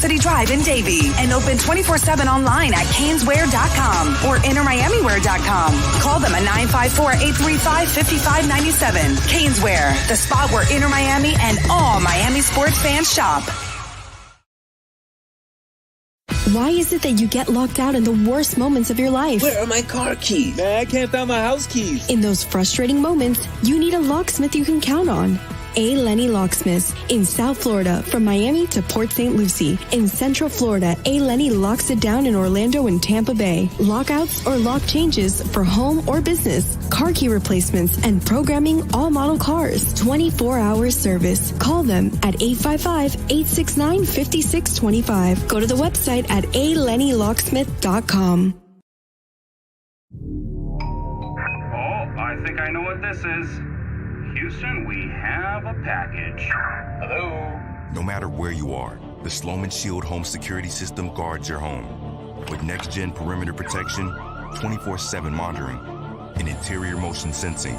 University Drive in Davie and open 24/7 online at caneswear.com or innermiamiwear.com. Call them at 954-835-5597. Caneswear, the spot where Inner Miami and all Miami sports fans shop. Why is it that you get locked out in the worst moments of your life? Where are my car keys? Man, I can't find my house keys. In those frustrating moments, you need a locksmith you can count on. A. Lenny Locksmiths in South Florida, from Miami to Port St. Lucie. In Central Florida, A. Lenny locks it down in Orlando and Tampa Bay. Lockouts or lock changes for home or business, car key replacements, and programming all model cars. 24-hour service. Call them at 855-869-5625. Go to the website at alennylocksmith.com. Oh, I think I know what this is. Houston, we have a package. Hello? No matter where you are, the Sloman Shield home security system guards your home. With next-gen perimeter protection, 24/7 monitoring, and interior motion sensing.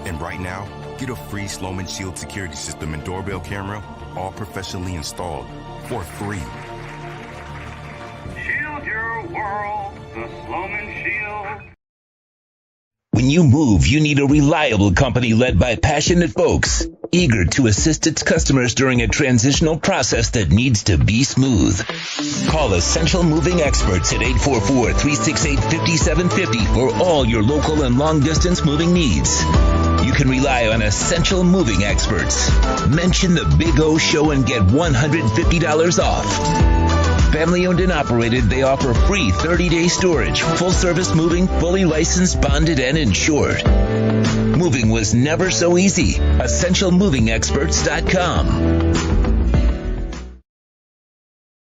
And right now, get a free Sloman Shield security system and doorbell camera, all professionally installed, for free. Shield your world, the Sloman Shield. When you move, you need a reliable company led by passionate folks, eager to assist its customers during a transitional process that needs to be smooth. Call Essential Moving Experts at 844-368-5750 for all your local and long-distance moving needs. You can rely on Essential Moving Experts. Mention the Big O Show and get $150 off. Family owned and operated, they offer free 30-day storage, full service moving, fully licensed, bonded, and insured. Moving was never so easy. EssentialMovingExperts.com.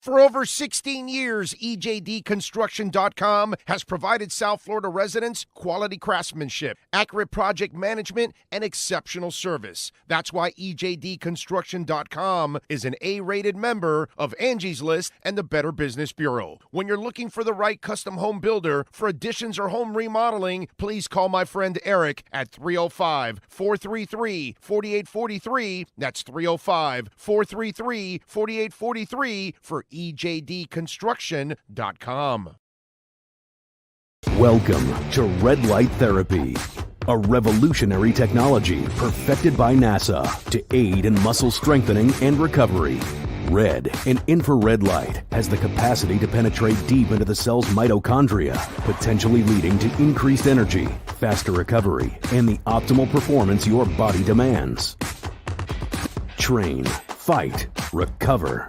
For over 16 years, EJDConstruction.com has provided South Florida residents quality craftsmanship, accurate project management, and exceptional service. That's why EJDConstruction.com is an A-rated member of Angie's List and the Better Business Bureau. When you're looking for the right custom home builder for additions or home remodeling, please call my friend Eric at 305-433-4843. That's 305-433-4843 for EJDConstruction.com. Welcome to Red Light Therapy, a revolutionary technology perfected by NASA to aid in muscle strengthening and recovery. Red and infrared light has the capacity to penetrate deep into the cell's mitochondria, potentially leading to increased energy, faster recovery, and the optimal performance your body demands. Train, fight, recover.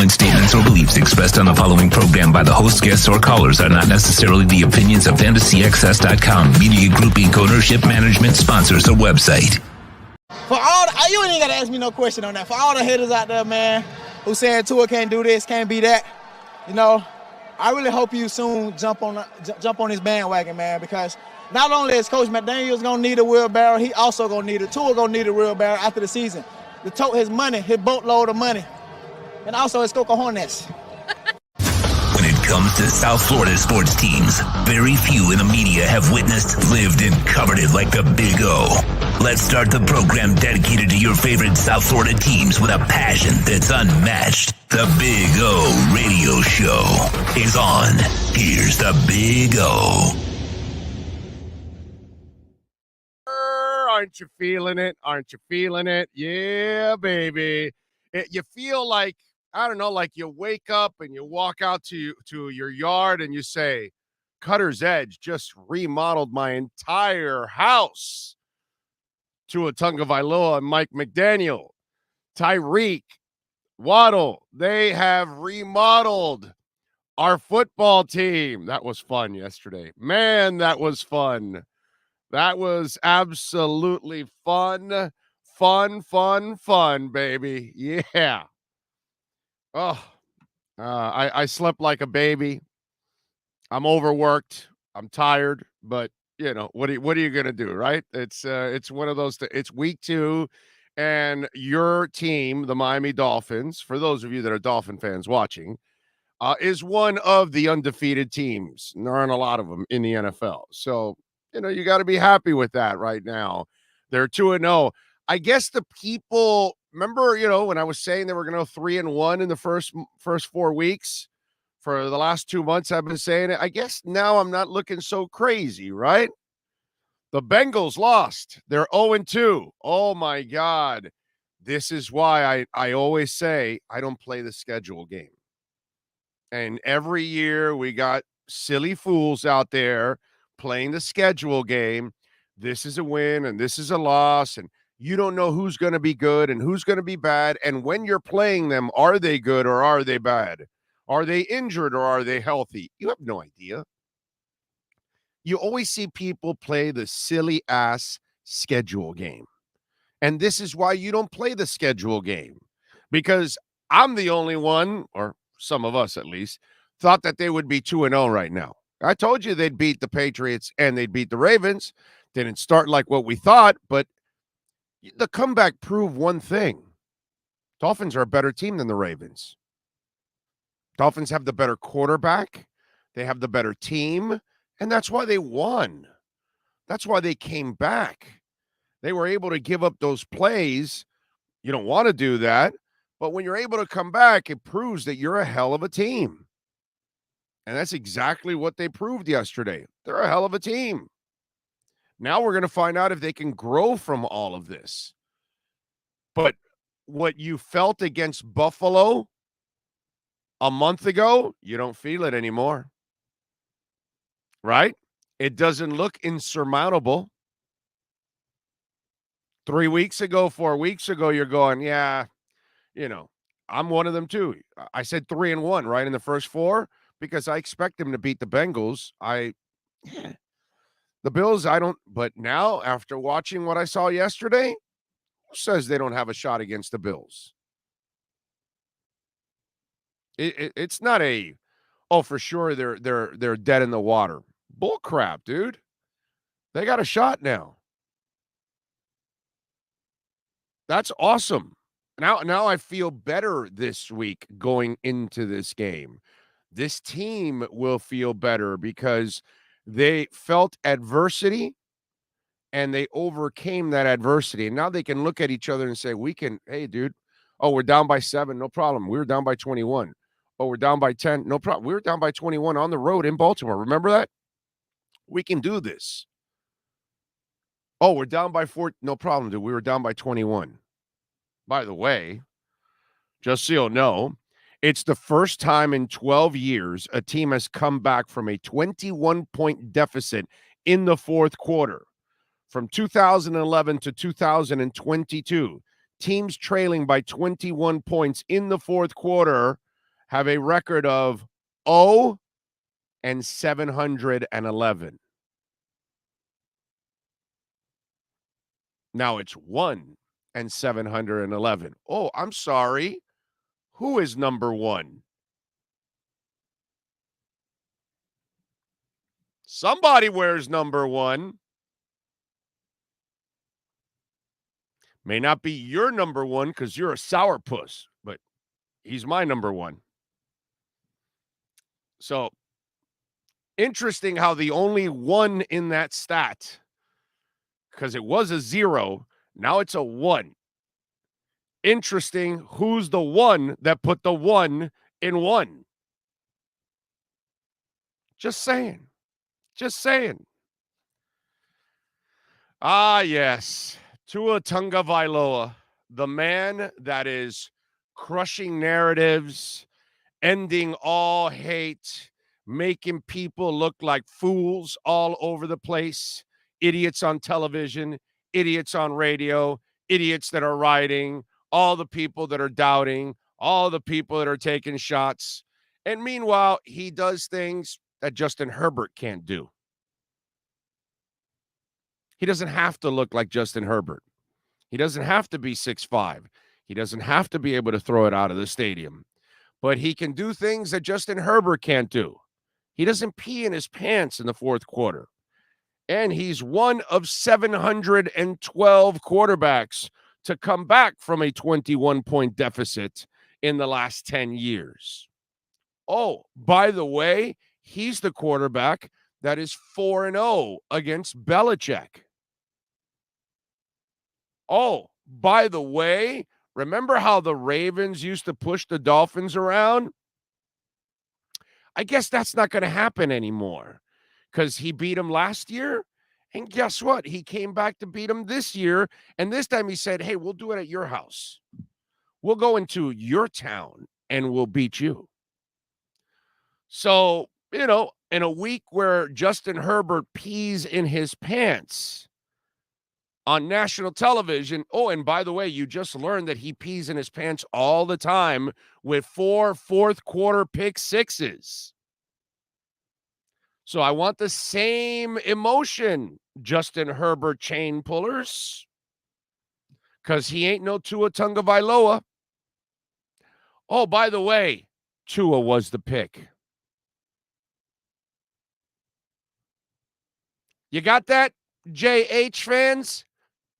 Statements or beliefs expressed on the following program by the host, guests, or callers are not necessarily the opinions of FantasyXS.com, Media Group Inc. ownership, management, sponsors, or website. For all you ain't got to ask me no question on that. For all the haters out there, man, who saying Tua can't do this, can't be that, I really hope you soon jump on this bandwagon, man, because not only is Coach McDaniels gonna need a wheelbarrow, he also gonna need Tua gonna need a wheelbarrow after the season to tote his money, his boatload of money. And also it's Coca Hornets. When it comes to South Florida sports teams, very few in the media have witnessed, lived, and covered it like the Big O. Let's start the program dedicated to your favorite South Florida teams with a passion that's unmatched. The Big O Radio Show is on. Here's the Big O. Aren't you feeling it? Aren't you feeling it? Yeah, baby. You feel like, I don't know, like you wake up and you walk out to your yard and you say, Cutter's Edge just remodeled my entire house. Tua Tagovailoa and Mike McDaniel, Tyreek, Waddle, they have remodeled our football team. That was fun yesterday. Man, that was fun. That was absolutely fun. Fun, baby. Yeah. Oh, I slept like a baby. I'm overworked. I'm tired, but what are you gonna do, right? It's one of those. It's week 2, and your team, the Miami Dolphins, for those of you that are Dolphin fans watching, is one of the undefeated teams. And there aren't a lot of them in the NFL, so you got to be happy with that right now. They're 2-0. I guess the people remember, when I was saying they were going to go 3-1 in the first 4 weeks. For the last 2 months, I've been saying it. I guess now I'm not looking so crazy, right? The Bengals lost. They're 0-2. Oh, my God. This is why I always say I don't play the schedule game. And every year we got silly fools out there playing the schedule game. This is a win and this is a loss. And you don't know who's going to be good and who's going to be bad. And when you're playing them, are they good or are they bad? Are they injured or are they healthy? You have no idea. You always see people play the silly ass schedule game. And this is why you don't play the schedule game, because I'm the only one, or some of us at least, thought that they would be 2-0 right now. I told you they'd beat the Patriots and they'd beat the Ravens. Didn't start like what we thought, but the comeback proved one thing. Dolphins are a better team than the Ravens. Dolphins have the better quarterback. They have the better team, and that's why they won. That's why they came back. They were able to give up those plays. You don't want to do that, but when you're able to come back, it proves that you're a hell of a team. And that's exactly what they proved yesterday. They're a hell of a team. Now we're going to find out if they can grow from all of this. But what you felt against Buffalo a month ago, you don't feel it anymore. Right? It doesn't look insurmountable. 3 weeks ago, 4 weeks ago, you're going, yeah, I'm one of them too. I said 3-1, right, in the first 4 because I expect them to beat the Bengals. The Bills, I don't. But now, after watching what I saw yesterday, who says they don't have a shot against the Bills? It's not for sure they're dead in the water. Bull crap, dude. They got a shot now. That's awesome. Now I feel better this week going into this game. This team will feel better because they felt adversity and they overcame that adversity. And now they can look at each other and say, hey, dude, we're down by 7, no problem. We were down by 21. Oh, we're down by 10, no problem. We were down by 21 on the road in Baltimore. Remember that? We can do this. Oh, we're down by 4, no problem, dude. We were down by 21. By the way, just so you'll know, it's the first time in 12 years a team has come back from a 21-point deficit in the fourth quarter. From 2011 to 2022, teams trailing by 21 points in the fourth quarter have a record of 0-711. Now it's 1-711. Oh, I'm sorry. Who is number 1? Somebody wears number 1. May not be your number 1 because you're a sourpuss, but he's my number 1. So, interesting how the only 1 in that stat, because it was a 0, now it's a 1. Interesting who's the 1 that put the 1 in 1. Just saying. Just saying. Ah, yes. Tua Tagovailoa, the man that is crushing narratives, ending all hate, making people look like fools all over the place, idiots on television, idiots on radio, idiots that are writing, all the people that are doubting, all the people that are taking shots. And meanwhile, he does things that Justin Herbert can't do. He doesn't have to look like Justin Herbert. He doesn't have to be 6'5". He doesn't have to be able to throw it out of the stadium. But he can do things that Justin Herbert can't do. He doesn't pee in his pants in the fourth quarter. And he's one of 712 quarterbacks to come back from a 21-point deficit in the last 10 years. Oh, by the way, he's the quarterback that is 4-0 against Belichick. Oh, by the way, remember how the Ravens used to push the Dolphins around? I guess that's not going to happen anymore because he beat him last year. And guess what? He came back to beat him this year. And this time he said, hey, we'll do it at your house. We'll go into your town and we'll beat you. So, in a week where Justin Herbert pees in his pants on national television. Oh, and by the way, you just learned that he pees in his pants all the time with 4 fourth-quarter pick sixes. So I want the same emotion, Justin Herbert chain pullers, because he ain't no Tua Tagovailoa. Oh, by the way, Tua was the pick. You got that, JH fans?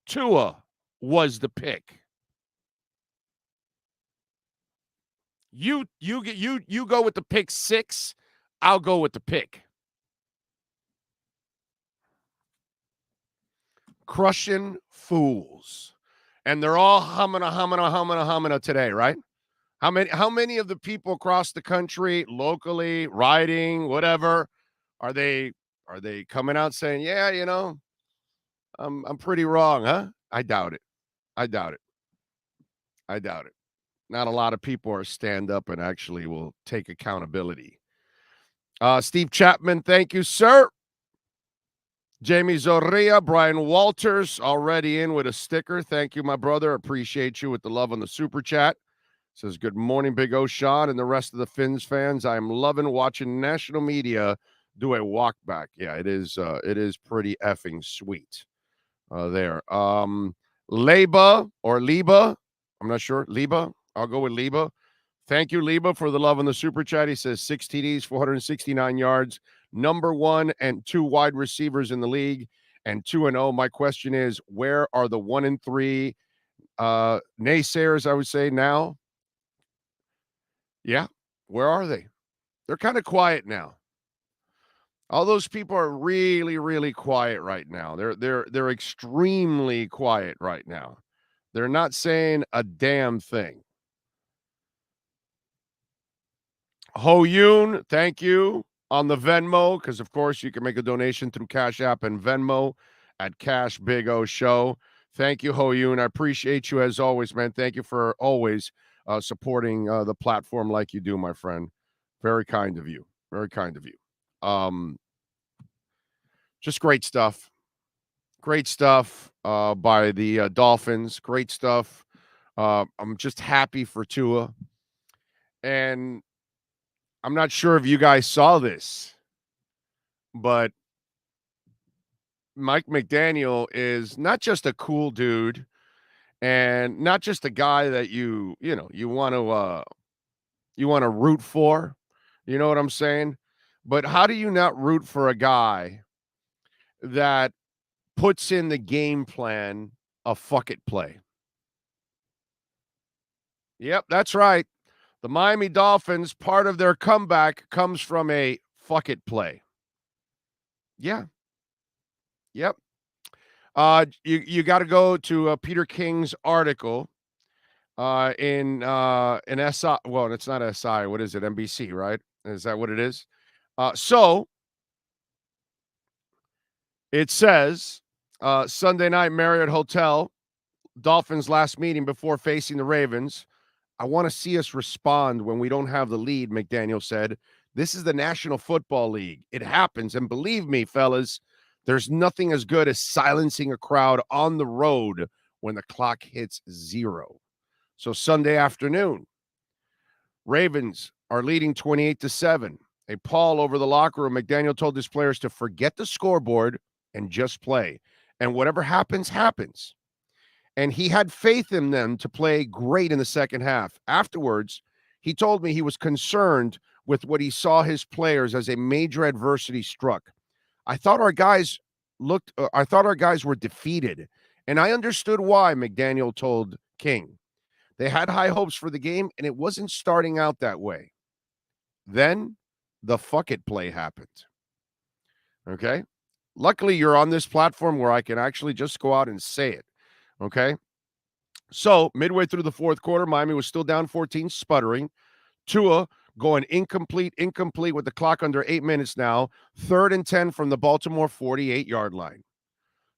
Tua was the pick. You go with the pick 6. I'll go with the pick. Crushing fools. And they're all humming today, right? How many of the people across the country, locally, riding, whatever, are they coming out saying, yeah, I'm pretty wrong, huh? I doubt it. Not a lot of people are stand up and actually will take accountability. Steve Chapman, thank you, sir. Jamie Zorria, Brian Walters, already in with a sticker. Thank you, my brother. Appreciate you with the love on the super chat. Says, good morning, Big O, Sean, and the rest of the Finns fans. I'm loving watching national media do a walk back. Yeah, it is pretty effing sweet there. Leba or Liba, I'm not sure. Liba, I'll go with Liba. Thank you, Liba, for the love on the super chat. He says 6 TDs, 469 yards, number 1 and 2 wide receivers in the league, and 2-0. My question is, where are the 1 and 3 naysayers, I would say, now? Yeah, where are they? They're kind of quiet now. All those people are really, really quiet right now. They're extremely quiet right now. They're not saying a damn thing. Ho Yoon, thank you on the Venmo, because of course you can make a donation through Cash App and Venmo at Cash Big O Show. Thank you, Ho Yoon. I appreciate you as always, man. Thank you for always supporting the platform like you do, my friend. Very kind of you. Very kind of you. Just great stuff. Great stuff by the Dolphins. Great stuff. I'm just happy for Tua. And I'm not sure if you guys saw this, but Mike McDaniel is not just a cool dude and not just a guy that you want to root for. You know what I'm saying? But how do you not root for a guy that puts in the game plan a fuck it play? Yep, that's right. The Miami Dolphins, part of their comeback comes from a fuck it play. Yeah. Yep. You got to go to Peter King's article in SI. Well, it's not SI. What is it? NBC, right? Is that what it is? So it says Sunday night Marriott Hotel, Dolphins last meeting before facing the Ravens. I want to see us respond when we don't have the lead, McDaniel said. This is the National Football League. It happens. And believe me, fellas, there's nothing as good as silencing a crowd on the road when the clock hits 0. So Sunday afternoon, Ravens are leading 28-7. A pall over the locker room. McDaniel told his players to forget the scoreboard and just play. And whatever happens, happens. And he had faith in them to play great in the second half. Afterwards, he told me he was concerned with what he saw his players as a major adversity struck. I thought our guys were defeated, and I understood why, McDaniel told King. They had high hopes for the game, and it wasn't starting out that way. Then the fuck it play happened. Okay? Luckily, you're on this platform where I can actually just go out and say it. Okay? So, midway through the fourth quarter, Miami was still down 14, sputtering. Tua going incomplete with the clock under 8 minutes now. 3rd and 10 from the Baltimore 48-yard line.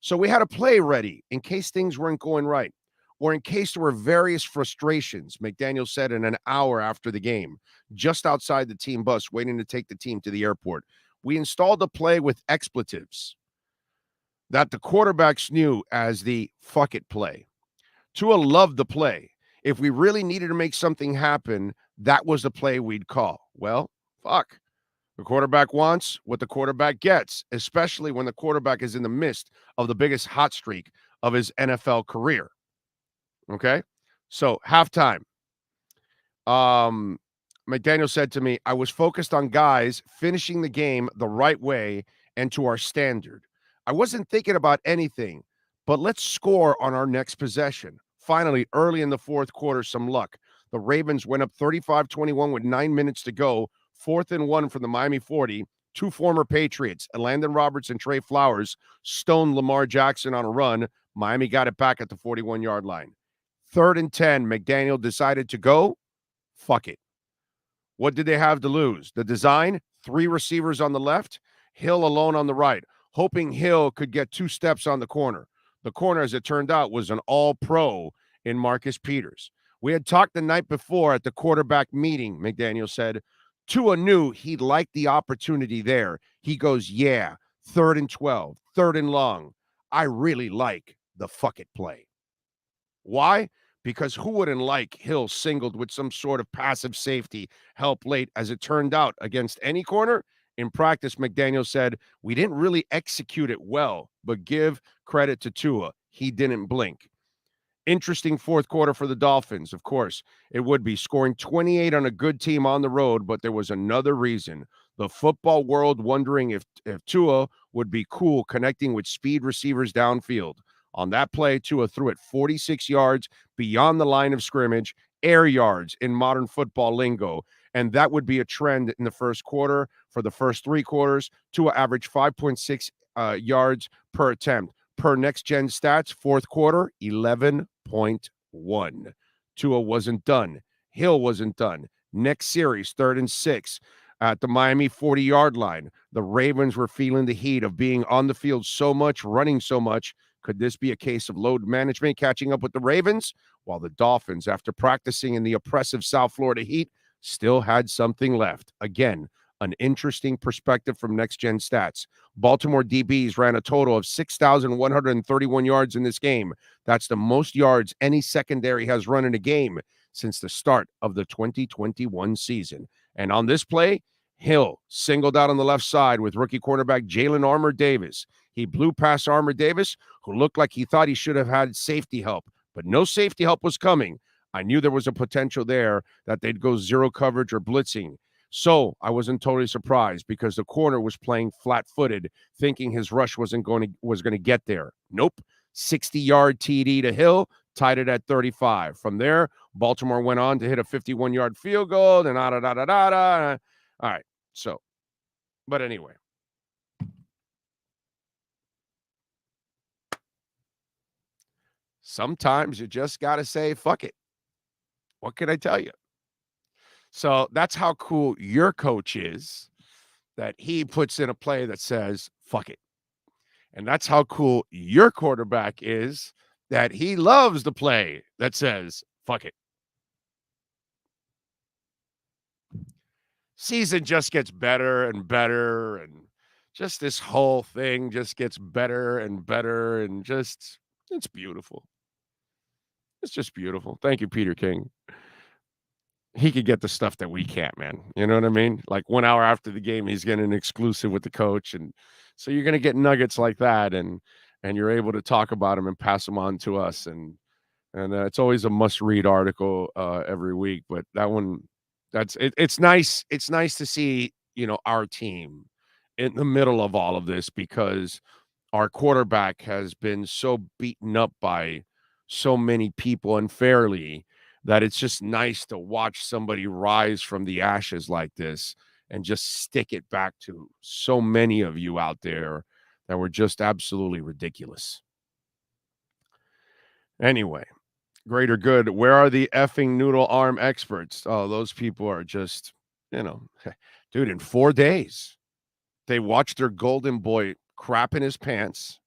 So we had a play ready in case things weren't going right or in case there were various frustrations, McDaniel said in an hour after the game, just outside the team bus waiting to take the team to the airport. We installed a play with expletives that the quarterbacks knew as the fuck it play. Tua loved the play. If we really needed to make something happen, that was the play we'd call. Well, fuck. The quarterback wants what the quarterback gets, especially when the quarterback is in the midst of the biggest hot streak of his NFL career. Okay? So, halftime. McDaniel said to me, I was focused on guys finishing the game the right way and to our standard. I wasn't thinking about anything, but let's score on our next possession. Finally, early in the fourth quarter, some luck. The Ravens went up 35-21 with 9 minutes to go. 4th and 1 from the Miami 40. 2 former Patriots, Landon Roberts and Trey Flowers, stoned Lamar Jackson on a run. Miami got it back at the 41-yard line. 3rd and 10, McDaniel decided to go. Fuck it. What did they have to lose? The design, 3 receivers on the left, Hill alone on the right, hoping Hill could get 2 steps on the corner. The corner, as it turned out, was an all-pro in Marcus Peters. We had talked the night before at the quarterback meeting, McDaniel said. Tua knew he liked the opportunity there. He goes, yeah, 3rd and 12, 3rd and long. I really like the fuck it play. Why? Because who wouldn't like Hill singled with some sort of passive safety help late, as it turned out, against any corner? In practice, McDaniel said, we didn't really execute it well, but give credit to Tua. He didn't blink. Interesting fourth quarter for the Dolphins. Of course, it would be scoring 28 on a good team on the road, but there was another reason. The football world wondering if Tua would be cool connecting with speed receivers downfield. On that play, Tua threw it 46 yards beyond the line of scrimmage, air yards in modern football lingo. And that would be a trend in the first quarter. For the first 3 quarters, Tua averaged 5.6 yards per attempt. Per next-gen stats, fourth quarter, 11.1. Tua wasn't done. Hill wasn't done. Next series, 3rd and 6 at the Miami 40-yard line. The Ravens were feeling the heat of being on the field so much, running so much. Could this be a case of load management catching up with the Ravens? While the Dolphins, after practicing in the oppressive South Florida heat, still had something left. Again, an interesting perspective from next-gen stats. Baltimore DBs ran a total of 6,131 yards in this game. That's the most yards any secondary has run in a game since the start of the 2021 season. And on this play, Hill singled out on the left side with rookie cornerback Jalen Armour Davis. He blew past Armour Davis, who looked like he thought he should have had safety help, but no safety help was coming. I knew there was a potential there that they'd go zero coverage or blitzing. So I wasn't totally surprised because the corner was playing flat-footed, thinking his rush was going to get there. Nope. 60-yard TD to Hill, tied it at 35. From there, Baltimore went on to hit a 51-yard field goal, and All right. So, but anyway. Sometimes you just got to say, fuck it. What can I tell you? So that's how cool your coach is, that he puts in a play that says, fuck it. And that's how cool your quarterback is, that he loves the play that says, fuck it. Season just gets better and better, and just this whole thing just gets better and better, and just, it's beautiful. It's just beautiful. Thank you, Peter King. He could get the stuff that we can't, man. You know what I mean? Like 1 hour after the game, he's getting an exclusive with the coach. And so you're going to get nuggets like that. And and you're able to talk about them and pass them on to us. And it's always a must-read article every week. But that one, it's nice. It's nice to see, our team in the middle of all of this, because our quarterback has been so beaten up by so many people unfairly that it's just nice to watch somebody rise from the ashes like this and just stick it back to so many of you out there that were just absolutely ridiculous. Anyway, greater good. Where are the effing noodle arm experts? Oh, those people are just, dude, in 4 days, they watched their golden boy crap in his pants.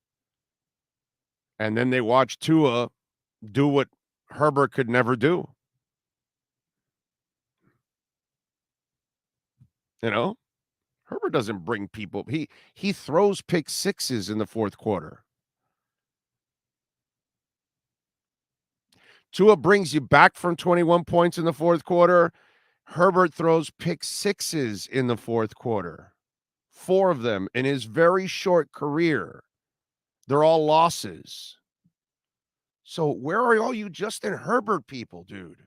And then they watched Tua do what Herbert could never do. Herbert doesn't bring people. He throws pick sixes in the fourth quarter. Tua brings you back from 21 points in the fourth quarter. Herbert throws pick sixes in the fourth quarter. 4 of them in his very short career. They're all losses. So where are all you Justin Herbert people, dude?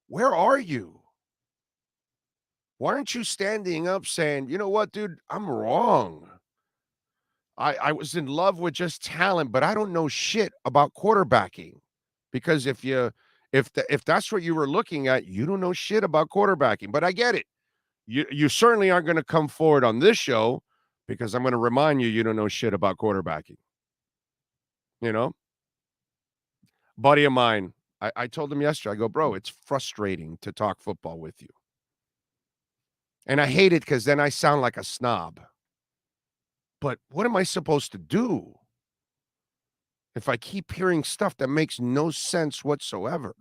Where are you? Why aren't you standing up saying, you know what, dude, I'm wrong. I was in love with just talent, but I don't know shit about quarterbacking. Because if that's what you were looking at, you don't know shit about quarterbacking. But I get it. You certainly aren't going to come forward on this show because I'm going to remind you don't know shit about quarterbacking. Buddy of mine, I told him yesterday, I go, bro, it's frustrating to talk football with you. And I hate it because then I sound like a snob. But what am I supposed to do if I keep hearing stuff that makes no sense whatsoever?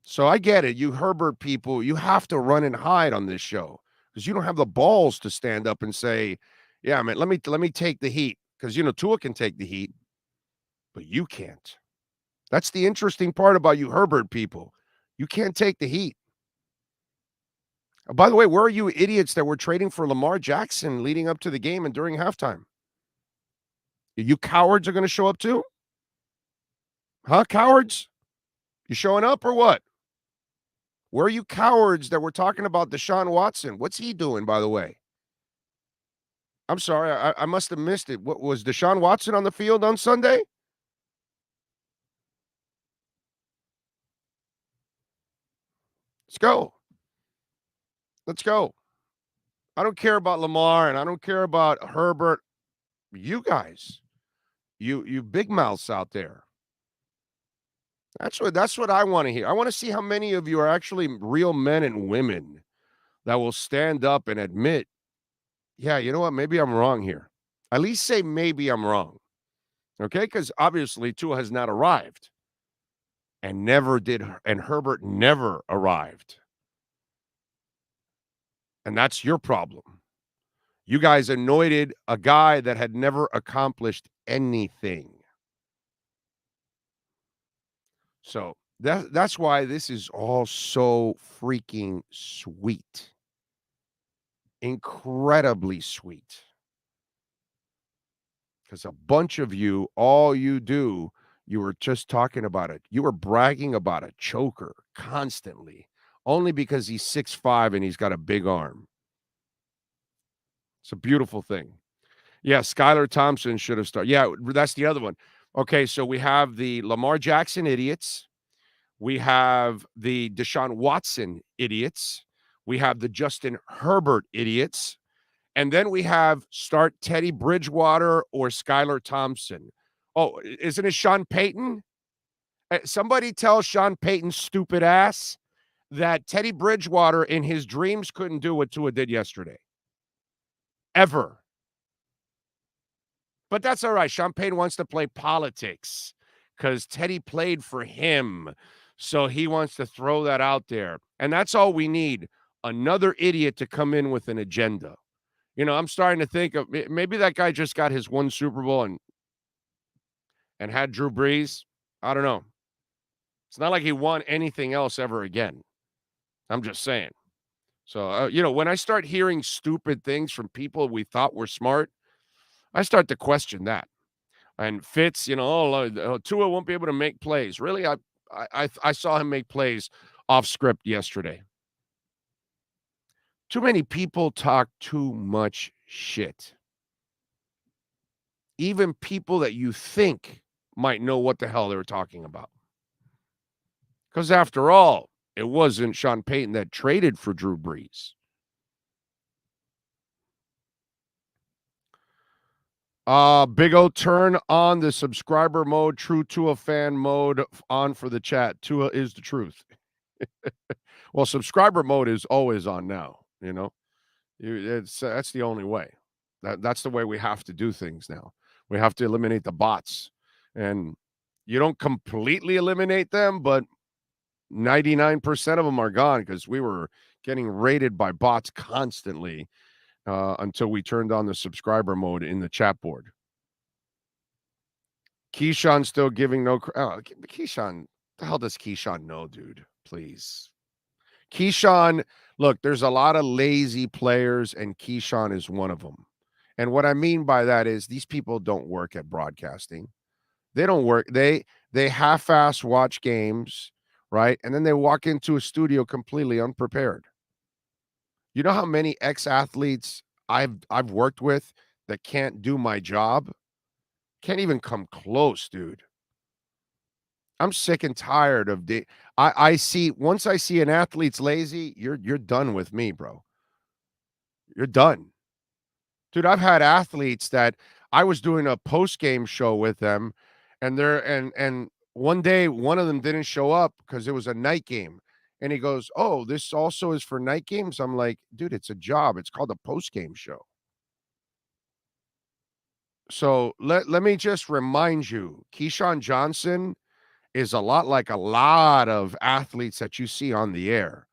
So I get it. You Herbert people, you have to run and hide on this show because you don't have the balls to stand up and say, yeah, man, let me take the heat. Because, Tua can take the heat, but you can't. That's the interesting part about you Herbert people. You can't take the heat. By the way, where are you idiots that were trading for Lamar Jackson leading up to the game and during halftime? You cowards are going to show up too? Huh, cowards? You showing up or what? Where are you cowards that were talking about Deshaun Watson? What's he doing, by the way? I'm sorry, I must have missed it. What was Deshaun Watson on the field on Sunday? Let's go. Let's go. I don't care about Lamar and I don't care about Herbert. You guys, you big mouths out there. That's what I want to hear. I want to see how many of you are actually real men and women that will stand up and admit, yeah, you know what? Maybe I'm wrong here. At least say maybe I'm wrong. Okay? Because obviously Tua has not arrived. And Herbert never arrived. And that's your problem. You guys anointed a guy that had never accomplished anything. So that's why this is all so freaking sweet. Incredibly sweet. Because a bunch of you, all you do, you were just talking about it. You were bragging about a choker constantly, only because he's 6'5" and he's got a big arm. It's a beautiful thing. Yeah, Skylar Thompson should have started. Yeah, that's the other one. Okay, so we have the Lamar Jackson idiots. We have the Deshaun Watson idiots. We have the Justin Herbert idiots. And then we have start Teddy Bridgewater or Skylar Thompson. Oh, isn't it Sean Payton? Somebody tell Sean Payton's stupid ass that Teddy Bridgewater in his dreams couldn't do what Tua did yesterday. Ever. But that's all right. Sean Payton wants to play politics because Teddy played for him. So he wants to throw that out there. And that's all we need. Another idiot to come in with an agenda. I'm starting to think of maybe that guy just got his one Super Bowl and had Drew Brees. I don't know. It's not like he won anything else ever again. I'm just saying. So, when I start hearing stupid things from people we thought were smart, I start to question that. And Fitz, Tua won't be able to make plays. Really, I saw him make plays off script yesterday. Too many people talk too much shit. Even people that you think might know what the hell they were talking about. Because after all, it wasn't Sean Payton that traded for Drew Brees. Big O, turn on the subscriber mode, true Tua fan mode on for the chat. Tua is the truth. Well, subscriber mode is always on now, that's the only way. That's the way we have to do things now. We have to eliminate the bots. And you don't completely eliminate them, but 99% of them are gone because we were getting raided by bots constantly until we turned on the subscriber mode in the chat board. Keyshawn still giving no. Keyshawn, the hell does Keyshawn know, dude? Please. Keyshawn, look, there's a lot of lazy players, and Keyshawn is one of them. And what I mean by that is these people don't work at broadcasting. They don't work. They half-ass watch games, right? And then they walk into a studio completely unprepared. You know how many ex-athletes I've worked with that can't do my job? Can't even come close, dude. I'm sick and tired of once I see an athlete's lazy, you're done with me, bro. You're done. Dude, I've had athletes that I was doing a post-game show with them, and one day one of them didn't show up because it was a night game. And he goes, "Oh, this also is for night games?" I'm like, dude, it's a job. It's called a post-game show. So let me just remind you, Keyshawn Johnson is a lot like a lot of athletes that you see on the air.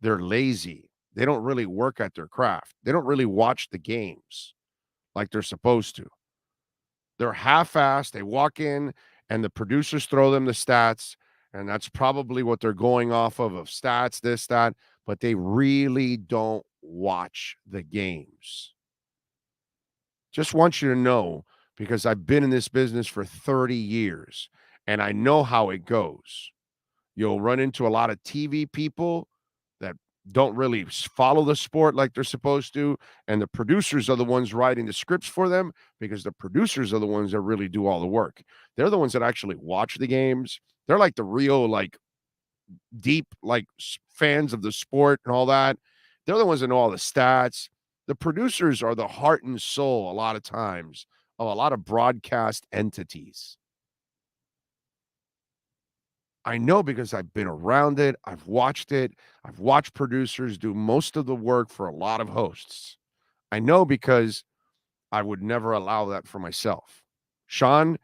They're lazy. They don't really work at their craft. They don't really watch the games like they're supposed to. They're half-assed. They walk in and the producers throw them the stats, and that's probably what they're going off of stats, this, that, but they really don't watch the games. Just want you to know, because I've been in this business for 30 years and I know how it goes. You'll run into a lot of TV people that don't really follow the sport like they're supposed to, and the producers are the ones writing the scripts for them because the producers are the ones that really do all the work. They're the ones that actually watch the games. They're like the real, like, deep, like, fans of the sport and all that. They're the ones that know all the stats. The producers are the heart and soul, a lot of times, of a lot of broadcast entities. I know because I've been around it. I've watched it. I've watched producers do most of the work for a lot of hosts. I know because I would never allow that for myself. Sean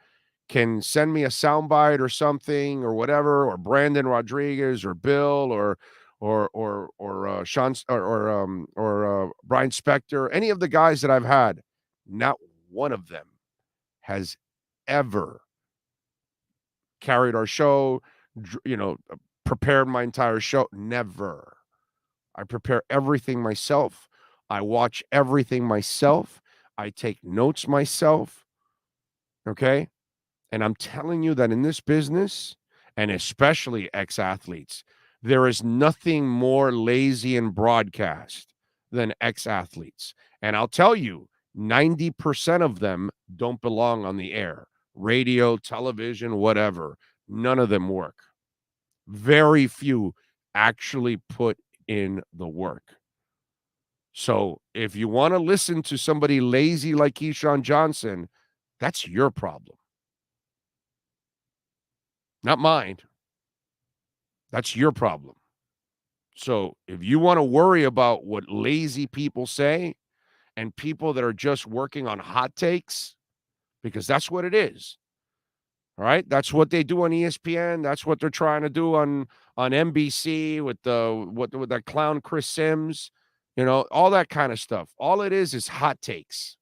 can send me a soundbite or something or whatever, or Brandon Rodriguez or Bill or Sean or Brian Spector, any of the guys that I've had. Not one of them has ever carried our show, prepared my entire show. Never. I prepare everything myself. I watch everything myself. I take notes myself. Okay? And I'm telling you that in this business, and especially ex-athletes, there is nothing more lazy in broadcast than ex-athletes. And I'll tell you, 90% of them don't belong on the air. Radio, television, whatever. None of them work. Very few actually put in the work. So if you want to listen to somebody lazy like Keyshawn Johnson, that's your problem. Not mine. That's your problem. So if you want to worry about what lazy people say and people that are just working on hot takes, because that's what it is. All right. That's what they do on ESPN. That's what they're trying to do on NBC with with that clown Chris Sims, all that kind of stuff. All it is hot takes.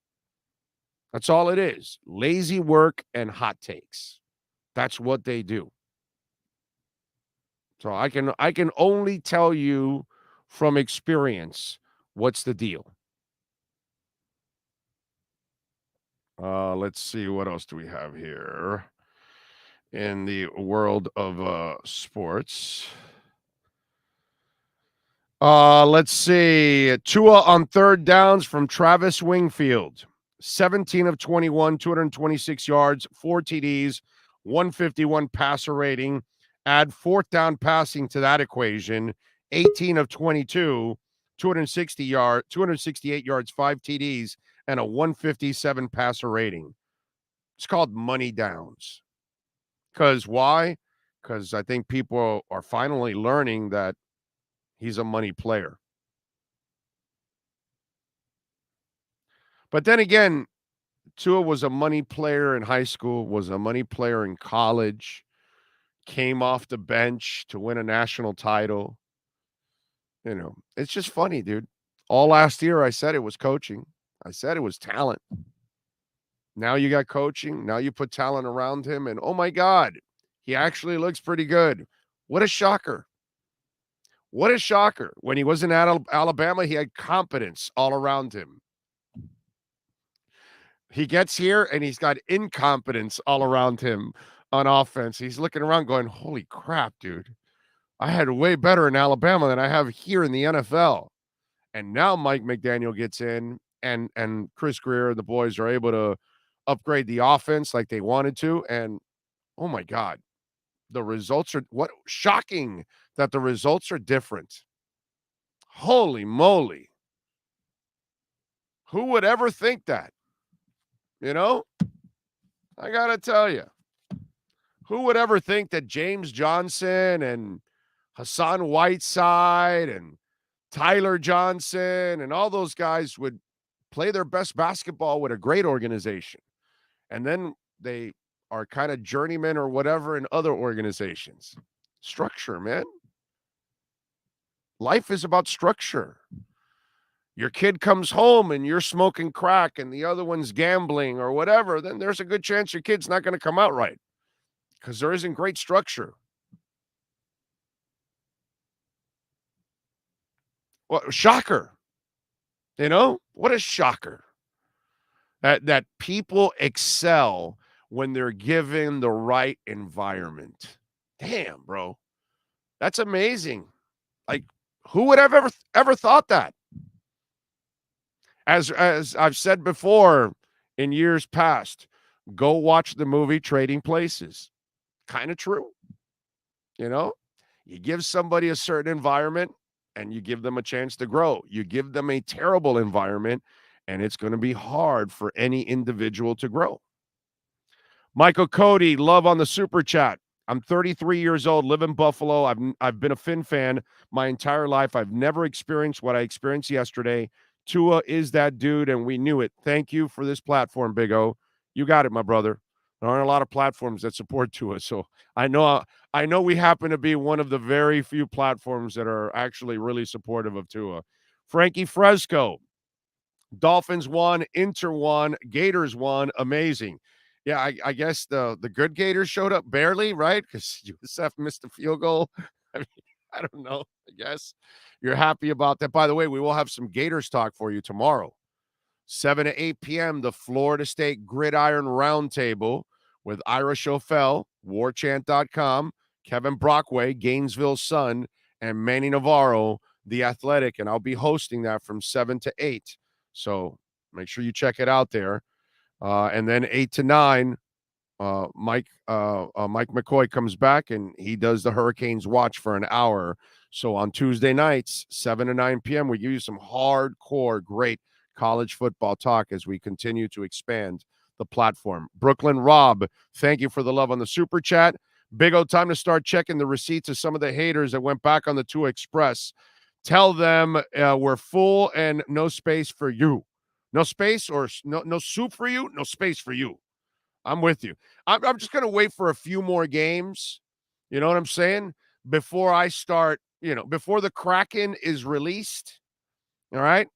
That's all it is. Lazy work and hot takes. That's what they do. So I can only tell you from experience what's the deal. Let's see, what else do we have here in the world of sports? Let's see. Tua on third downs from Travis Wingfield. 17 of 21, 226 yards, 4 TDs, 151 passer rating. Add fourth down passing to that equation. 18 of 22, 268 yards, 5 TDs, and a 157 passer rating. It's called money downs. Because why? Because I think people are finally learning that he's a money player. But then again, Tua was a money player in high school, was a money player in college, came off the bench to win a national title. It's just funny, dude. All last year, I said it was coaching. I said it was talent. Now you got coaching. Now you put talent around him. And oh my God, he actually looks pretty good. What a shocker. What a shocker. When he was in Alabama, he had competence all around him. He gets here and he's got incompetence all around him on offense. He's looking around going, holy crap, dude. I had way better in Alabama than I have here in the NFL. And now Mike McDaniel gets in and Chris Greer and the boys are able to upgrade the offense like they wanted to. And oh my God, the results are shocking that the results are different. Holy moly. Who would ever think that? I got to tell you, who would ever think that James Johnson and Hassan Whiteside and Tyler Johnson and all those guys would play their best basketball with a great organization. And then they are kind of journeymen or whatever in other organizations. Structure, man. Life is about structure. Your kid comes home and you're smoking crack and the other one's gambling or whatever, then there's a good chance your kid's not going to come out right because there isn't great structure. Well, shocker. What a shocker. That people excel when they're given the right environment. Damn, bro. That's amazing. Like, who would have ever thought that? As I've said before in years past, go watch the movie Trading Places. Kind of true. You give somebody a certain environment and you give them a chance to grow. You give them a terrible environment and it's going to be hard for any individual to grow. Michael Cody, love on the super chat. I'm 33 years old, live in Buffalo. I've been a Finn fan my entire life. I've never experienced what I experienced yesterday. Tua is that dude, and we knew it. Thank you for this platform, Big O. You got it, my brother. There aren't a lot of platforms that support Tua, so I know we happen to be one of the very few platforms that are actually really supportive of Tua. Frankie Fresco, Dolphins won, Inter won, Gators won. Amazing. Yeah, I guess the good Gators showed up barely, right? Because USF missed a field goal. I mean, I don't know. I guess you're happy about that. By the way, we will have some Gators talk for you tomorrow. 7 to 8 p.m., the Florida State Gridiron Roundtable with Ira Schofel, warchant.com, Kevin Brockway, Gainesville Sun, and Manny Navarro, The Athletic. And I'll be hosting that from 7 to 8. So make sure you check it out there. And then 8 to 9, Mike McCoy comes back and he does the Hurricanes Watch for an hour. So on Tuesday nights, 7 to 9 p.m., we give you some hardcore, great college football talk as we continue to expand the platform. Brooklyn Rob, thank you for the love on the super chat. Big O, time to start checking the receipts of some of the haters that went back on the Tua Express. Tell them we're full and no space for you. No space or no soup for you, no space for you. I'm with you. I'm just going to wait for a few more games. You know what I'm saying? Before I start, before the Kraken is released. All right.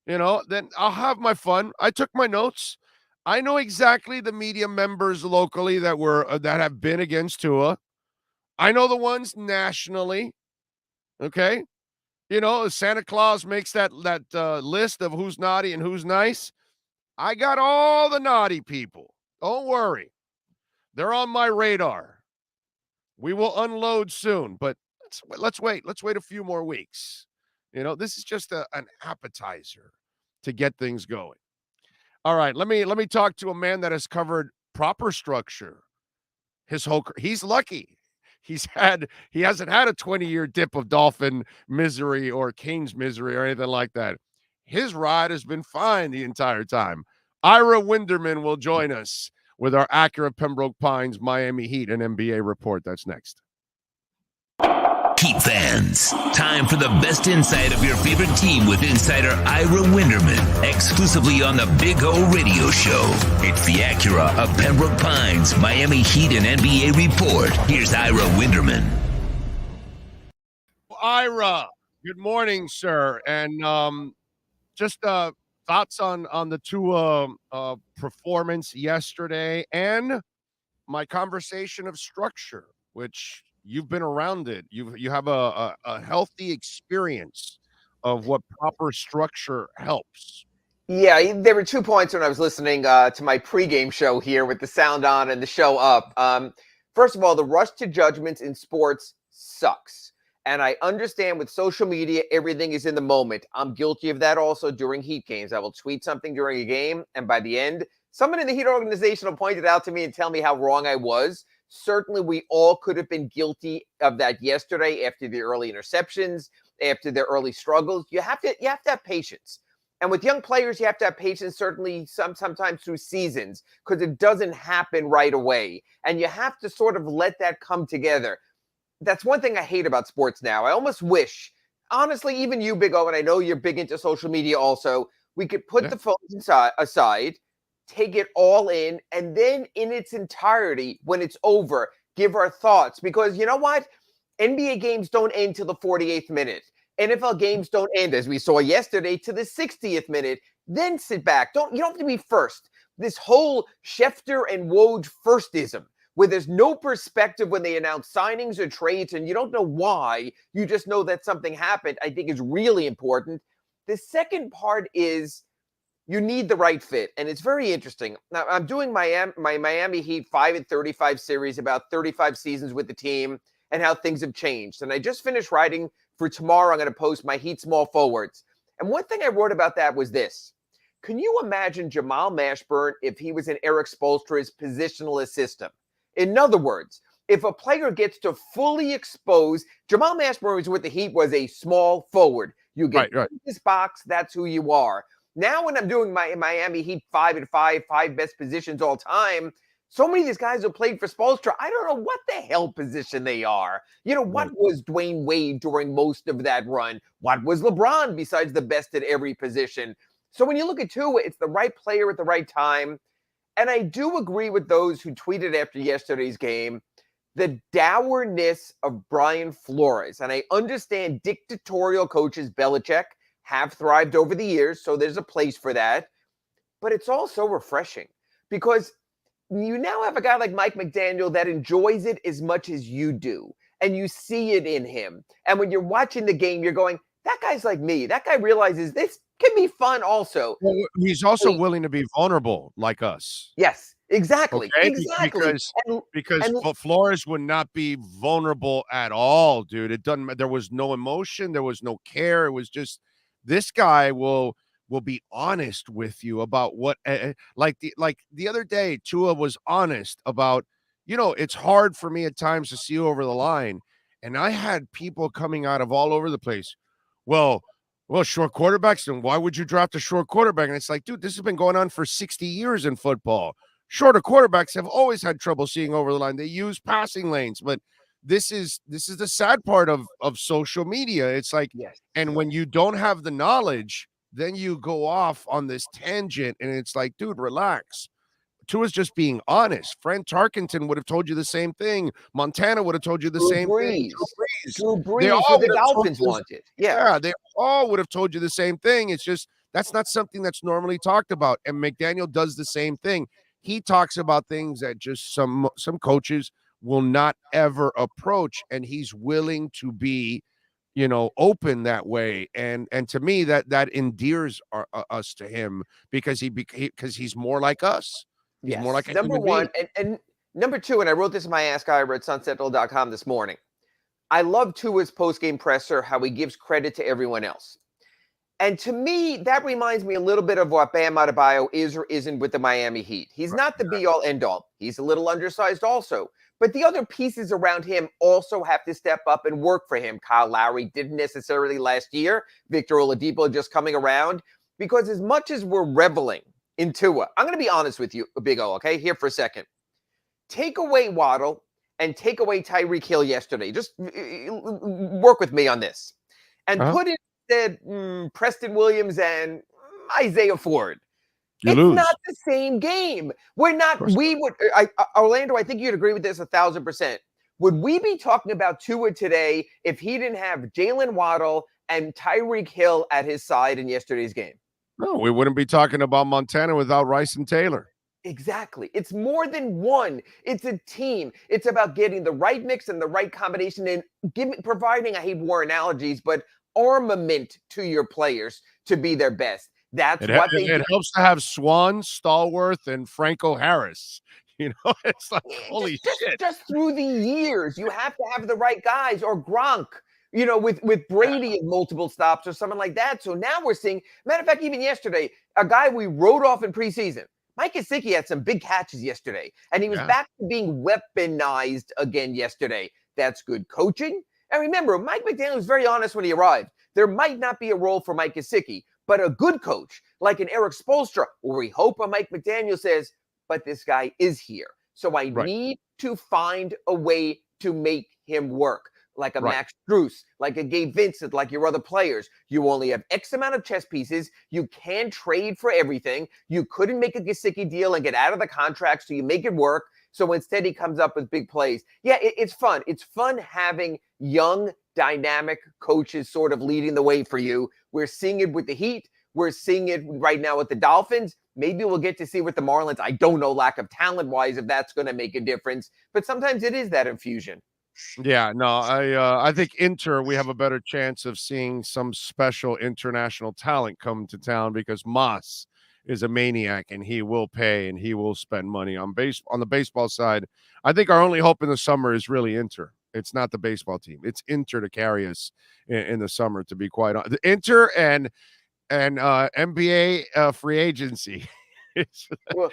Then I'll have my fun. I took my notes. I know exactly the media members locally that have been against Tua. I know the ones nationally. Okay. Santa Claus makes that list of who's naughty and who's nice. I got all the naughty people. Don't worry. They're on my radar. We will unload soon, but let's wait. Let's wait a few more weeks. This is just an appetizer to get things going. All right, let me talk to a man that has covered proper structure his whole career. He's lucky. He hasn't had a 20-year dip of Dolphin misery or Canes misery or anything like that. His ride has been fine the entire time. Ira Winderman will join us with our Acura Pembroke Pines Miami Heat and NBA report. That's next. Heat fans, time for the best insight of your favorite team with insider Ira Winderman, exclusively on the Big O Radio Show. It's the Acura of Pembroke Pines Miami Heat and NBA report. Here's Ira Winderman. Ira, good morning, sir. And just thoughts on the Tua performance yesterday and my conversation of structure, which you've been around it. You have a healthy experience of what proper structure helps. Yeah, there were 2 points when I was listening to my pregame show here with the sound on and the show up. First of all, the rush to judgments in sports sucks. And I understand with social media, everything is in the moment. I'm guilty of that also during Heat games. I will tweet something during a game, and by the end, someone in the Heat organization will point it out to me and tell me how wrong I was. Certainly, we all could have been guilty of that yesterday after the early interceptions, after their early struggles. You have to have patience. And with young players, you have to have patience, certainly sometimes through seasons, because it doesn't happen right away. And you have to sort of let that come together. That's one thing I hate about sports now. I almost wish, honestly, even you, Big O, and I know you're big into social media also, we could put the phones aside, take it all in, and then in its entirety, when it's over, give our thoughts. Because you know what? NBA games don't end till the 48th minute. NFL games don't end, as we saw yesterday, to the 60th minute. Then sit back. You don't have to be first. This whole Schefter and Woj firstism, where there's no perspective when they announce signings or trades, and you don't know why, you just know that something happened, I think is really important. The second part is you need the right fit, and it's very interesting. Now, I'm doing my Miami Heat 5-35 series, about 35 seasons with the team, and how things have changed. And I just finished writing for tomorrow. I'm going to post my Heat small forwards. And one thing I wrote about that was this. Can you imagine Jamal Mashburn if he was in Eric Spoelstra's positionless system? In other words, if a player gets to fully expose, Jamal Mashburn was with the Heat was a small forward. You get in this box, that's who you are. Now when I'm doing my Miami Heat 5-5, 5 best positions all time, so many of these guys who played for Spoelstra, I don't know what the hell position they are. What was Dwayne Wade during most of that run? What was LeBron besides the best at every position? So when you look at Tua, it's the right player at the right time. And I do agree with those who tweeted after yesterday's game, the dourness of Brian Flores. And I understand dictatorial coaches, Belichick, have thrived over the years, so there's a place for that. But it's also refreshing because you now have a guy like Mike McDaniel that enjoys it as much as you do. And you see it in him. And when you're watching the game, you're going, that guy's like me. That guy realizes this can be fun also. Well, he's also willing to be vulnerable like us. Yes, exactly. Okay? Exactly. Because Flores would not be vulnerable at all, dude. It doesn't. There was no emotion. There was no care. It was just this guy will be honest with you about what. Like the other day, Tua was honest about. It's hard for me at times to see over the line, and I had people coming out of all over the place. Well, short quarterbacks, and why would you draft a short quarterback? And it's like, dude, this has been going on for 60 years in football. Shorter quarterbacks have always had trouble seeing over the line. They use passing lanes, but this is the sad part of social media. It's like, and when you don't have the knowledge, then you go off on this tangent, and it's like, dude, relax. Tua's just being honest. Fran Tarkenton would have told you the same thing. Montana would have told you the same thing. Drew Brees, who the Dolphins wanted. Yeah, they all would have told you the same thing. It's just that's not something that's normally talked about. And McDaniel does the same thing. He talks about things that just some coaches will not ever approach, and he's willing to be open that way, and to me that endears us to him because because he's more like us. He's more Yes. like a Number human being. one. And number two, and I wrote this in my Ask Ira at sunsentinel.com this morning. I love Tua's post-game presser, how he gives credit to everyone else. And to me, that reminds me a little bit of what Bam Adebayo is or isn't with the Miami Heat. He's not the be-all, end-all. He's a little undersized also. But the other pieces around him also have to step up and work for him. Kyle Lowry didn't necessarily last year. Victor Oladipo just coming around. Because as much as we're reveling in Tua, I'm going to be honest with you, Big O, okay? Here for a second. Take away Waddle and take away Tyreek Hill yesterday. Just work with me on this. And put instead Preston Williams and Isaiah Ford. You it's lose. Not the same game. We're not, Orlando, I think you'd agree with this 1,000%. Would we be talking about Tua today if he didn't have Jalen Waddle and Tyreek Hill at his side in yesterday's game? No, we wouldn't be talking about Montana without Rice and Taylor. Exactly. It's more than one. It's a team. It's about getting the right mix and the right combination and providing, I hate war analogies, but armament to your players to be their best. That's what they do. It helps to have Swan, Stallworth, and Franco Harris. It's like, holy shit. Just through the years, you have to have the right guys, or Gronk, with Brady in multiple stops or something like that. So now we're seeing, matter of fact, even yesterday, a guy we wrote off in preseason, Mike Gesicki, had some big catches yesterday, and he was back to being weaponized again yesterday. That's good coaching. And remember, Mike McDaniel was very honest when he arrived. There might not be a role for Mike Gesicki, but a good coach like an Eric Spoelstra, or we hope a Mike McDaniel says, but this guy is here. So I need to find a way to make him work. Like a Max Strus, like a Gabe Vincent, like your other players. You only have X amount of chess pieces. You can't trade for everything. You couldn't make a Gesicki deal and get out of the contract, so you make it work. So instead, he comes up with big plays. Yeah, it's fun. It's fun having young, dynamic coaches sort of leading the way for you. We're seeing it with the Heat. We're seeing it right now with the Dolphins. Maybe we'll get to see with the Marlins. I don't know, lack of talent-wise, if that's going to make a difference. But sometimes it is that infusion. Yeah, no, I think we have a better chance of seeing some special international talent come to town because Moss is a maniac and he will pay and he will spend money on the baseball side. I think our only hope in the summer is really Inter. It's not the baseball team. It's Inter to carry us in the summer, to be quite honest. Inter and NBA free agency. We'll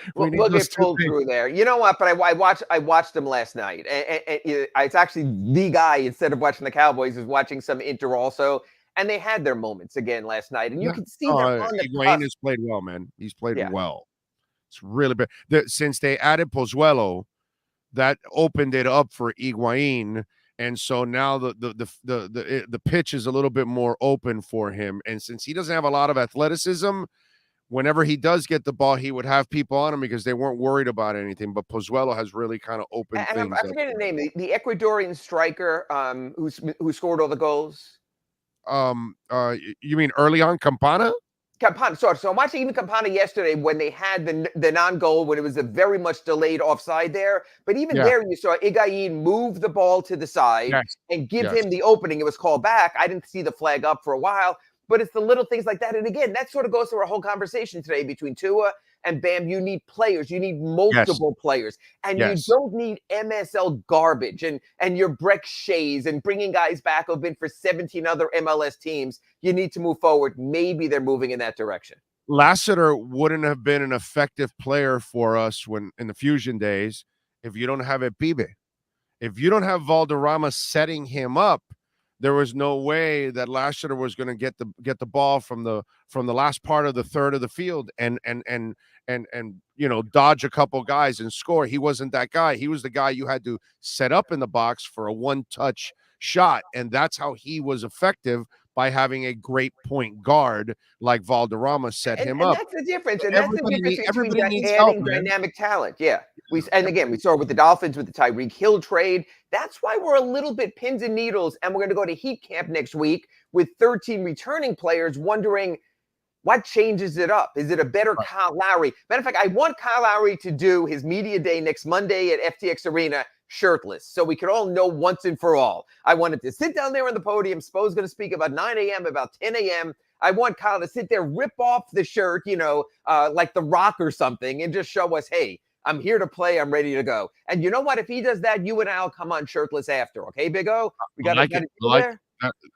get pulled through there. You know what? But I watched them last night. And it's actually the guy, instead of watching the Cowboys, is watching some Inter also. And they had their moments again last night. And you can see they're on the Higuain has played well, man. He's played well. It's really bad. Since they added Pozuelo, that opened it up for Higuain. And so now the pitch is a little bit more open for him. And since he doesn't have a lot of athleticism, whenever he does get the ball, he would have people on him because they weren't worried about anything. But Pozuelo has really kind of opened things up. I forget his name. The Ecuadorian striker who scored all the goals. You mean early on Campana? Campana. So I'm watching even Campana yesterday when they had the non-goal, when it was a very much delayed offside there. But even there, you saw Higuain move the ball to the side and give him the opening. It was called back. I didn't see the flag up for a while. But it's the little things like that. And again, that sort of goes through our whole conversation today between Tua and Bam. You need players. You need multiple players. And you don't need MSL garbage and your Breck Shays and bringing guys back who've been for 17 other MLS teams. You need to move forward. Maybe they're moving in that direction. Lassiter wouldn't have been an effective player for us when in the Fusion days if you don't have Epibe. If you don't have Valderrama setting him up, there was no way that Lassiter was going to get the ball from the last part of the third of the field and dodge a couple guys and score. He wasn't that guy. He was the guy you had to set up in the box for a one-touch shot, and that's how he was effective, by having a great point guard like Valderrama set him up. That's the difference. And that's the difference between adding dynamic talent. Yeah. We saw it with the Dolphins with the Tyreek Hill trade. That's why we're a little bit pins and needles. And we're going to go to Heat camp next week with 13 returning players, wondering what changes it up. Is it a better Kyle Lowry? Matter of fact, I want Kyle Lowry to do his media day next Monday at FTX Arena shirtless so we could all know once and for all. I wanted to sit down there on the podium. Spo's going to speak about 9 a.m., about 10 a.m. I want Kyle to sit there, rip off the shirt, like The Rock or something, and just show us, hey, I'm here to play. I'm ready to go. And you know what? If he does that, you and I'll come on shirtless after. Okay, Big O? We got to there.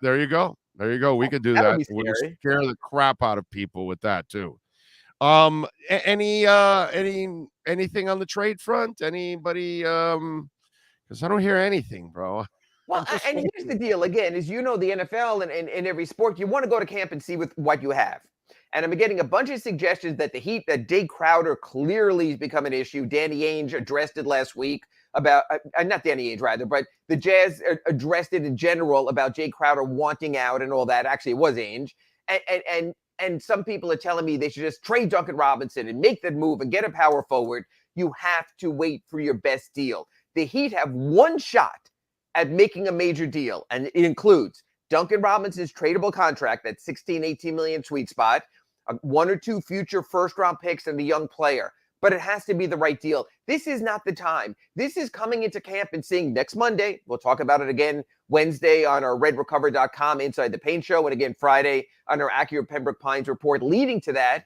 There you go. There you go. We could do that. We'll scare the crap out of people with that too. Anything on the trade front? Anybody? Because I don't hear anything, bro. Well, and here's the deal. Again, as you know, the NFL and in every sport, you want to go to camp and see what you have. And I'm getting a bunch of suggestions that that Jay Crowder clearly has become an issue. Danny Ainge addressed it last week about, not Danny Ainge rather, but the Jazz addressed it in general about Jay Crowder wanting out and all that. Actually, it was Ainge. And some people are telling me they should just trade Duncan Robinson and make that move and get a power forward. You have to wait for your best deal. The Heat have one shot at making a major deal, and it includes Duncan Robinson's tradable contract, that 16, 18 million sweet spot, 1 or 2 future first-round picks, and the young player. But it has to be the right deal. This is not the time. This is coming into camp and seeing next Monday. We'll talk about it again Wednesday on our redrecover.com Inside the Paint show, and again Friday on our Accurate Pembroke Pines report leading to that.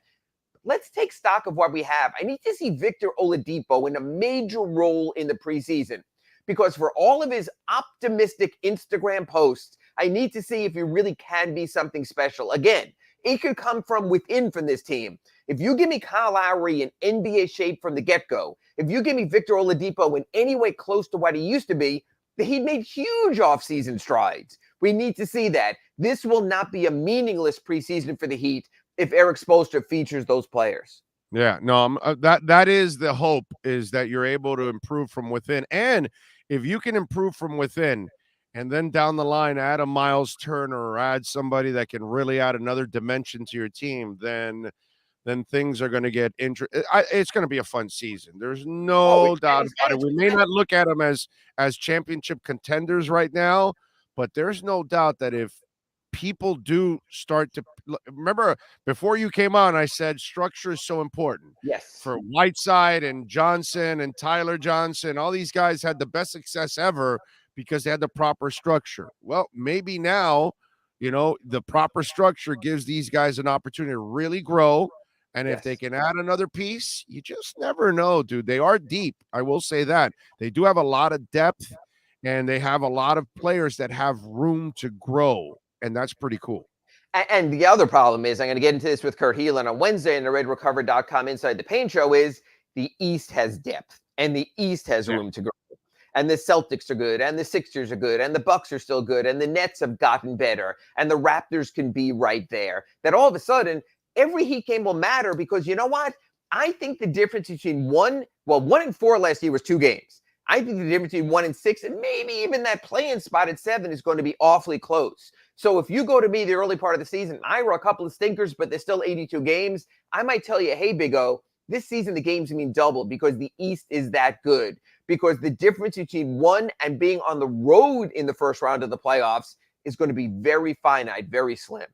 Let's take stock of what we have. I need to see Victor Oladipo in a major role in the preseason, because for all of his optimistic Instagram posts, I need to see if he really can be something special. Again, it could come from within from this team. If you give me Kyle Lowry in NBA shape from the get-go, if you give me Victor Oladipo in any way close to what he used to be, he made huge offseason strides. We need to see that. This will not be a meaningless preseason for the Heat if Eric Spoelstra features those players. Yeah, no, that is the hope, is that you're able to improve from within. And if you can improve from within and then down the line add a Miles Turner or add somebody that can really add another dimension to your team, then things are going to get interesting. It's going to be a fun season. There's no doubt about it. We may not look at them as championship contenders right now, but there's no doubt that if people do start to remember, before you came on, I said structure is so important. Yes. For Whiteside and Johnson and Tyler Johnson, all these guys had the best success ever because they had the proper structure. Well, maybe now, the proper structure gives these guys an opportunity to really grow. And if they can add another piece, you just never know, dude. They are deep. I will say that. They do have a lot of depth, and they have a lot of players that have room to grow. And that's pretty cool. And the other problem is, I'm going to get into this with Kurt Heelan on Wednesday in the redrecover.com Inside the Paint show, is the East has depth and the East has room to grow. And the Celtics are good, and the Sixers are good, and the Bucks are still good, and the Nets have gotten better, and the Raptors can be right there. That all of a sudden, every Heat game will matter, because you know what? I think the difference between 1 and 4 last year was 2 games. I think the difference between 1 and 6, and maybe even that play-in spot at 7, is going to be awfully close. So if you go to me the early part of the season, I were a couple of stinkers, but there's still 82 games, I might tell you, hey, Big O, this season the games mean double, because the East is that good. Because the difference between 1 and being on the road in the first round of the playoffs is going to be very finite, very slim.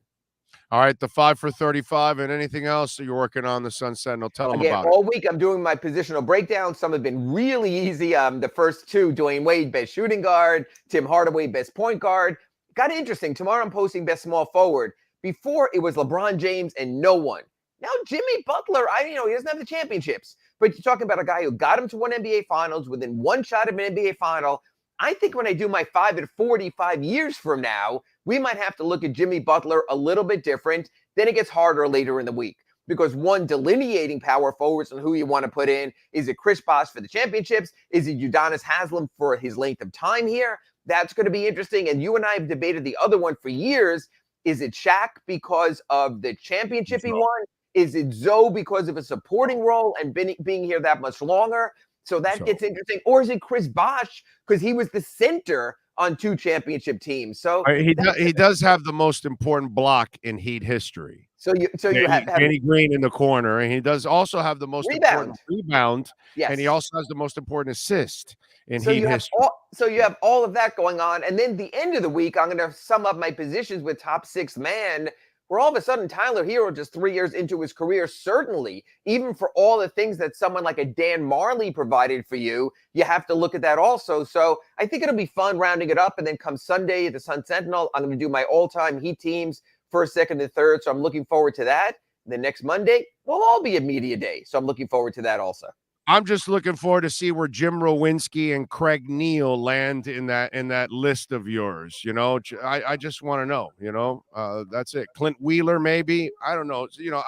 All right, the 5 for 35 and anything else that you're working on, the Sun Sentinel. Tell them about it. All week I'm doing my positional breakdown. Some have been really easy. The first 2, Dwayne Wade, best shooting guard. Tim Hardaway, best point guard. Got interesting. Tomorrow I'm posting best small forward. Before, it was LeBron James and no one. Now Jimmy Butler, he doesn't have the championships. But you're talking about a guy who got him to 1 NBA Finals within 1 shot of an NBA Final. I think when I do my 5 at 45 years from now, we might have to look at Jimmy Butler a little bit different. Then it gets harder later in the week. Because delineating power forwards and who you want to put in. Is it Chris Bosh for the championships? Is it Udonis Haslem for his length of time here? That's going to be interesting. And you and I have debated the other one for years. Is it Shaq because of the championship he won? Is it Zoe because of a supporting role and being here that much longer? So that gets interesting. Or is it Chris Bosh because he was the center on 2 championship teams? So he does have the most important block in Heat history. So you have Danny Green in the corner, and he does also have the most important rebound. Yes. And he also has the most important assist in Heat history. So you have all of that going on. And then the end of the week, I'm going to sum up my positions with top 6 man. where all of a sudden Tyler Hero, just 3 years into his career, certainly, even for all the things that someone like a Dan Marley provided for you, you have to look at that also. So I think it'll be fun rounding it up. And then come Sunday at the Sun Sentinel, I'm going to do my all-time Heat teams, first, second, and third. So I'm looking forward to that. The next Monday will all be a media day. So I'm looking forward to that also. I'm just looking forward to see where Jim Rowinski and Craig Neal land in that list of yours. You know, I just want to know. You know, that's it. Clint Wheeler, maybe. I don't know. You know,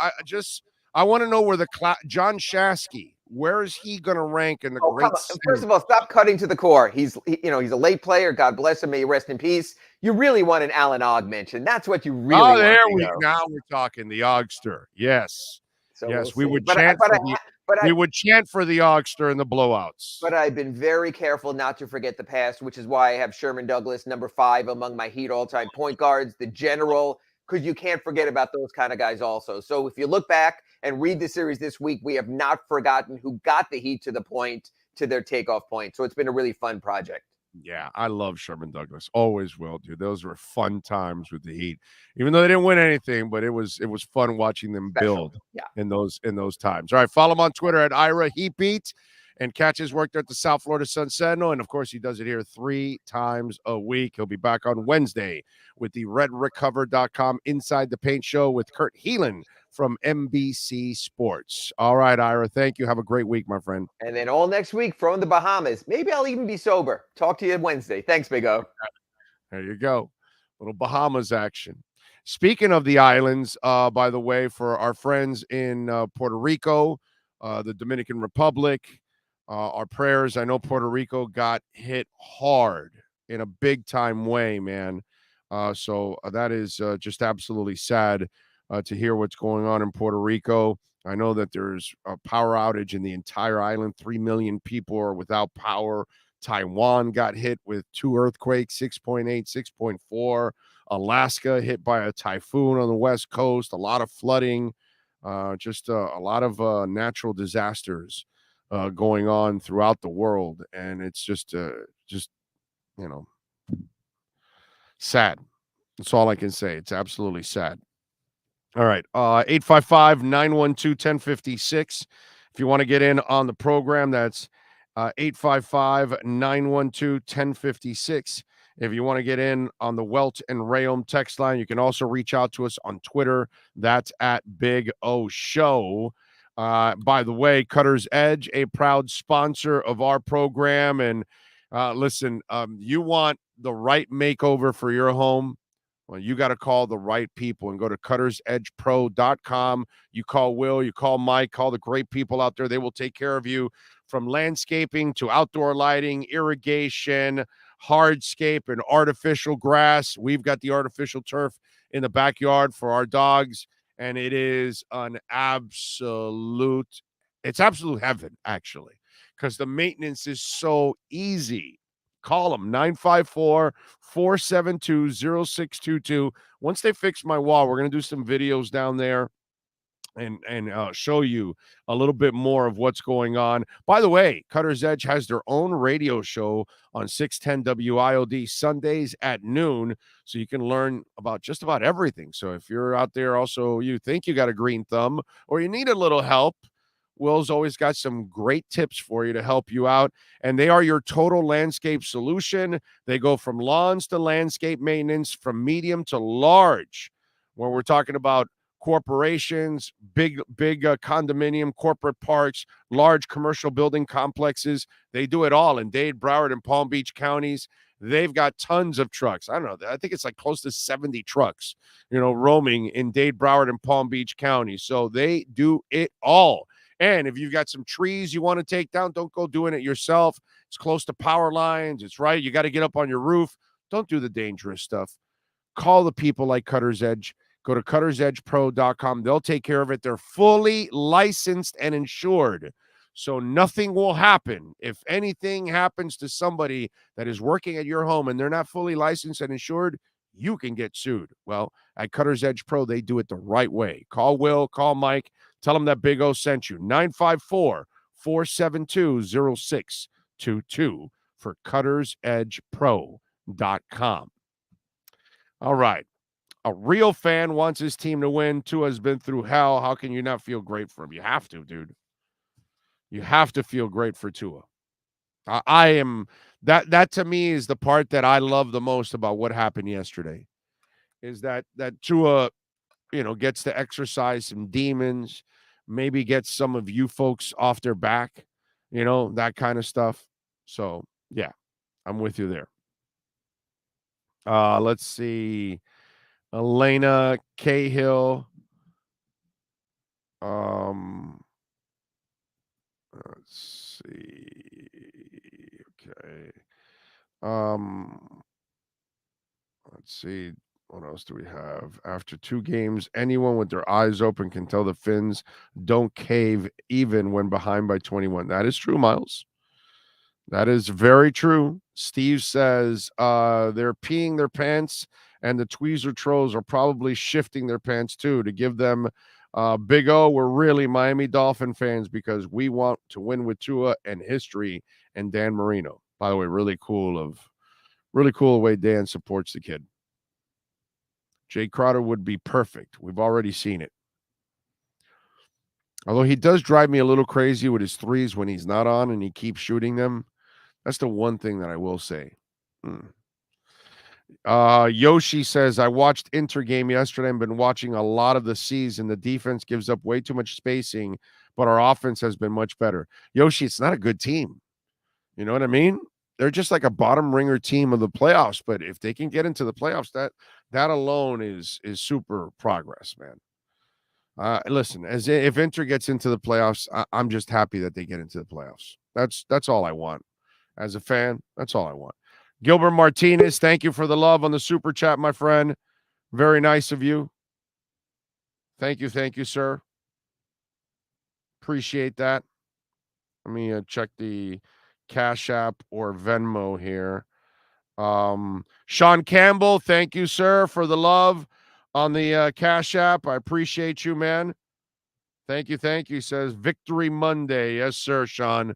I want to know where John Shasky. Where is he going to rank in the great? First of all, stop cutting to the core. He's a late player. God bless him. May he rest in peace. You really want an Alan Ogg mention. That's what you really want. Now we're talking the Oggster. Yes. So yes, we would chant we would chant for the Oggster in the blowouts. But I've been very careful not to forget the past, which is why I have Sherman Douglas, number 5 among my Heat all-time point guards, the general, because you can't forget about those kind of guys also. So if you look back and read the series this week, we have not forgotten who got the Heat to the point, to their takeoff point. So it's been a really fun project. Yeah, I love Sherman Douglas. Always will, dude. Those were fun times with the Heat, even though they didn't win anything. But it was fun watching them build in those times. All right, follow him on Twitter at Ira Heatbeat, and catch his work there at the South Florida Sun Sentinel. And of course, he does it here 3 times a week. He'll be back on Wednesday with the RedRecover.com Inside the Paint show with Kurt Heelan from NBC Sports. All right, Ira, thank you. Have a great week, my friend. And then all next week from the Bahamas. Maybe I'll even be sober. Talk to you Wednesday. Thanks, Big O. There you go. Little Bahamas action. Speaking of the islands, by the way, for our friends in Puerto Rico, the Dominican Republic, our prayers. I know Puerto Rico got hit hard in a big-time way, man. So that is just absolutely sad. To hear what's going on in Puerto Rico. I know that there's a power outage in the entire island. 3 million people are without power. Taiwan got hit with 2 earthquakes, 6.8, 6.4. Alaska hit by a typhoon on the West Coast. A lot of flooding, just a lot of natural disasters going on throughout the world. And it's just sad. That's all I can say. It's absolutely sad. All right, 855-912-1056. If you want to get in on the program, that's 855-912-1056. If you want to get in on the Welt and Rayom text line, you can also reach out to us on Twitter. That's at Big O Show. By the way, Cutter's Edge, a proud sponsor of our program. And listen, you want the right makeover for your home? Well, you got to call the right people and go to cuttersedgepro.com. You call Will, you call Mike, call the great people out there. They will take care of you from landscaping to outdoor lighting, irrigation, hardscape, and artificial grass. We've got the artificial turf in the backyard for our dogs, and it is it's absolute heaven, actually, because the maintenance is so easy. Call them, 954-472-0622. Once they fix my wall, we're going to do some videos down there and show you a little bit more of what's going on. By the way, Cutter's Edge has their own radio show on 610 WIOD Sundays at noon, so you can learn about just about everything. So if you're out there also, you think you got a green thumb or you need a little help, Will's always got some great tips for you to help you out, and they are your total landscape solution. They go from lawns to landscape maintenance, from medium to large, where we're talking about corporations, big condominium, corporate parks, large commercial building complexes. They do it all in Dade, Broward, and Palm Beach counties. They've got tons of trucks. I don't know. I think it's like close to 70 trucks, roaming in Dade, Broward, and Palm Beach counties. So they do it all. And if you've got some trees you want to take down, don't go doing it yourself. It's close to power lines. It's right. You got to get up on your roof. Don't do the dangerous stuff. Call the people like Cutter's Edge. Go to cuttersedgepro.com. They'll take care of it. They're fully licensed and insured. So nothing will happen. If anything happens to somebody that is working at your home and they're not fully licensed and insured, you can get sued. Well, at Cutter's Edge Pro, they do it the right way. Call Will, call Mike. Tell them that Big O sent you. 954-472-0622 for cuttersedgepro.com. All right. A real fan wants his team to win. Tua has been through hell. How can you not feel great for him? You have to, dude. You have to feel great for Tua. I am that to me is the part that I love the most about what happened yesterday. Is that Tua, gets to exercise some demons, maybe get some of you folks off their back, that kind of stuff. So yeah, I'm with you there. Let's see. Elena Cahill. Let's see. Okay. Let's see. What else do we have? After 2 games, anyone with their eyes open can tell the Finns don't cave even when behind by 21. That is true, Miles. That is very true. Steve says they're peeing their pants, and the Tweezer trolls are probably shifting their pants too to give them Big O. We're really Miami Dolphin fans because we want to win with Tua and history and Dan Marino. By the way, really cool the way Dan supports the kid. Jay Crowder would be perfect. We've already seen it. Although he does drive me a little crazy with his threes when he's not on and he keeps shooting them. That's the one thing that I will say. Yoshi says, I watched Inter game yesterday and been watching a lot of the season. The defense gives up way too much spacing, but our offense has been much better. Yoshi, it's not a good team. You know what I mean? They're just like a bottom ringer team of the playoffs. But if they can get into the playoffs, that alone is super progress, man. Listen, if Inter gets into the playoffs, I'm just happy that they get into the playoffs. That's all I want. As a fan, that's all I want. Gilbert Martinez, thank you for the love on the super chat, my friend. Very nice of you. Thank you, sir. Appreciate that. Let me check the Cash App or Venmo here. Sean Campbell, thank you, sir, for the love on the Cash App. I appreciate you, man. Thank you. He says, Victory Monday. Yes, sir, Sean.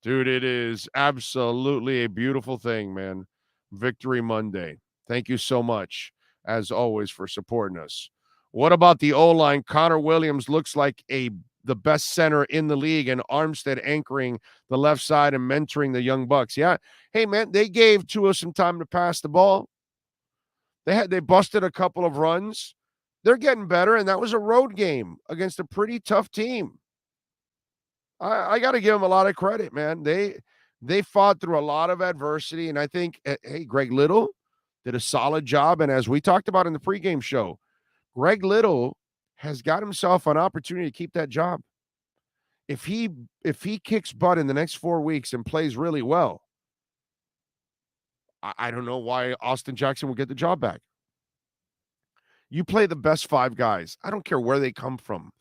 Dude, it is absolutely a beautiful thing, man. Victory Monday. Thank you so much, as always, for supporting us. What about the O-line? Connor Williams looks like the best center in the league, and Armstead anchoring the left side and mentoring the young Bucks. Yeah. Hey, man, they gave Tua some time to pass the ball. They busted a couple of runs. They're getting better, and that was a road game against a pretty tough team. I got to give them a lot of credit, man. They fought through a lot of adversity, and I think, hey, Greg Little did a solid job. And as we talked about in the pregame show, Greg Little has got himself an opportunity to keep that job. If he kicks butt in the next 4 weeks and plays really well, I don't know why Austin Jackson will get the job back. You play the best 5 guys. I don't care where they come from.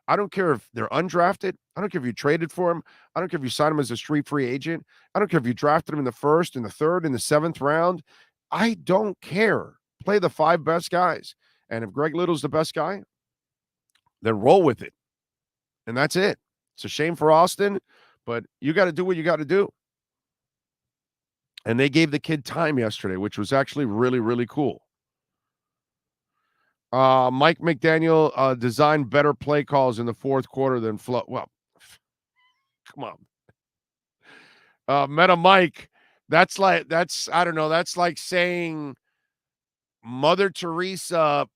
I don't care if they're undrafted. I don't care if you traded for him. I don't care if you signed him as a street free agent. I don't care if you drafted him in the 1st, in the 3rd, in the 7th round. I don't care. Play the 5 best guys. And if Greg Little's the best guy, then roll with it. And that's it. It's a shame for Austin, but you got to do what you got to do. And they gave the kid time yesterday, which was actually really, really cool. Mike McDaniel designed better play calls in the 4th quarter than Flo. Well, come on. Meta Mike, that's like saying Mother Teresa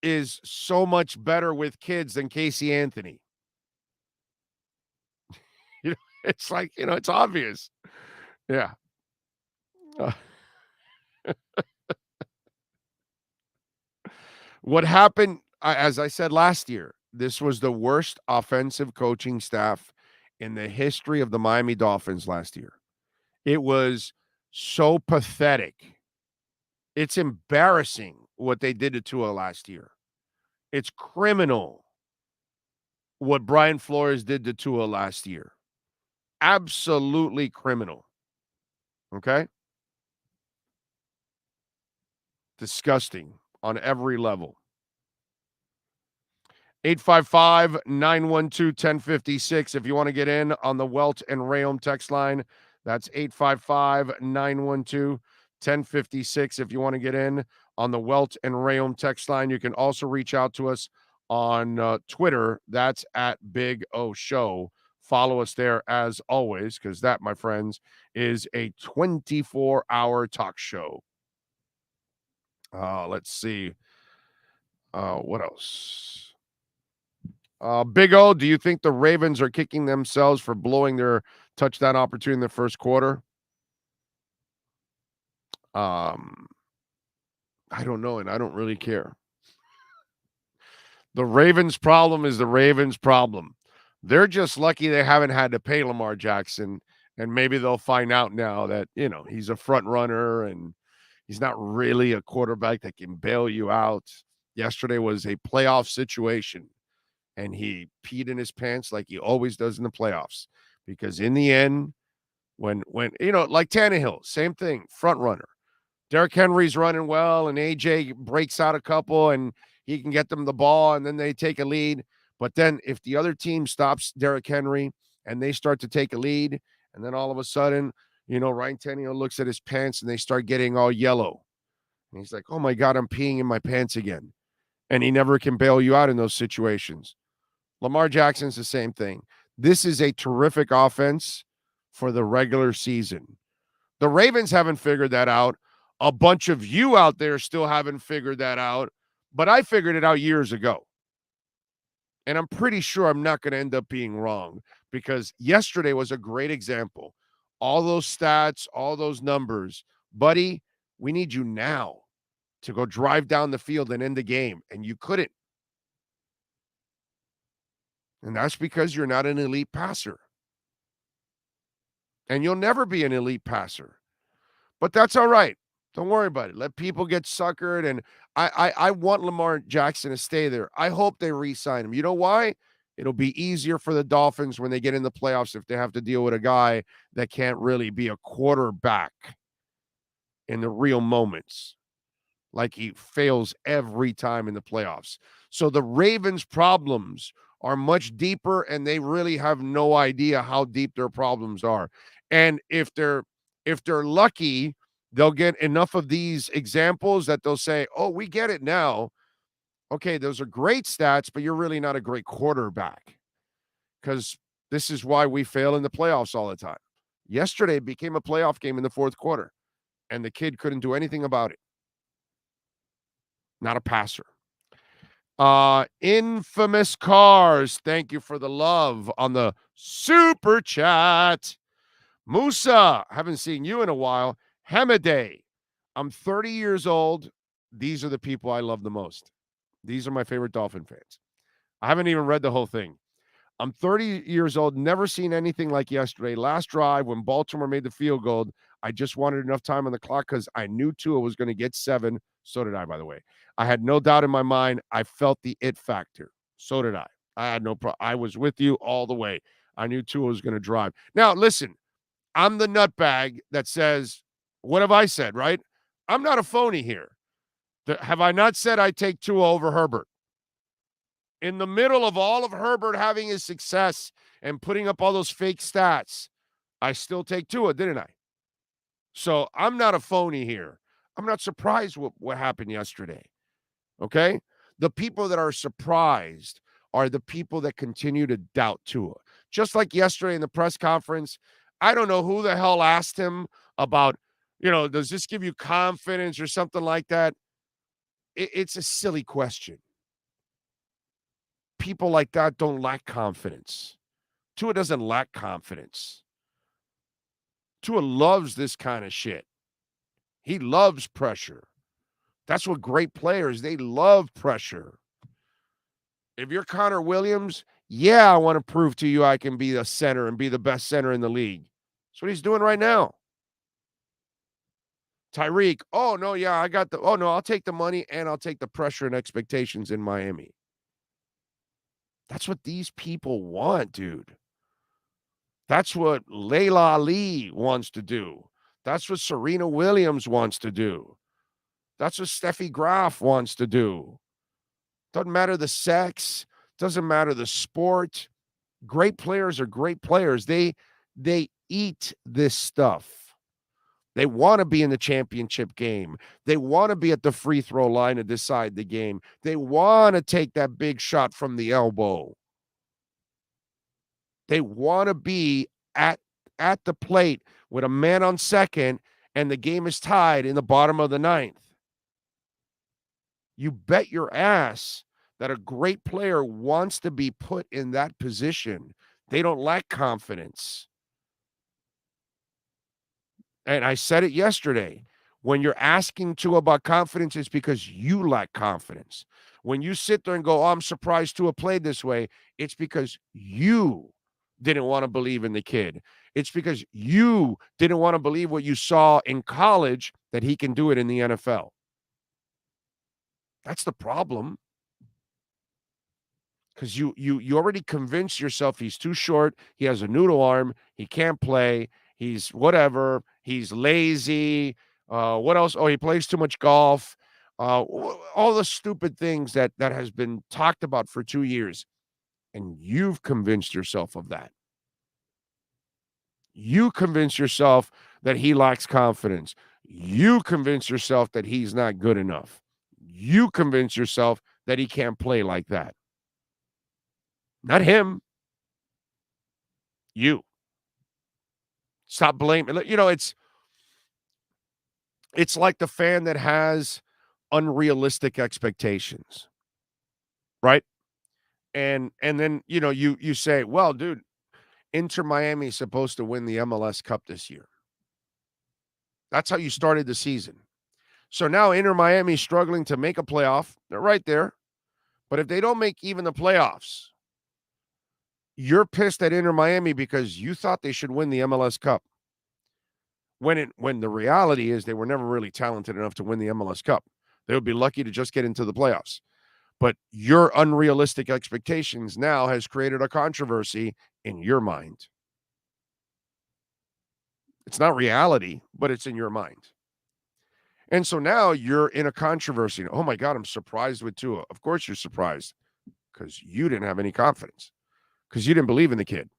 is so much better with kids than Casey Anthony. It's like, it's obvious. Yeah. What happened, as I said last year, this was the worst offensive coaching staff in the history of the Miami Dolphins last year. It was so pathetic. It's embarrassing what they did to Tua last year. It's criminal what Brian Flores did to Tua last year. Absolutely criminal. Okay? Disgusting on every level. 855-912-1056 if you want to get in on the Welt and Rayom text line. That's 855-912-1056. 1056 if you want to get in on the Welt and Rayom text line. You can also reach out to us on Twitter. That's at Big O Show. Follow us there as always, because that, my friends, is a 24-hour talk show. Let's see. What else? Big O, do you think the Ravens are kicking themselves for blowing their touchdown opportunity in the first quarter? I don't know, and I don't really care. The Ravens' problem is the Ravens' problem. They're just lucky they haven't had to pay Lamar Jackson, and maybe they'll find out now that, he's a front runner and he's not really a quarterback that can bail you out. Yesterday was a playoff situation, and he peed in his pants like he always does in the playoffs. Because in the end, when like Tannehill, same thing, front runner. Derrick Henry's running well, and AJ breaks out a couple, and he can get them the ball, and then they take a lead. But then if the other team stops Derrick Henry and they start to take a lead, and then all of a sudden, Ryan Tannehill looks at his pants and they start getting all yellow. And he's like, oh, my God, I'm peeing in my pants again. And he never can bail you out in those situations. Lamar Jackson's the same thing. This is a terrific offense for the regular season. The Ravens haven't figured that out. A bunch of you out there still haven't figured that out, but I figured it out years ago. And I'm pretty sure I'm not going to end up being wrong, because yesterday was a great example. All those stats, all those numbers. Buddy, we need you now to go drive down the field and end the game, and you couldn't. And that's because you're not an elite passer. And you'll never be an elite passer. But that's all right. Don't worry about it. Let people get suckered. And I want Lamar Jackson to stay there. I hope they re-sign him. You know why? It'll be easier for the Dolphins when they get in the playoffs if they have to deal with a guy that can't really be a quarterback in the real moments. Like he fails every time in the playoffs. So the Ravens' problems are much deeper, and they really have no idea how deep their problems are. And if they're lucky, they'll get enough of these examples that they'll say, oh, we get it now. Okay, those are great stats, but you're really not a great quarterback, because this is why we fail in the playoffs all the time. Yesterday became a playoff game in the fourth quarter, and the kid couldn't do anything about it. Not a passer. Infamous Cars, thank you for the love on the super chat. Musa, haven't seen you in a while. Hamade, I'm 30 years old. These are the people I love the most. These are my favorite Dolphin fans. I haven't even read the whole thing. I'm 30 years old, never seen anything like yesterday. Last drive, when Baltimore made the field goal, I just wanted enough time on the clock because I knew Tua was going to get 7. So did I, by the way. I had no doubt in my mind. I felt the it factor. So did I. I had no problem. I was with you all the way. I knew Tua was going to drive. Now, listen, I'm the nutbag that says, what have I said, right? I'm not a phony here. Have I not said I take Tua over Herbert? In the middle of all of Herbert having his success and putting up all those fake stats, I still take Tua, didn't I? So I'm not a phony here. I'm not surprised what happened yesterday. Okay? The people that are surprised are the people that continue to doubt Tua. Just like yesterday in the press conference, I don't know who the hell asked him about, does this give you confidence or something like that? It's a silly question. People like that don't lack confidence. Tua doesn't lack confidence. Tua loves this kind of shit. He loves pressure. That's what great players, they love pressure. If you're Connor Williams, yeah, I want to prove to you I can be a center and be the best center in the league. That's what he's doing right now. Tyreek, oh, no, yeah, I'll take the money and I'll take the pressure and expectations in Miami. That's what these people want, dude. That's what Layla Ali wants to do. That's what Serena Williams wants to do. That's what Steffi Graf wants to do. Doesn't matter the sex. Doesn't matter the sport. Great players are great players. They eat this stuff. They want to be in the championship game. They want to be at the free throw line to decide the game. They want to take that big shot from the elbow. They want to be at the plate with a man on second and the game is tied in the bottom of the ninth. You bet your ass that a great player wants to be put in that position. They don't lack confidence. And I said it yesterday. When you're asking Tua about confidence, it's because you lack confidence. When you sit there and go, oh, I'm surprised Tua played this way, it's because you didn't want to believe in the kid. It's because you didn't want to believe what you saw in college that he can do it in the NFL. That's the problem. Because you already convinced yourself he's too short, he has a noodle arm, he can't play, he's whatever, he's lazy. What else? Oh, he plays too much golf. All the stupid things that has been talked about for 2 years. And you've convinced yourself of that. You convince yourself that he lacks confidence. You convince yourself that he's not good enough. You convince yourself that he can't play like that. Not him. You. Stop blaming. You know, it's like the fan that has unrealistic expectations, right? And then, you know, you say, well, dude, Inter Miami is supposed to win the MLS Cup this year. That's how you started the season. So now Inter Miami is struggling to make a playoff. They're right there. But if they don't make even the playoffs, you're pissed at Inter Miami because you thought they should win the MLS Cup. When the reality is they were never really talented enough to win the MLS Cup. They would be lucky to just get into the playoffs. But your unrealistic expectations now has created a controversy in your mind. It's not reality, but it's in your mind. And so now you're in a controversy. Oh my God, I'm surprised with Tua. Of course you're surprised because you didn't have any confidence because you didn't believe in the kid.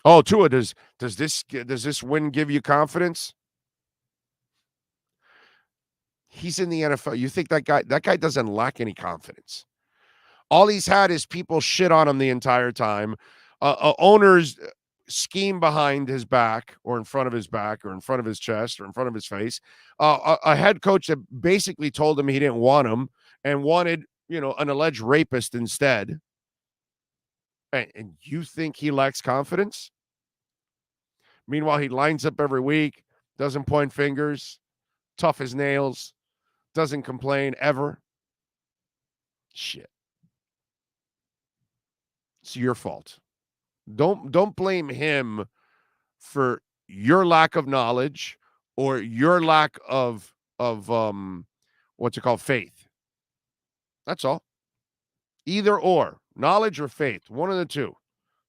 Oh, Tua, does this win give you confidence? He's in the NFL. You think that guy doesn't lack any confidence. All he's had is people shit on him the entire time. Owners scheme behind his back or in front of his back or in front of his chest or in front of his face. A head coach that basically told him he didn't want him and wanted, an alleged rapist instead. And you think he lacks confidence? Meanwhile, he lines up every week, doesn't point fingers, tough as nails, doesn't complain ever. Shit. It's your fault. Don't blame him for your lack of knowledge or your lack of faith. That's all. Either or, knowledge or faith, one of the two.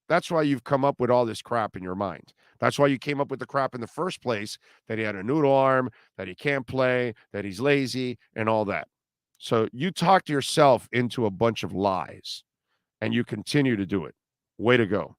That's why you've come up with all this crap in your mind. That's why you came up with the crap in the first place, that he had a noodle arm, that he can't play, that he's lazy, and all that. So you talked yourself into a bunch of lies, and you continue to do it. Way to go.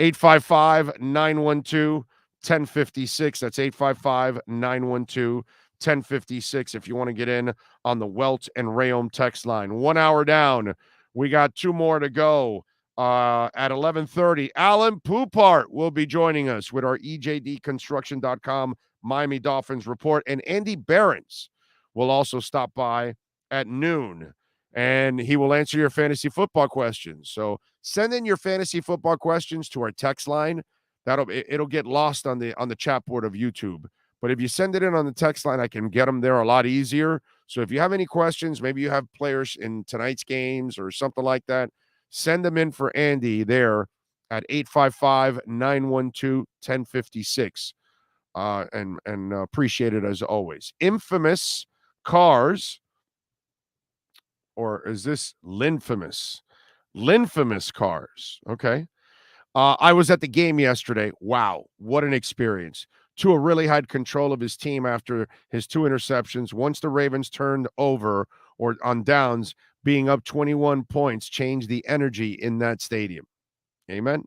855-912-1056. That's 855-912-1056 if you want to get in on the Welt and Rayom text line. 1 hour down. We got 2 more to go. At 11:30, Alan Poupart will be joining us with our EJDconstruction.com Miami Dolphins report, and Andy Behrens will also stop by at noon, and he will answer your fantasy football questions. So send in your fantasy football questions to our text line. It'll get lost on the chat board of YouTube. But if you send it in on the text line, I can get them there a lot easier. So if you have any questions, maybe you have players in tonight's games or something like that, send them in for Andy there at 855-912-1056. And appreciate it as always. Infamous cars, or is this Linfamous? Linfamous cars. Okay. I was at the game yesterday. Wow, what an experience. Tua really had control of his team after his 2 interceptions. Once the Ravens turned over or on downs, being up 21 points changed the energy in that stadium. Amen.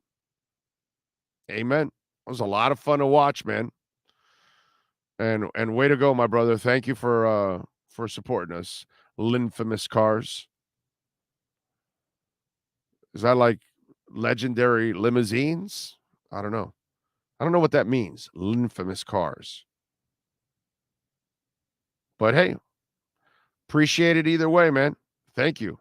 Amen. It was a lot of fun to watch, man. And way to go, my brother. Thank you for supporting us. Linfamous Cars. Is that like legendary limousines? I don't know. I don't know what that means. Linfamous Cars. But hey, appreciate it either way, man. Thank you.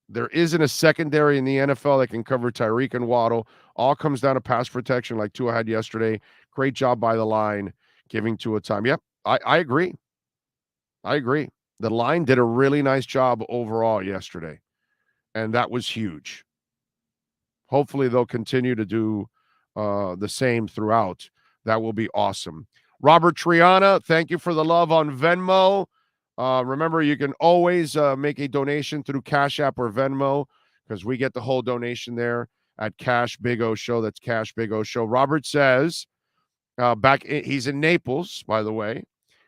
There isn't a secondary in the NFL that can cover Tyreek and Waddle. All comes down to pass protection like Tua had yesterday. Great job by the line, giving Tua time. Yep, I agree. I agree. The line did a really nice job overall yesterday, and that was huge. Hopefully, they'll continue to do the same throughout. That will be awesome. Robert Triana, thank you for the love on Venmo. Remember, you can always make a donation through Cash App or Venmo because we get the whole donation there at Cash Big O Show. That's Cash Big O Show. Robert says, he's in Naples, by the way.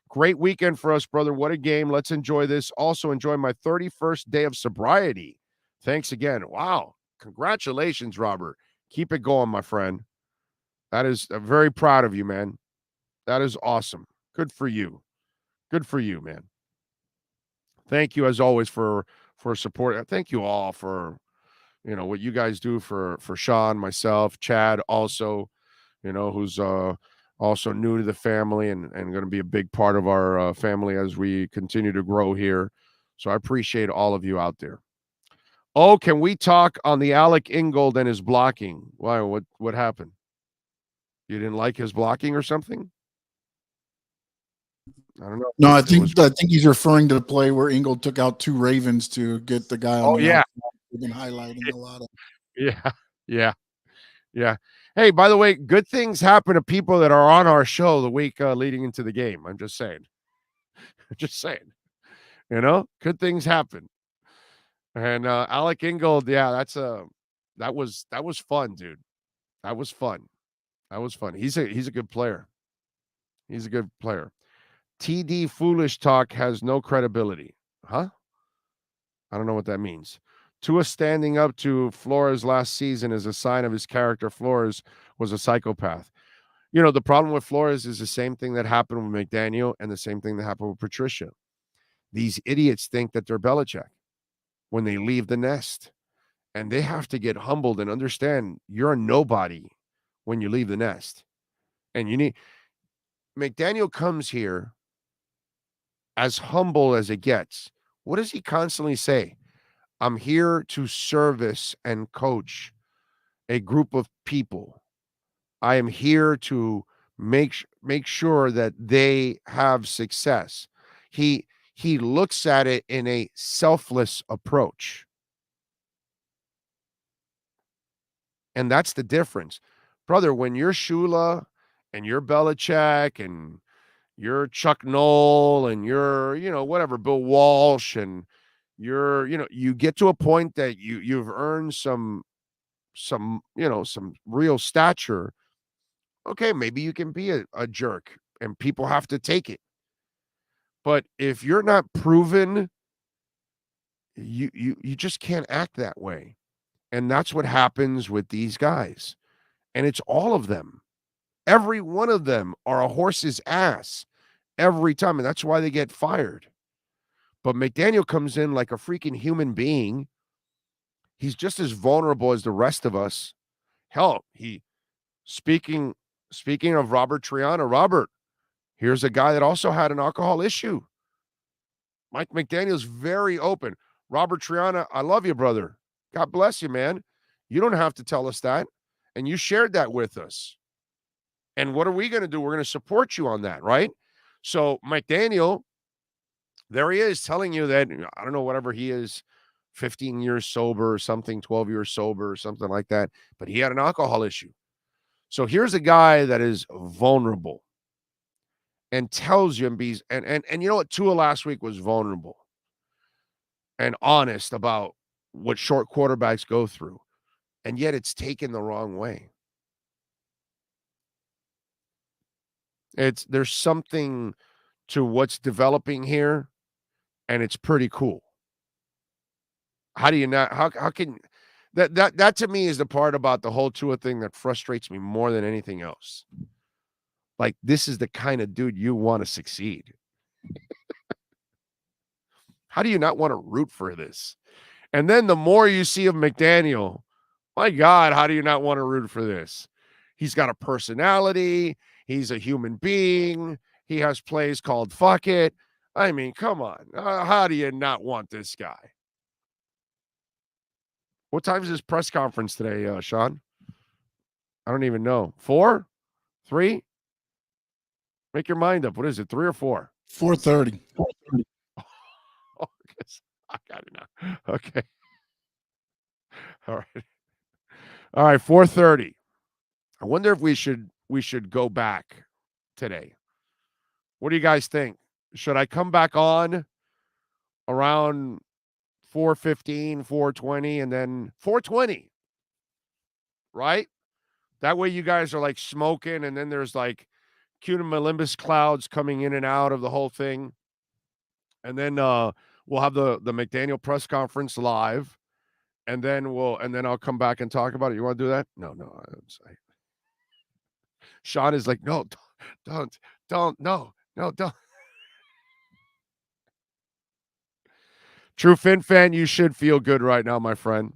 Great weekend for us, brother. What a game. Let's enjoy this. Also enjoy my 31st day of sobriety. Thanks again. Wow. Congratulations, Robert. Keep it going, my friend. That is very proud of you, man. That is awesome. Good for you. Good for you, man. Thank you as always for support. Thank you all for what you guys do for Sean, myself, Chad, also, who's also new to the family and going to be a big part of our family as we continue to grow here. So I appreciate all of you out there. Oh, can we talk on the Alec Ingold and his blocking? Why? What happened? You didn't like his blocking or something? I don't know. No, I think he's referring to the play where Ingold took out 2 Ravens to get the guy on the outside. We've been highlighting a lot of. Yeah. Hey, by the way, good things happen to people that are on our show the week leading into the game. I'm just saying. Good things happen. And Alec Ingold, yeah, that was fun, dude. That was fun. He's a good player. He's a good player. TD Foolish Talk has no credibility. Huh? I don't know what that means. Tua standing up to Flores last season is a sign of his character. Flores was a psychopath. The problem with Flores is the same thing that happened with McDaniel and the same thing that happened with Patricia. These idiots think that they're Belichick when they leave the nest. And they have to get humbled and understand you're a nobody when you leave the nest. And McDaniel comes here as humble as it gets. What does he constantly say? I'm here to service and coach a group of people. I am here to make sure that they have success. He looks at it in a selfless approach. And that's the difference. Brother, when you're Shula and you're Belichick and you're Chuck Noll and you're, whatever, Bill Walsh, and you're, you get to a point that you've earned some real stature. Okay, maybe you can be a jerk and people have to take it. But if you're not proven, you just can't act that way. And that's what happens with these guys. And it's all of them. Every one of them are a horse's ass every time. And that's why they get fired. But McDaniel comes in like a freaking human being. He's just as vulnerable as the rest of us. Hell, speaking of Robert Triana, Robert, here's a guy that also had an alcohol issue. Mike McDaniel's very open. Robert Triana, I love you, brother. God bless you, man. You don't have to tell us that. And you shared that with us. And what are we going to do? We're going to support you on that, right? So McDaniel, there he is telling you that, I don't know, whatever he is, 15 years sober or something, 12 years sober or something like that. But he had an alcohol issue. So here's a guy that is vulnerable and tells you and you know what? Tua last week was vulnerable and honest about what short quarterbacks go through. And yet it's taken the wrong way. There's something to what's developing here, and it's pretty cool. How do you not? How can That to me is the part about the whole Tua thing that frustrates me more than anything else. Like, this is the kind of dude you want to succeed. How do you not want to root for this? And then the more you see of McDaniel, my God, how do you not want to root for this? He's got a personality. He's a human being. He has plays called fuck it. I mean, come on. How do you not want this guy? What time is his press conference today, Sean? I don't even know. 4? 3? Make your mind up. What is it, 3 or 4? 4:30. Oh, I got it now. Okay. All right. All right, 4:30. I wonder if we should go back today. What do you guys think? Should I come back on around 4:15, 4:20, and then 4:20? Right? That way you guys are like smoking, and then there's like cumulonimbus clouds coming in and out of the whole thing. And then we'll have the McDaniel press conference live, and then I'll come back and talk about it. You want to do that? No. Sean is like, no, don't, no, don't. True Fin fan, you should feel good right now, my friend.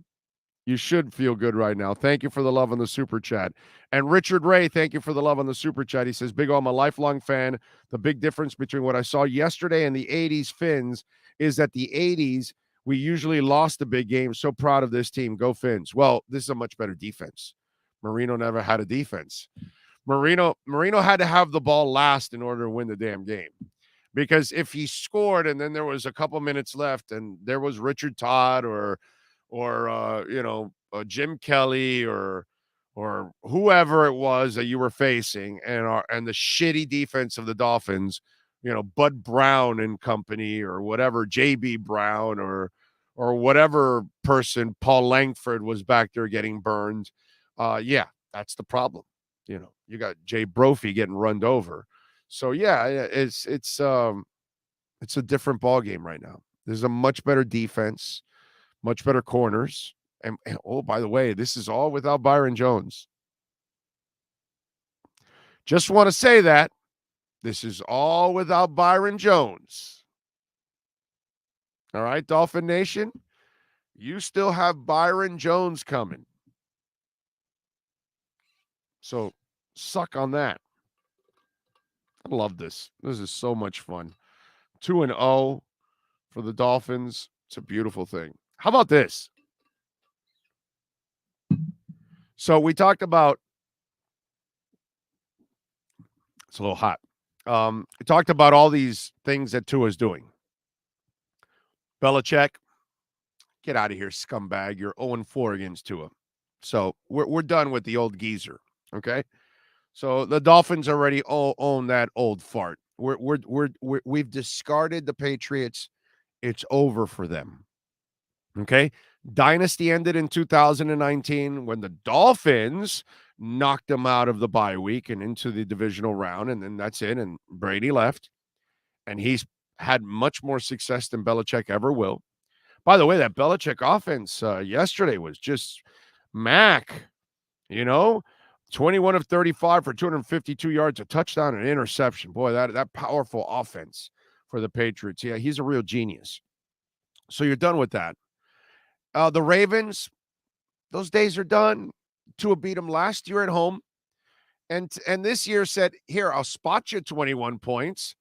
You should feel good right now. Thank you for the love on the super chat. And Richard Ray, thank you for the love on the super chat. He says, Big O, I'm a lifelong fan. The big difference between what I saw yesterday and the 80s Fins is that the 80s, we usually lost the big game. So proud of this team. Go Fins. Well, this is a much better defense. Marino never had a defense. Marino had to have the ball last in order to win the damn game. Because if he scored and then there was a couple minutes left and there was Richard Todd or Jim Kelly or whoever it was that you were facing, and the shitty defense of the Dolphins, Bud Brown and company or whatever, JB Brown or whatever person, Paul Langford was back there getting burned. Yeah, that's the problem. You got Jay Brophy getting runned over. So yeah, it's a different ball game right now. There's a much better defense, much better corners, and oh, by the way, this is all without Byron Jones. Just want to say that this is all without Byron Jones. All right, Dolphin Nation, you still have Byron Jones coming. So suck on that. I love this. This is so much fun. 2-0 for the Dolphins. It's a beautiful thing. How about this? So we talked about, it's a little hot. We talked about all these things that Tua's doing. Belichick, get out of here, scumbag. You're 0-4 against Tua. So we're done with the old geezer. Okay. So the Dolphins already own that old fart. We've discarded the Patriots. It's over for them. Okay. Dynasty ended in 2019 when the Dolphins knocked them out of the bye week and into the divisional round. And then that's it. And Brady left. And he's had much more success than Belichick ever will. By the way, that Belichick offense yesterday was just Mac, 21 of 35 for 252 yards, a touchdown, and an interception. Boy, that powerful offense for the Patriots. Yeah, he's a real genius. So you're done with that. The Ravens, those days are done. Tua beat them last year at home. And this year said, here, I'll spot you 21 points,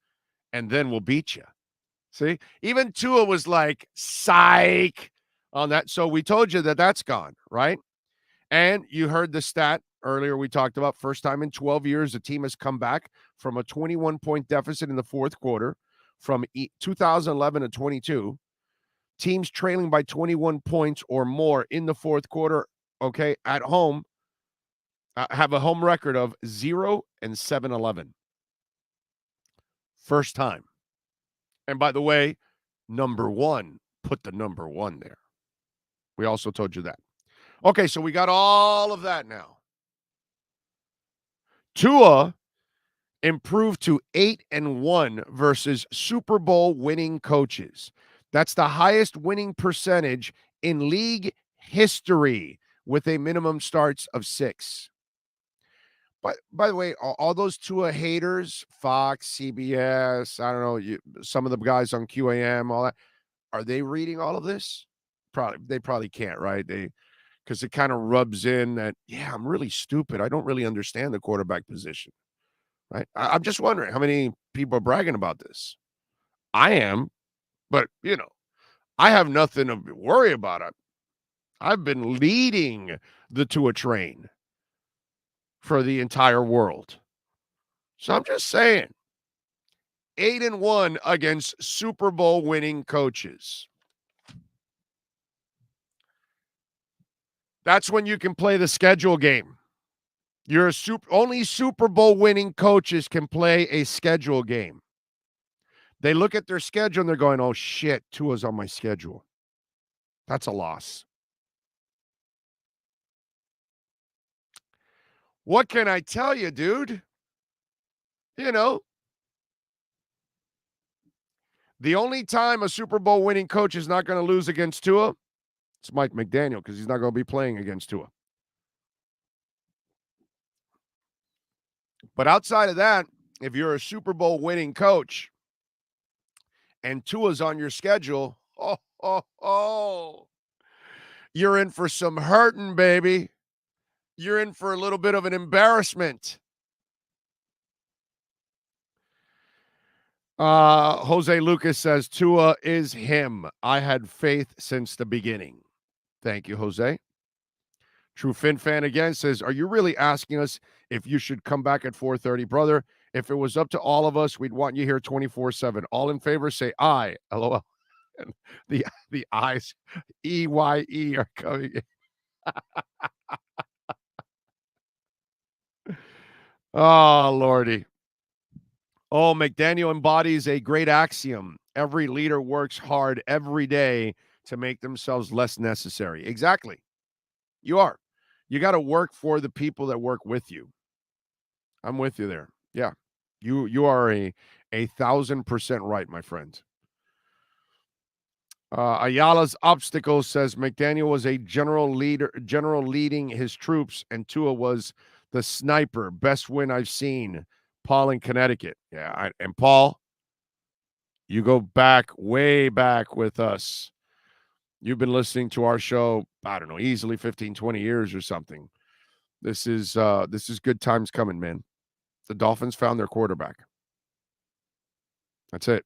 and then we'll beat you. See? Even Tua was like, psych on that. So we told you that that's gone, right? And you heard the stat earlier we talked about. First time in 12 years, the team has come back from a 21-point deficit in the fourth quarter from 2011 to 22. Teams trailing by 21 points or more in the fourth quarter, okay, at home, have a home record of 0-7-11. First time. And by the way, number one, put the number one there. We also told you that. Okay, so we got all of that now. Tua improved to 8-1 versus Super Bowl winning coaches. That's the highest winning percentage in league history with a minimum starts of 6. But by the way, all those Tua haters, Fox, CBS, I don't know, some of the guys on QAM, all that, are they reading all of this? They probably can't, right? Because it kind of rubs in that, yeah, I'm really stupid. I don't really understand the quarterback position, right? I'm just wondering how many people are bragging about this. I am, but I have nothing to worry about. I've been leading the Tua train for the entire world. So I'm just saying, 8-1 against Super Bowl winning coaches. That's when you can play the schedule game. Only Super Bowl winning coaches can play a schedule game. They look at their schedule and they're going, oh shit, Tua's on my schedule. That's a loss. What can I tell you, dude? The only time a Super Bowl winning coach is not going to lose against Tua, it's Mike McDaniel, because he's not going to be playing against Tua. But outside of that, if you're a Super Bowl winning coach and Tua's on your schedule, you're in for some hurting, baby. You're in for a little bit of an embarrassment. Jose Lucas says, Tua is him. I had faith since the beginning. Thank you, Jose. True Fin fan again says, are you really asking us if you should come back at 4:30, brother? If it was up to all of us, we'd want you here 24/7. All in favor, say aye. LOL. And the eyes, EYE, are coming in. Oh, Lordy. Oh, McDaniel embodies a great axiom. Every leader works hard every day to make themselves less necessary. Exactly. You are. You got to work for the people that work with you. I'm with you there. Yeah. You are a 1,000% right, my friend. Ayala's Obstacle says McDaniel was a general leading his troops, and Tua was the sniper. Best win I've seen. Paul in Connecticut. Yeah, and Paul, you go back, way back with us. You've been listening to our show, I don't know, easily 15, 20 years or something. This is good times coming, man. The Dolphins found their quarterback. That's it.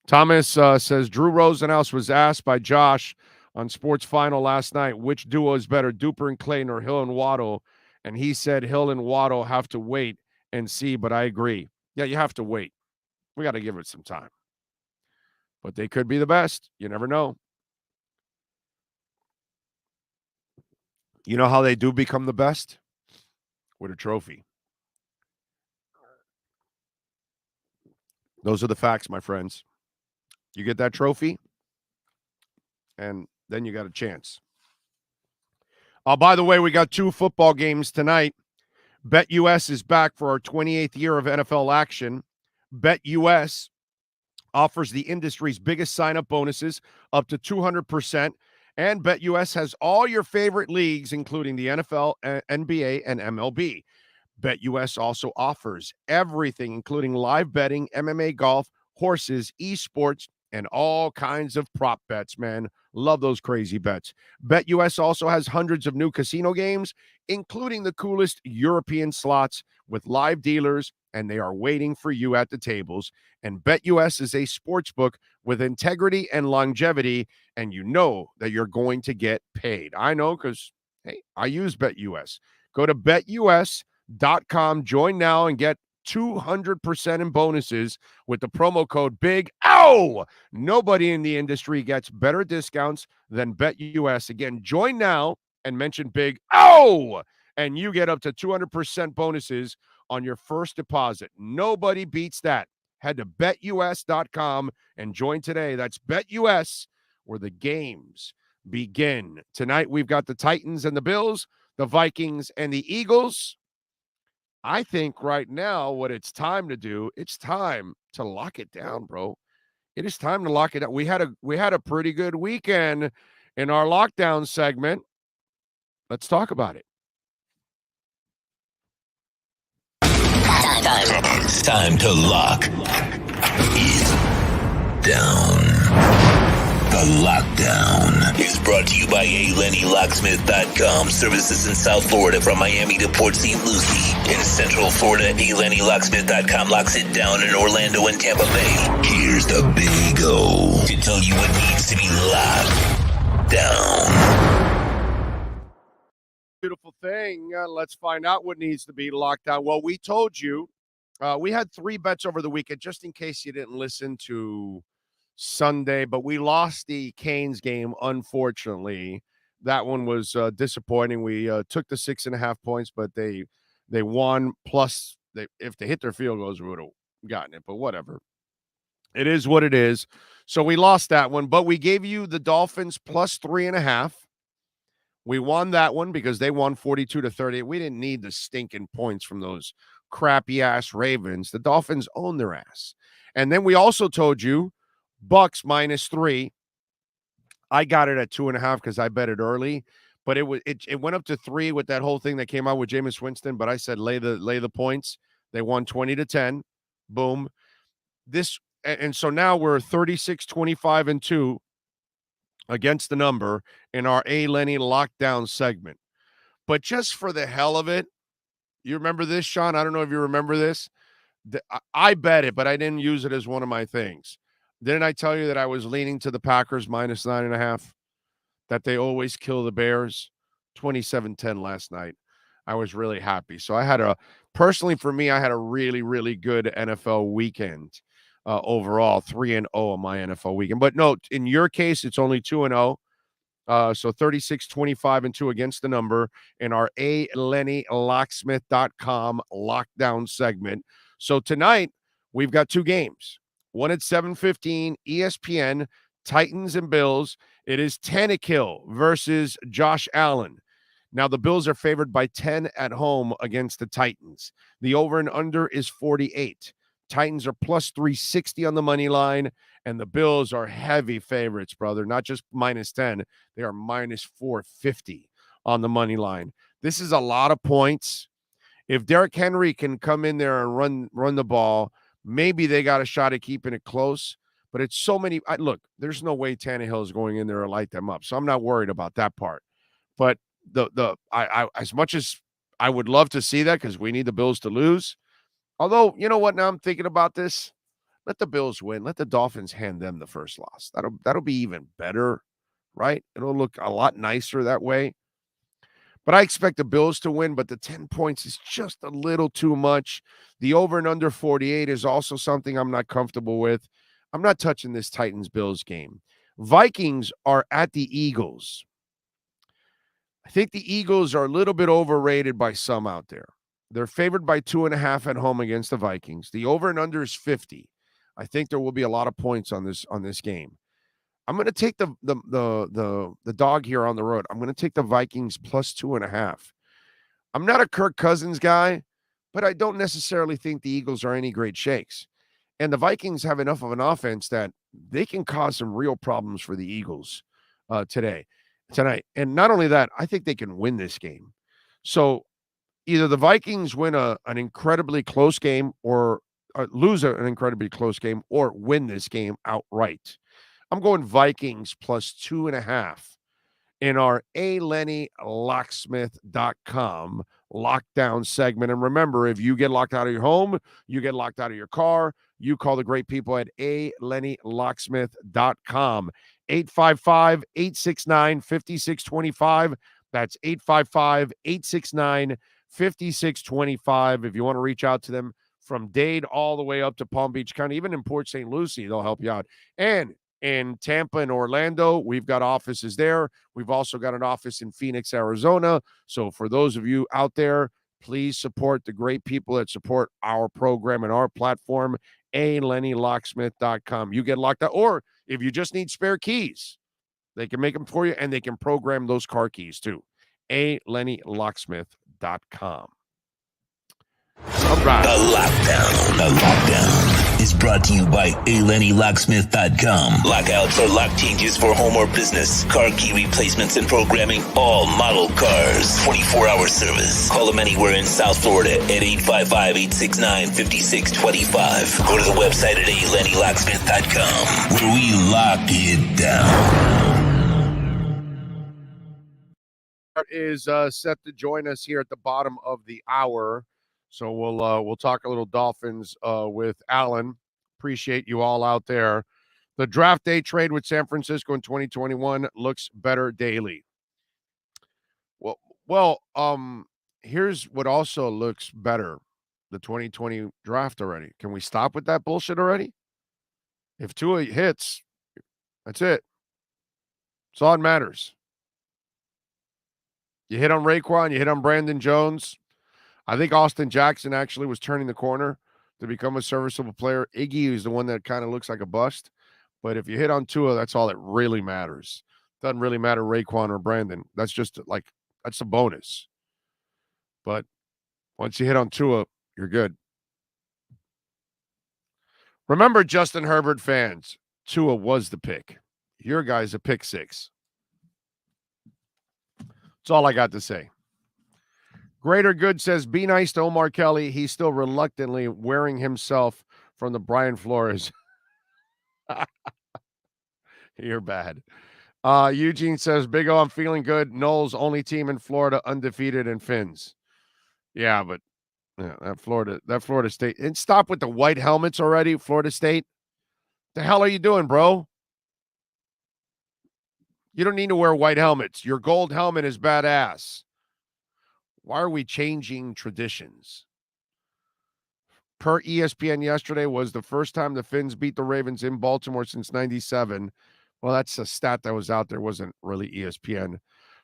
Thomas says Drew Rosenhaus was asked by Josh on Sports Final last night, which duo is better, Duper and Clayton or Hill and Waddle? And he said Hill and Waddle have to wait and see, but I agree. Yeah, you have to wait. We got to give it some time. But they could be the best. You never know. You know how they do become the best? With a trophy. Those are the facts, my friends. You get that trophy, and then you got a chance. By the way, we got 2 football games tonight. BetUS is back for our 28th year of NFL action. BetUS offers the industry's biggest sign-up bonuses, up to 200%. And BetUS has all your favorite leagues, including the NFL, NBA, and MLB. BetUS also offers everything, including live betting, MMA, golf, horses, esports, and all kinds of prop bets, man. Love those crazy bets. BetUS also has hundreds of new casino games, including the coolest European slots with live dealers, and they are waiting for you at the tables. And BetUS is a sports book with integrity and longevity, and you know that you're going to get paid. I know because, hey, I use BetUS. Go to BetUS.com, join now, and get 200% in bonuses with the promo code BIG. Ow! Nobody in the industry gets better discounts than BetUS. Again, join now and mention BIG. Ow! And you get up to 200% bonuses on your first deposit. Nobody beats that. Head to BetUS.com and join today. That's BetUS, where the games begin. Tonight, we've got the Titans and the Bills, the Vikings and the Eagles. I think right now what it's time to do, it's time to lock it down, bro. It is time to lock it down. We had a pretty good weekend In our lockdown segment, let's talk about it. Time to lock it down. The Lockdown is brought to you by ALennyLocksmith.com. Services in South Florida from Miami to Port St. Lucie. In Central Florida, ALennyLocksmith.com locks it down in Orlando and Tampa Bay. Here's the Big O to tell you what needs to be locked down. Beautiful thing. Let's find out what needs to be locked down. Well, we told you we had 3 bets over the weekend, just in case you didn't listen to Sunday, but we lost the Canes game, unfortunately. That one was disappointing. We took the 6.5 points, but they won. Plus, if they hit their field goals, we would have gotten it, but whatever. It is what it is. So we lost that one, but we gave you the Dolphins plus 3.5. We won that one because they won 42-30. We didn't need the stinking points from those crappy-ass Ravens. The Dolphins own their ass. And then we also told you Bucks -3. I got it at 2.5 because I bet it early, but it went up to 3 with that whole thing that came out with Jameis Winston. But I said lay the points. They won 20-10. Boom. And so now we're 36-25-2 against the number in our A. Lenny lockdown segment. But just for the hell of it, you remember this, Sean? I don't know if you remember this. I bet it, but I didn't use it as one of my things. Didn't I tell you that I was leaning to the Packers -9.5? That they always kill the Bears? 27-10 last night. I was really happy. So personally for me, I had a really, really good NFL weekend overall. 3-0 on my NFL weekend. But no, in your case, it's only 2-0. So 36-25-2 against the number in our ALennyLocksmith.com lockdown segment. So tonight, we've got 2 games. One at 7:15, ESPN, Titans and Bills. It is Tannehill versus Josh Allen. Now, the Bills are favored by 10 at home against the Titans. The over and under is 48. Titans are plus 360 on the money line, and the Bills are heavy favorites, brother. Not just -10. They are -450 on the money line. This is a lot of points. If Derrick Henry can come in there and run the ball, maybe they got a shot at keeping it close, but it's so many. Look, there's no way Tannehill is going in there to light them up, so I'm not worried about that part. But I as much as I would love to see that because we need the Bills to lose. Although, you know what? Now I'm thinking about this. Let the Bills win. Let the Dolphins hand them the first loss. That'll be even better, right? It'll look a lot nicer that way. But I expect the Bills to win, but the 10 points is just a little too much. The over and under 48 is also something I'm not comfortable with. I'm not touching this Titans-Bills game. Vikings are at the Eagles. I think the Eagles are a little bit overrated by some out there. They're favored by 2.5 at home against the Vikings. The over and under is 50. I think there will be a lot of points on this game. I'm going to take the dog here on the road. I'm going to take the Vikings plus 2.5. I'm not a Kirk Cousins guy, but I don't necessarily think the Eagles are any great shakes. And the Vikings have enough of an offense that they can cause some real problems for the Eagles tonight. And not only that, I think they can win this game. So either the Vikings win an incredibly close game or lose an incredibly close game or win this game outright. I'm going Vikings plus 2.5 in our ALennyLocksmith.com lockdown segment. And remember, if you get locked out of your home, you get locked out of your car, you call the great people at ALennyLocksmith.com. 855-869-5625. That's 855-869-5625. If you want to reach out to them from Dade all the way up to Palm Beach County, even in Port St. Lucie, they'll help you out. And in Tampa and Orlando, we've got offices there. We've also got an office in Phoenix, Arizona. So for those of you out there, please support the great people that support our program and our platform, ALennyLocksmith.com. You get locked out. Or if you just need spare keys, they can make them for you, and they can program those car keys too. ALennyLocksmith.com. All right. The Lockdown is brought brought to you by ALennyLocksmith.com. Lockouts or lock changes for home or business. Car key replacements and programming. All model cars. 24-hour service. Call them anywhere in South Florida at 855-869-5625. Go to the website at ALennyLocksmith.com, where we lock it down. Is set to join us here at the bottom of the hour. So we'll talk a little Dolphins with Alan. Appreciate you all out there. The draft day trade with San Francisco in 2021 looks better daily. Well, here's what also looks better. The 2020 draft already. Can we stop with that bullshit already? If Tua hits, that's it. That's all that matters. You hit on Raekwon, you hit on Brandon Jones. I think Austin Jackson actually was turning the corner to become a serviceable player. Iggy is the one that kind of looks like a bust. But if you hit on Tua, that's all that really matters. Doesn't really matter Raekwon or Brandon. That's just that's a bonus. But once you hit on Tua, you're good. Remember, Justin Herbert fans, Tua was the pick. Your guy's a pick 6. That's all I got to say. Greater Good says, be nice to Omar Kelly. He's still reluctantly wearing himself from the Brian Flores. You're bad. Eugene says, Big O, I'm feeling good. Knowles, only team in Florida, undefeated and Fins. Yeah, but that Florida State. And stop with the white helmets already, Florida State. The hell are you doing, bro? You don't need to wear white helmets. Your gold helmet is badass. Why are we changing traditions? Per ESPN yesterday was the first time the Fins beat the Ravens in Baltimore since 97. Well, that's a stat that was out there. It wasn't really ESPN.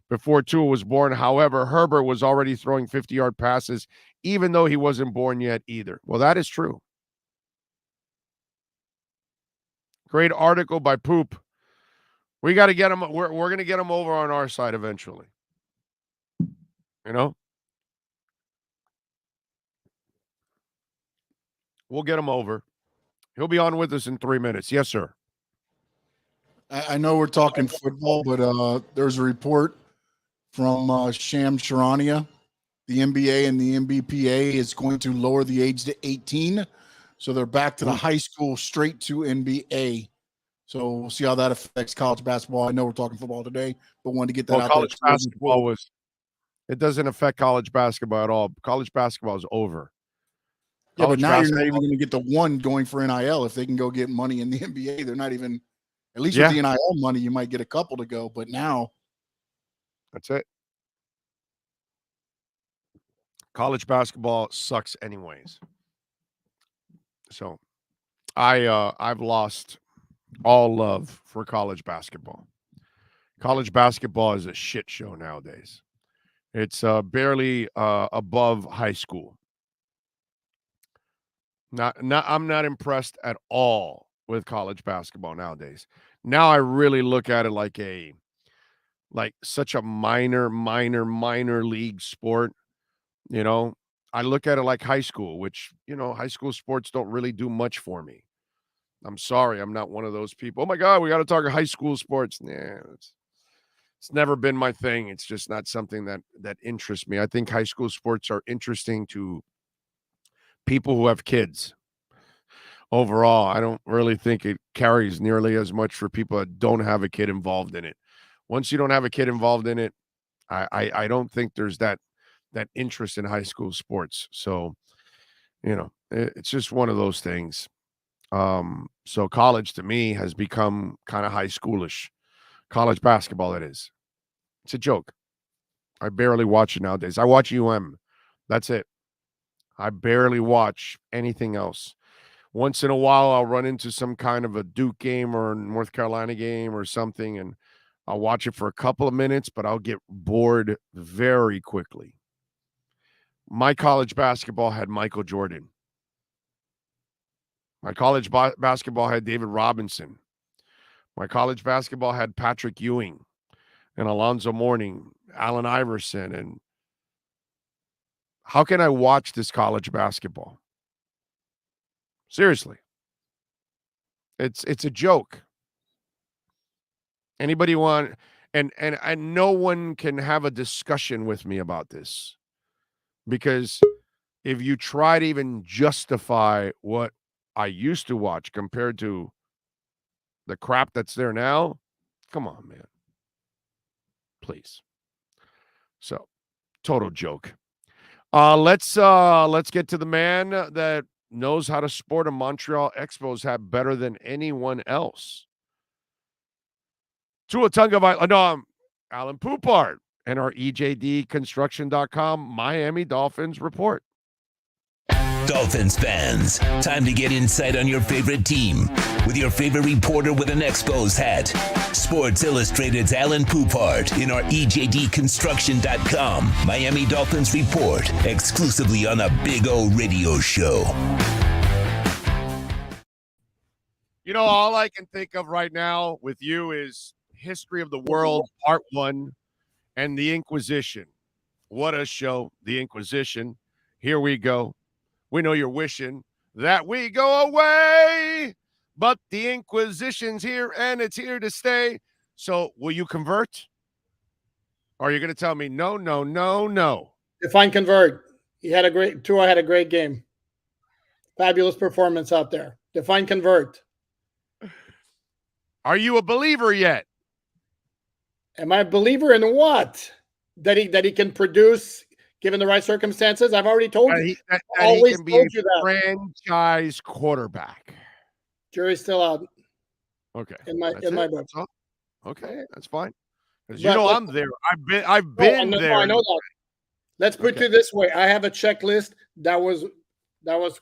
Before Tua was born, however, Herbert was already throwing 50-yard passes, even though he wasn't born yet either. Well, that is true. Great article by Poop. We got to get him. We're going to get him over on our side eventually. You know? We'll get him over. He'll be on with us in 3 minutes. Yes, sir. I know we're talking football, but there's a report from Shams Charania. The NBA and the NBPA is going to lower the age to 18. So they're back to the high school straight to NBA. So we'll see how that affects college basketball. I know we're talking football today, but wanted to get that out college there. Basketball it doesn't affect college basketball at all. College basketball is over. Yeah, but now you're not even going to get the one going for NIL. If they can go get money in the NBA, they're not even, at least with the NIL money, you might get a couple to go. But now, that's it. College basketball sucks anyways. So I've lost all love for college basketball. College basketball is a shit show nowadays. It's barely above high school. I'm not impressed at all with college basketball nowadays. Now I really look at it like such a minor league sport. You know, I look at it like high school, which, high school sports don't really do much for me. I'm sorry, I'm not one of those people. Oh my God, we got to talk high school sports. Nah, it's never been my thing. It's just not something that interests me. I think high school sports are interesting to people who have kids. Overall, I don't really think it carries nearly as much for people that don't have a kid involved in it. Once you don't have a kid involved in it, I don't think there's that interest in high school sports. So, it's just one of those things. So college to me has become kind of high schoolish. College basketball, it is. It's a joke. I barely watch it nowadays. I watch UM. That's it. I barely watch anything else. Once in a while, I'll run into some kind of a Duke game or North Carolina game or something, and I'll watch it for a couple of minutes, but I'll get bored very quickly. My college basketball had Michael Jordan. My college basketball had David Robinson. My college basketball had Patrick Ewing and Alonzo Mourning, Allen Iverson. And how can I watch this college basketball? Seriously. It's a joke. Anybody want and no one can have a discussion with me about this, because if you try to even justify what I used to watch compared to the crap that's there now, come on, man. Please. So, total joke. Let's get to the man that knows how to sport a Montreal Expos hat better than anyone else. Alan Poupart and our EJDconstruction.com Miami Dolphins report. Dolphins fans, time to get insight on your favorite team with your favorite reporter with an Expos hat. Sports Illustrated's Alan Poupart in our EJDconstruction.com Miami Dolphins report, exclusively on the Big O Radio Show. You know, all I can think of right now with you is History of the World, Part 1, and the Inquisition. What a show, the Inquisition. Here we go. We know you're wishing that we go away, but the Inquisition's here, and it's here to stay. So will you convert? Or are you going to tell me, no, no, no, no? Define convert. Tua had a great game. Fabulous performance out there. Define convert. Are you a believer yet? Am I a believer in what? That he can produce given the right circumstances? I've already told you. That always he can be told a you that. franchise quarterback. Jury's still out. Okay. In my book. Okay, that's fine. Because you know I'm there. I've been there. I know that. Let's put it this way. I have a checklist that was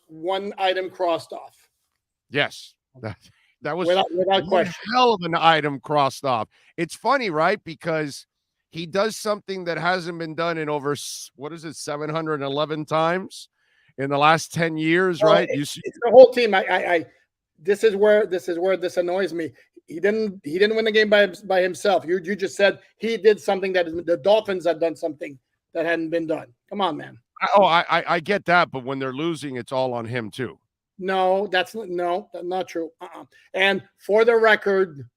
one item crossed off. Yes. That was without question. Hell of an item crossed off. It's funny, right? Because he does something that hasn't been done in over 711 times in the last 10 years, right? It's the whole team. This is where this annoys me. He didn't win the game by himself. You just said he did something that the Dolphins had done something that hadn't been done. Come on, man. I get that, but when they're losing, it's all on him too. No, that's not true. And for the record,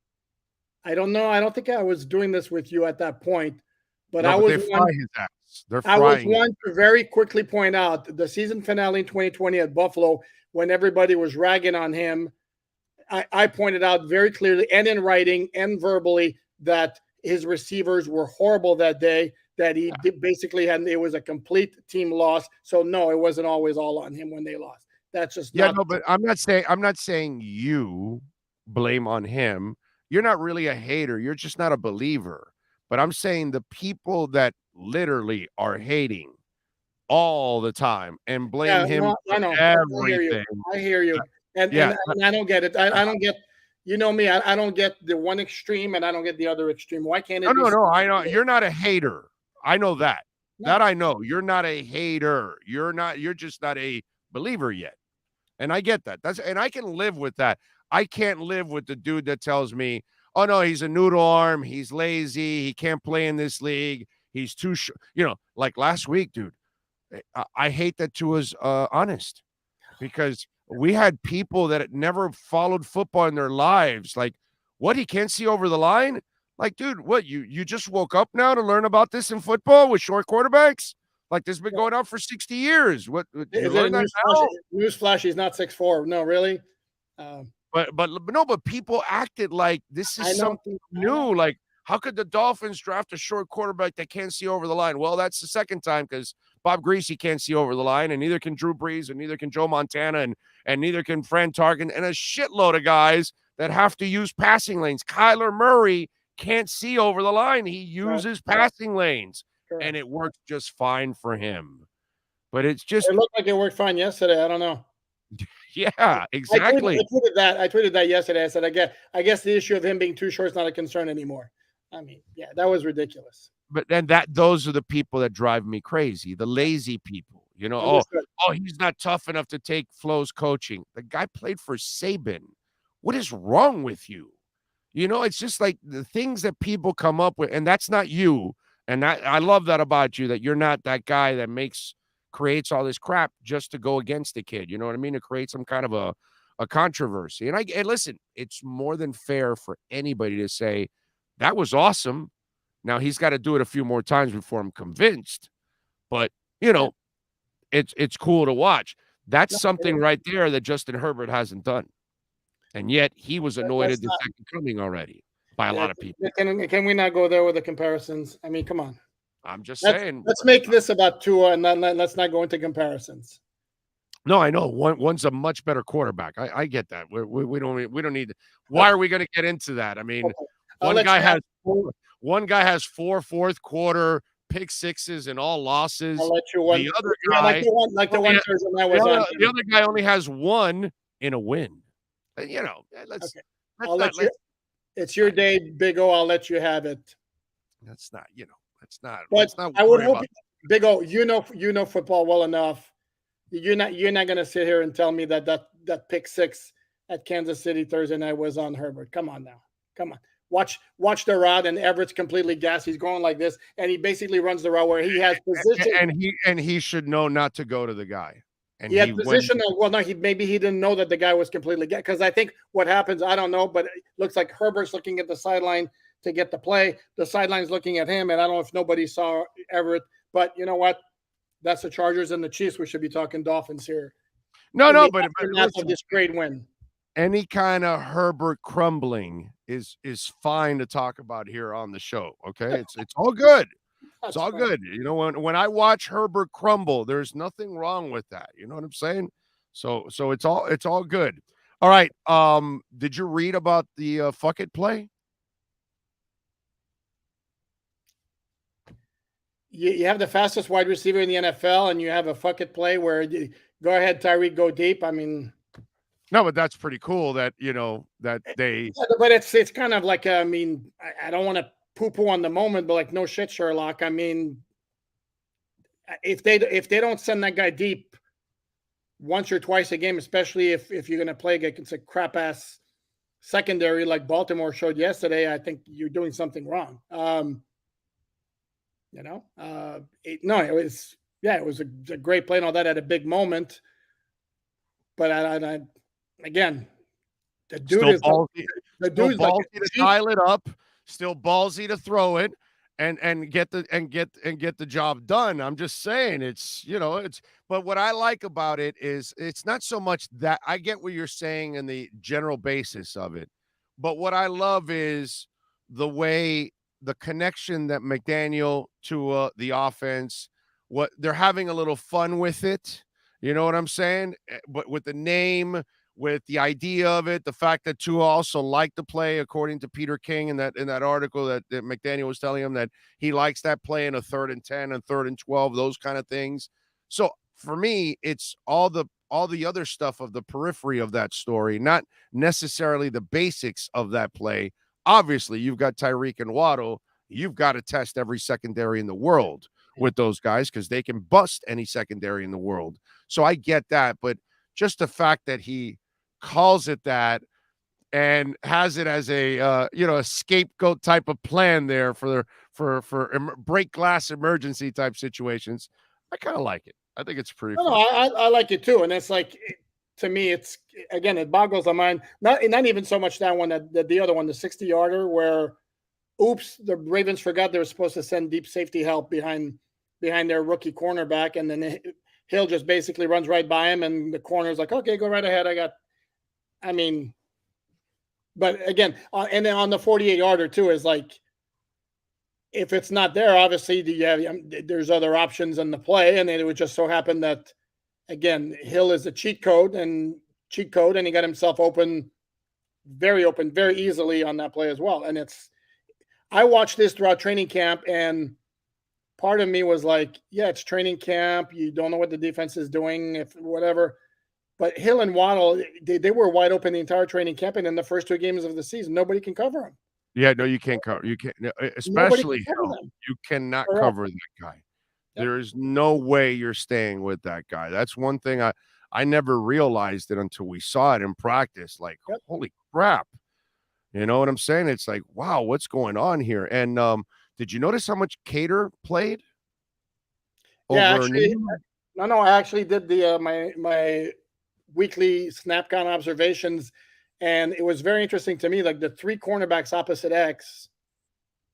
I don't know. I don't think I was doing this with you at that point, but I was one to very quickly point out the season finale in 2020 at Buffalo, when everybody was ragging on him. I pointed out very clearly and in writing and verbally that his receivers were horrible that day, that he basically it was a complete team loss. So no, it wasn't always all on him when they lost. That's just but I'm not saying you blame on him. You're not really a hater. You're just not a believer. But I'm saying the people that literally are hating all the time and blame him for everything. I hear you. And I don't get it. I don't get, you know me, I don't get the one extreme and I don't get the other extreme. Why can't it No, I know. You're not a hater. I know that. No. That I know. You're not a hater. You're just not a believer yet. And I get that. And I can live with that. I can't live with the dude that tells me, oh no, he's a noodle arm, he's lazy, he can't play in this league, he's too like last week, dude. I hate that Tua's honest, because we had people that had never followed football in their lives. Like, what, he can't see over the line? Like, dude, what, you just woke up now to learn about this in football with short quarterbacks? Like, this has been going on for 60 years. What, you learn that now? Newsflash, he's not 6'4". No, really? But people acted like this is something new. Like, how could the Dolphins draft a short quarterback that can't see over the line? Well, that's the second time, because Bob Greasy can't see over the line, and neither can Drew Brees, and neither can Joe Montana, and neither can Fran Tarkin, and a shitload of guys that have to use passing lanes. Kyler Murray can't see over the line. He uses passing lanes, and it works just fine for him. But it's just... It looked like it worked fine yesterday. I don't know. Yeah, exactly. I tweeted that yesterday. I said, I guess the issue of him being too short is not a concern anymore. I mean, yeah, that was ridiculous. But then those are the people that drive me crazy, the lazy people. You know, he's not tough enough to take Flo's coaching. The guy played for Saban. What is wrong with you? You know, it's just like the things that people come up with, and that's not you. And I love that about you, that you're not that guy that creates all this crap just to go against the kid. You know what I mean? To create some kind of a controversy. And listen, it's more than fair for anybody to say that was awesome. Now he's got to do it a few more times before I'm convinced. But it's cool to watch. That's something right there that Justin Herbert hasn't done. And yet he was anointed the second coming already by a lot of people. Can we not go there with the comparisons? I mean, come on. I'm just saying. Let's make this about Tua and let's not go into comparisons. No, I know one's a much better quarterback. I get that. We don't need. Why are we going to get into that? I mean, one guy has four fourth quarter pick sixes and all losses. I'll let you one. The other guy, the other guy only has one in a win. You know, I'll let you. It's your day, Big O. I'll let you have it. That's not. You know, that's not. But I would hope, Big O, you know football well enough. You're not going to sit here and tell me that pick six at Kansas City Thursday night was on Herbert. Come on now. Come on. Watch the route, and Everett's completely gassed. He's going like this, and he basically runs the route where he has position. And he should know not to go to the guy. And he had position. Maybe he didn't know that the guy was completely gassed. Because I think what happens, I don't know, but it looks like Herbert's looking at the sideline to get the play. The sideline's looking at him, and I don't know if nobody saw Everett. But you know what? That's the Chargers and the Chiefs. We should be talking Dolphins here. No, but listen, this great win. Any kind of Herbert crumbling is fine to talk about here on the show. Okay, it's all good. It's all good. You know, when I watch Herbert crumble, there's nothing wrong with that. You know what I'm saying? So it's all good. All right. Did you read about the fuck it play? You have the fastest wide receiver in the NFL, and you have a fuck it play where go ahead, Tyreek, go deep. I mean, no, but that's pretty cool that, you know, that they. But it's kind of like, I mean, I don't want to poo-poo on the moment, but like, no shit, Sherlock. I mean, if they don't send that guy deep once or twice a game, especially if you're going to play against a crap ass secondary like Baltimore showed yesterday, I think you're doing something wrong. You know, it was a great play and all that at a big moment. But I again, the dude still is ballsy, the dude's still ballsy like to dial it up, still ballsy to throw it and get the job done. I'm just saying but what I like about it is it's not so much that I get what you're saying and the general basis of it, but what I love is the connection that McDaniel to the offense, what they're having a little fun with it. You know what I'm saying? But with the name, with the idea of it, the fact that Tua also liked the play, according to Peter King in that article that McDaniel was telling him that he likes that play in a 3rd and 10 and 3rd and 12, those kind of things. So for me, it's all the other stuff of the periphery of that story, not necessarily the basics of that play. Obviously, you've got Tyreek and Waddle. You've got to test every secondary in the world with those guys because they can bust any secondary in the world. So I get that, but just the fact that he calls it that and has it as a scapegoat type of plan there for break glass emergency type situations, I kind of like it. I think it's pretty. No, I like it too, and it's like, to me, it's again, it boggles the mind. Not even so much that one, that the other one, the 60-yarder, where, oops, the Ravens forgot they were supposed to send deep safety help behind their rookie cornerback, and then Hill just basically runs right by him, and the corner's like, okay, go right ahead. But again, and then on the 48-yarder too, is like, if it's not there, obviously there's other options in the play, and it would just so happen that, again, Hill is a cheat code, and he got himself open very easily on that play as well. And I watched this throughout training camp, and part of me was like, yeah, it's training camp. You don't know what the defense is doing, if whatever. But Hill and Waddle, they were wide open the entire training camp, and in the first 2 games of the season, nobody can cover them. Yeah, no, you can't cover. You can't, especially Hill. You cannot cover that guy. Yep. There is no way you're staying with that guy. That's one thing I never realized it until we saw it in practice. Like, holy crap. You know what I'm saying? It's like, wow, what's going on here? And did you notice how much Cater played? Yeah, actually, no, I actually did the weekly snap count observations, and it was very interesting to me. Like the three cornerbacks opposite X,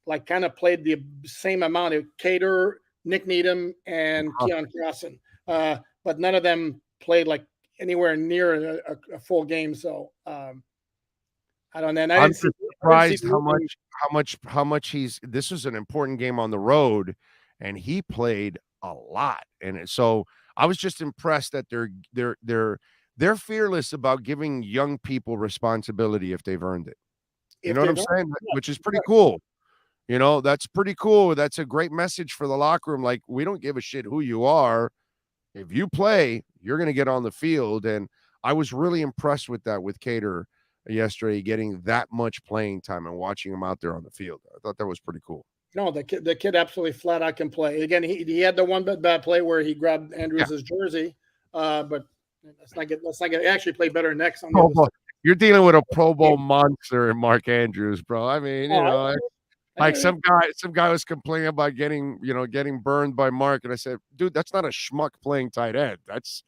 like kind of played the same amount of Cater, Nick Needham, and Keon Crossan, but none of them played like anywhere near a full game. So I don't know. And I'm surprised how much he's. This was an important game on the road, and he played a lot. And so I was just impressed that they're fearless about giving young people responsibility if they've earned it. You know what I'm saying? Which is pretty cool. You know, that's pretty cool. That's a great message for the locker room. Like, we don't give a shit who you are. If you play, you're going to get on the field. And I was really impressed with that with Cater yesterday, getting that much playing time and watching him out there on the field. I thought that was pretty cool. No, the kid absolutely flat out can play. Again, he had the one bad play where he grabbed Andrews' jersey, but let's not get actually play better next on the other side. You're dealing with a Pro Bowl monster in Mark Andrews, bro. I mean, you know, like some guy was complaining about getting burned by Mark, and I said, dude, that's not a schmuck playing tight end. That's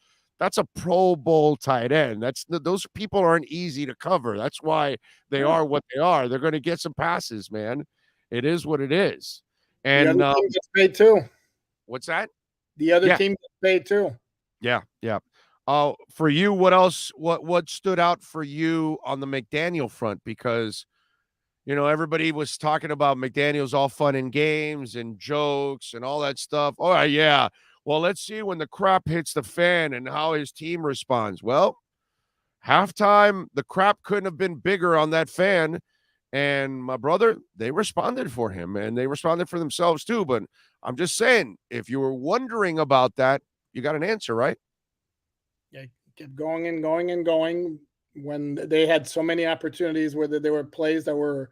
a Pro Bowl tight end. Those people aren't easy to cover. That's why they are what they are. They're going to get some passes, man. It is what it is. And the other team gets paid too. What's that? The other team gets paid too. Yeah. For you, what else? What stood out for you on the McDaniel front? Because everybody was talking about McDaniel's all fun and games and jokes and all that stuff. Oh, yeah. Well, let's see when the crap hits the fan and how his team responds. Well, halftime, the crap couldn't have been bigger on that fan. And my brother, they responded for him, and they responded for themselves too. But I'm just saying, if you were wondering about that, you got an answer, right? Yeah, kept going and going and going. When they had so many opportunities where there were plays that were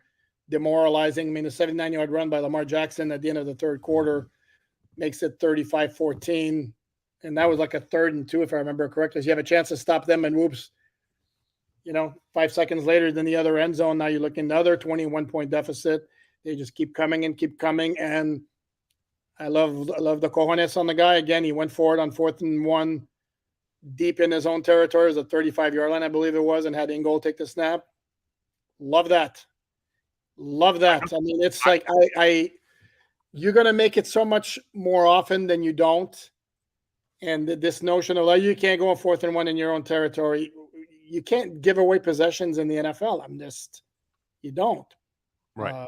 demoralizing. I mean, a 79-yard run by Lamar Jackson at the end of the third quarter makes it 35-14. And that was like a 3rd and 2, if I remember correctly. So you have a chance to stop them, and whoops, 5 seconds later than the other end zone. Now you're looking at another 21-point deficit. They just keep coming and keep coming. And I love the cojones on the guy. Again, he went for it on 4th and 1. Deep in his own territory. It was a 35-yard line, I believe it was, and had Ingold take the snap. Love that. I mean, it's like you're going to make it so much more often than you don't. And this notion of you can't go on 4th and 1 in your own territory. You can't give away possessions in the NFL. You don't. Right.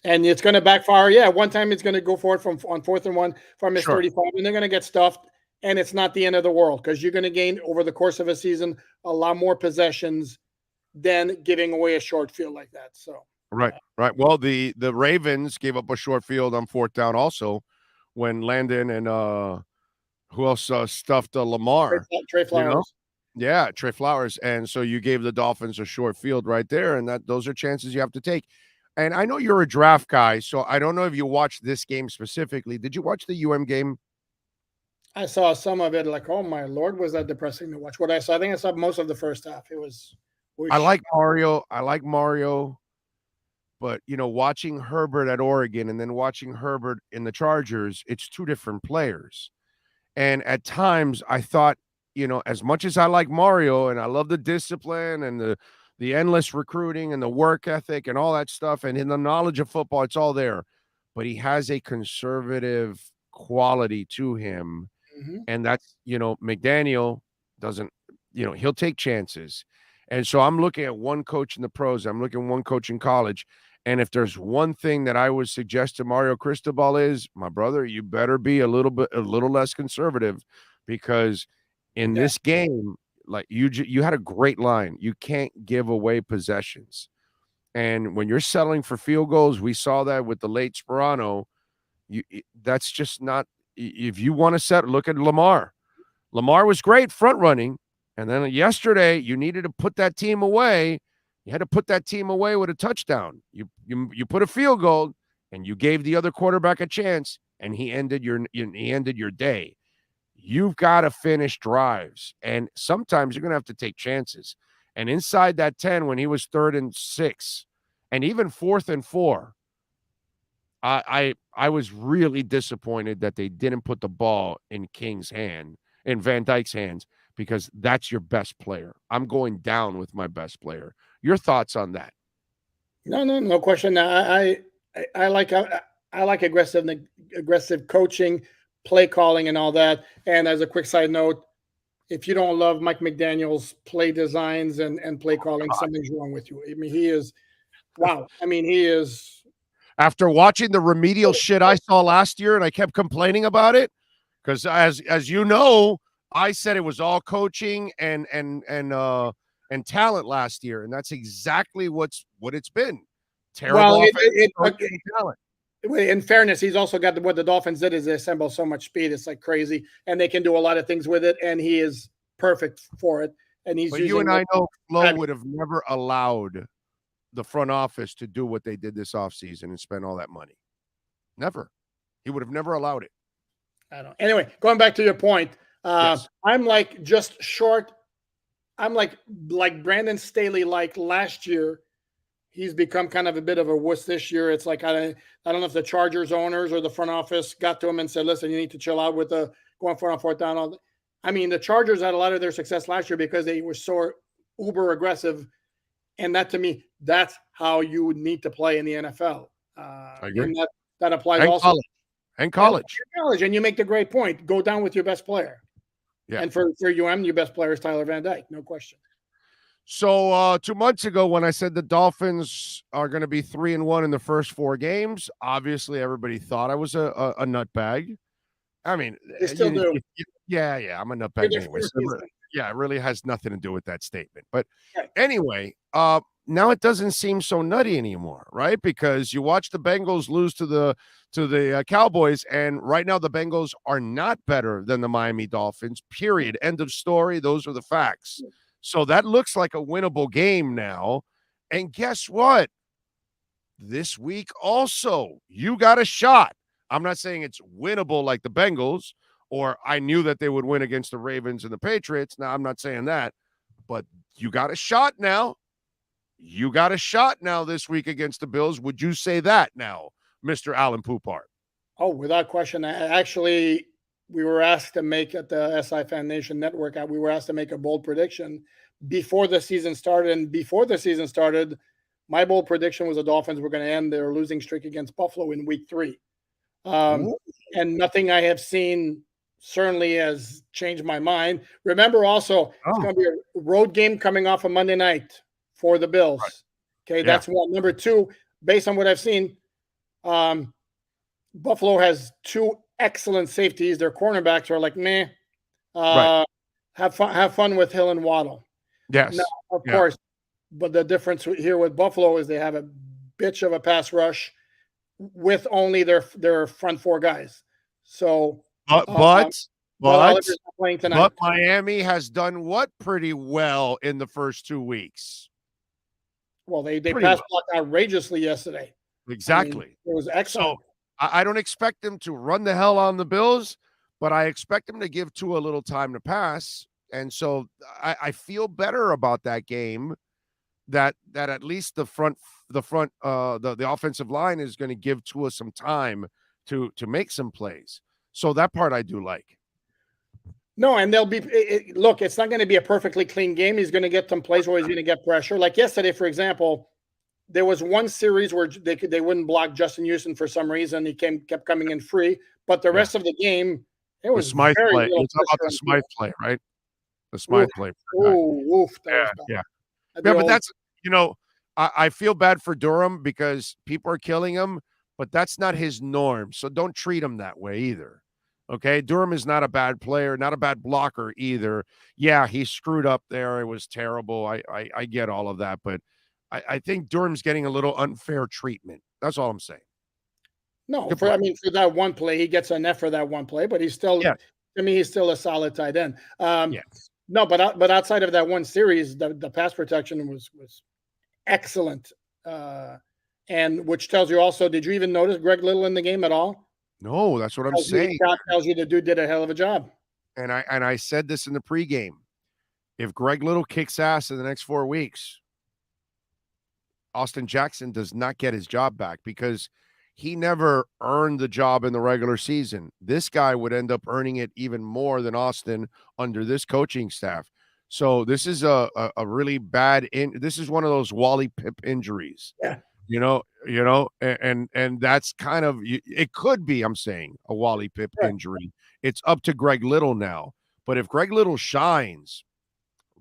And it's going to backfire. Yeah, one time it's going to go for it on 4th and 1 from his 35, and they're going to get stuffed. And it's not the end of the world, because you're going to gain over the course of a season a lot more possessions than giving away a short field like that. So right. Well, the Ravens gave up a short field on 4th down also when Landon and who else stuffed Lamar? Trey Flowers. Yeah, Trey Flowers. And so you gave the Dolphins a short field right there, and those are chances you have to take. And I know you're a draft guy, so I don't know if you watched this game specifically. Did you watch the game? I saw some of it. Like, oh my Lord, was that depressing to watch? I think I saw most of the first half. It was. I like Mario, but watching Herbert at Oregon and then watching Herbert in the Chargers, it's two different players. And at times, I thought, as much as I like Mario and I love the discipline and the endless recruiting and the work ethic and all that stuff, and in the knowledge of football, it's all there. But he has a conservative quality to him. Mm-hmm. And that's, McDaniel doesn't, he'll take chances. And so I'm looking at one coach in the pros. I'm looking at one coach in college. And if there's one thing that I would suggest to Mario Cristobal is, my brother, you better be a little less conservative, because in this game, like you had a great line. You can't give away possessions. And when you're settling for field goals, we saw that with the late Sperano. That's just not. If you want to look at Lamar. Lamar was great front running. And then yesterday, you needed to put that team away. You had to put that team away with a touchdown. You put a field goal, and you gave the other quarterback a chance, and he ended your day. You've got to finish drives. And sometimes you're going to have to take chances. And inside that 10, when he was 3rd and 6, and even 4th and 4, I was really disappointed that they didn't put the ball in Van Dyke's hands, because that's your best player. I'm going down with my best player. Your thoughts on that? No question. I like aggressive coaching, play calling, and all that. And as a quick side note, if you don't love Mike McDaniel's play designs and play calling, something's wrong with you. I mean, he is wow. I mean, he is. After watching the remedial shit I saw last year, and I kept complaining about it, because as you know, I said it was all coaching and talent last year, and that's exactly what it's been. Terrible talent. In fairness, he's also got what the Dolphins did is they assemble so much speed, it's like crazy, and they can do a lot of things with it, and he is perfect for it. And he's. But you and I know Flo would have never allowed the front office to do what they did this offseason and spend all that money. Never. He would have never allowed it. I don't. Anyway, going back to your point, yes. I'm like just short. I'm like Brandon Staley, like last year. He's become kind of a bit of a wuss this year. It's like I don't know if the Chargers owners or the front office got to him and said, "Listen, you need to chill out with the going for on fourth down." I mean, the Chargers had a lot of their success last year because they were so uber aggressive, and that to me, that's how you would need to play in the NFL. I agree. And that applies and also college. And you make the great point. Go down with your best player. Yeah. And for UM, your best player is Tyler Van Dyke, no question. So 2 months ago, when I said the Dolphins are going to be 3-1 in the first 4 games, obviously everybody thought I was a nutbag. I mean, they still do. Yeah, I'm a nutbag anyway. So it really has nothing to do with that statement. But anyway, now it doesn't seem so nutty anymore, right? Because you watch the Bengals lose to the Cowboys, and right now the Bengals are not better than the Miami Dolphins. Period. End of story. Those are the facts. So that looks like a winnable game now. And guess what? This week also, you got a shot. I'm not saying it's winnable like the Bengals, or I knew that they would win against the Ravens and the Patriots. Now, I'm not saying that, but you got a shot now. You got a shot now this week against the Bills. Would you say that now, Mr. Alan Poupart? Oh, without question. Actually, we were asked to make at the SI Fan Nation Network, we were asked to make a bold prediction before the season started. And before the season started, my bold prediction was the Dolphins were going to end their losing streak against Buffalo in week 3. And nothing I have seen certainly has changed my mind. Remember also, it's going to be a road game coming off a Monday night for the Bills. Right. Okay, that's one. Number 2, based on what I've seen, Buffalo has 2 excellent safeties. Their cornerbacks are like, meh. Have fun with Hill and Waddle. Yes. Now, of course, but the difference here with Buffalo is they have a bitch of a pass rush with only their front 4 guys. So, but playing tonight. But Miami has done what pretty well in the first 2 weeks. Well, they pass blocked outrageously yesterday. Exactly. I mean, it was excellent. So I don't expect them to run the hell on the Bills, but I expect them to give Tua a little time to pass. And so I feel better about that game. That at least the offensive line is going to give Tua some time to make some plays. So that part I do like. No, and they'll be look. It's not going to be a perfectly clean game. He's going to get some plays where he's going to get pressure. Like yesterday, for example, there was one series where they wouldn't block Justin Houston for some reason. He kept coming in free, but the rest of the game, it was the Smythe play. It's about the Smythe play, right? The Smythe play. Yeah. But that's I feel bad for Durham because people are killing him, but that's not his norm. So don't treat him that way either. Okay, Durham is not a bad player, not a bad blocker either. Yeah, he screwed up there. It was terrible. I get all of that, but I think Durham's getting a little unfair treatment. That's all I'm saying. No, for that one play, he gets an F for that one play, but he's still, he's still a solid tight end. No, but outside of that one series, the pass protection was excellent, and which tells you also, did you even notice Greg Little in the game at all? No, that's what I'm saying. Tells you the dude did a hell of a job. And I said this in the pregame. If Greg Little kicks ass in the next 4 weeks, Austin Jackson does not get his job back because he never earned the job in the regular season. This guy would end up earning it even more than Austin under this coaching staff. So this is a really bad this is one of those Wally Pip injuries. Yeah. And that's kind of it could be, I'm saying, a Wally Pip injury. It's up to Greg Little now. But if Greg Little shines,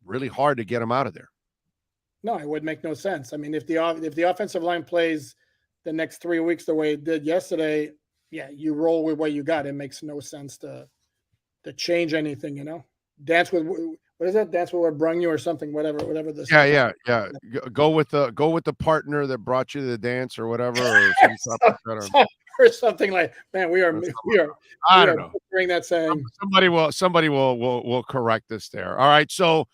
really hard to get him out of there. No, it would make no sense. I mean, if the offensive line plays the next 3 weeks the way it did yesterday, yeah, you roll with what you got. It makes no sense to change anything, Dance with what is that? Dance with what brung you or something, whatever this. Yeah. Go with the partner that brought you to the dance or whatever, or something like. Man, we are. I don't know. Bring that saying. Somebody will correct us there. All right. So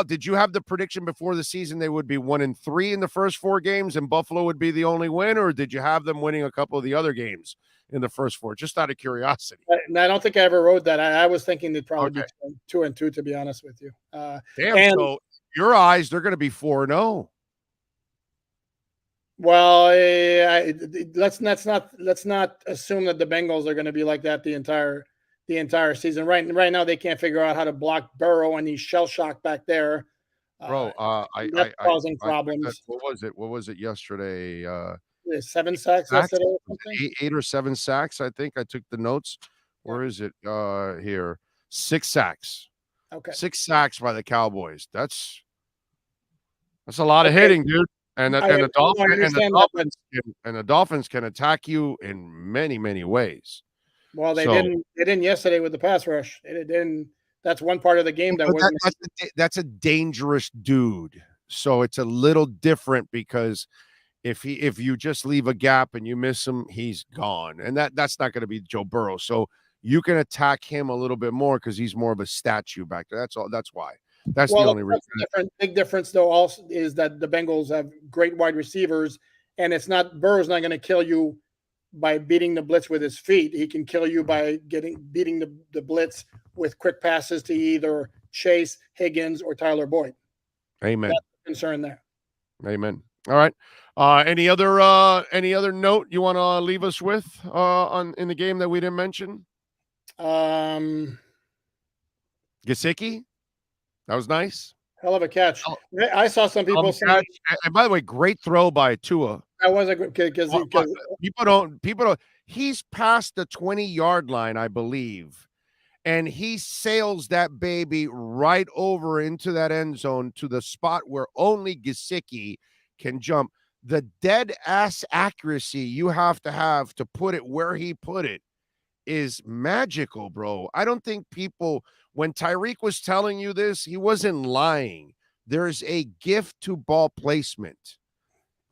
did you have the prediction before the season they would be 1-3 in the first 4 games and Buffalo would be the only win, or did you have them winning a couple of the other games in the first 4? Just out of curiosity. I don't think I ever wrote that. I was thinking they'd probably be 2-2, to be honest with you. So your eyes, they're going to be 4-0. Well, let's not assume that the Bengals are going to be like that the entire season. Right now, they can't figure out how to block Burrow, and he's shell shocked back there. Bro, that's causing problems. What was it yesterday? 7 sacks yesterday or something? 8 or 7 sacks, I think. I took the notes. Where is it? Here. 6 sacks. Okay. 6 sacks by the Cowboys. That's a lot of hitting, dude. And the Dolphins can attack you in many, many ways. Well, they didn't yesterday with the pass rush. It didn't. That's one part of the game that's a dangerous dude. So it's a little different because if you just leave a gap and you miss him, he's gone. And that's not going to be Joe Burrow. So you can attack him a little bit more because he's more of a statue back there. That's all. That's why. That's the only reason. Big difference, though, also is that the Bengals have great wide receivers, and Burrow's not going to kill you by beating the blitz with his feet. He can kill you by beating the blitz with quick passes to either Chase, Higgins, or Tyler Boyd. Amen. That's the concern there. Amen. All right. Any other note you want to leave us with in the game that we didn't mention? Gesicki? That was nice. Hell of a catch. I saw some people saying. And by the way, great throw by Tua. That was a good because people don't. He's past the 20-yard line, I believe, and he sails that baby right over into that end zone to the spot where only Gesicki can jump. The dead ass accuracy you have to put it where he put it is magical, bro. I don't think people. When Tyreek was telling you this, he wasn't lying. There's a gift to ball placement.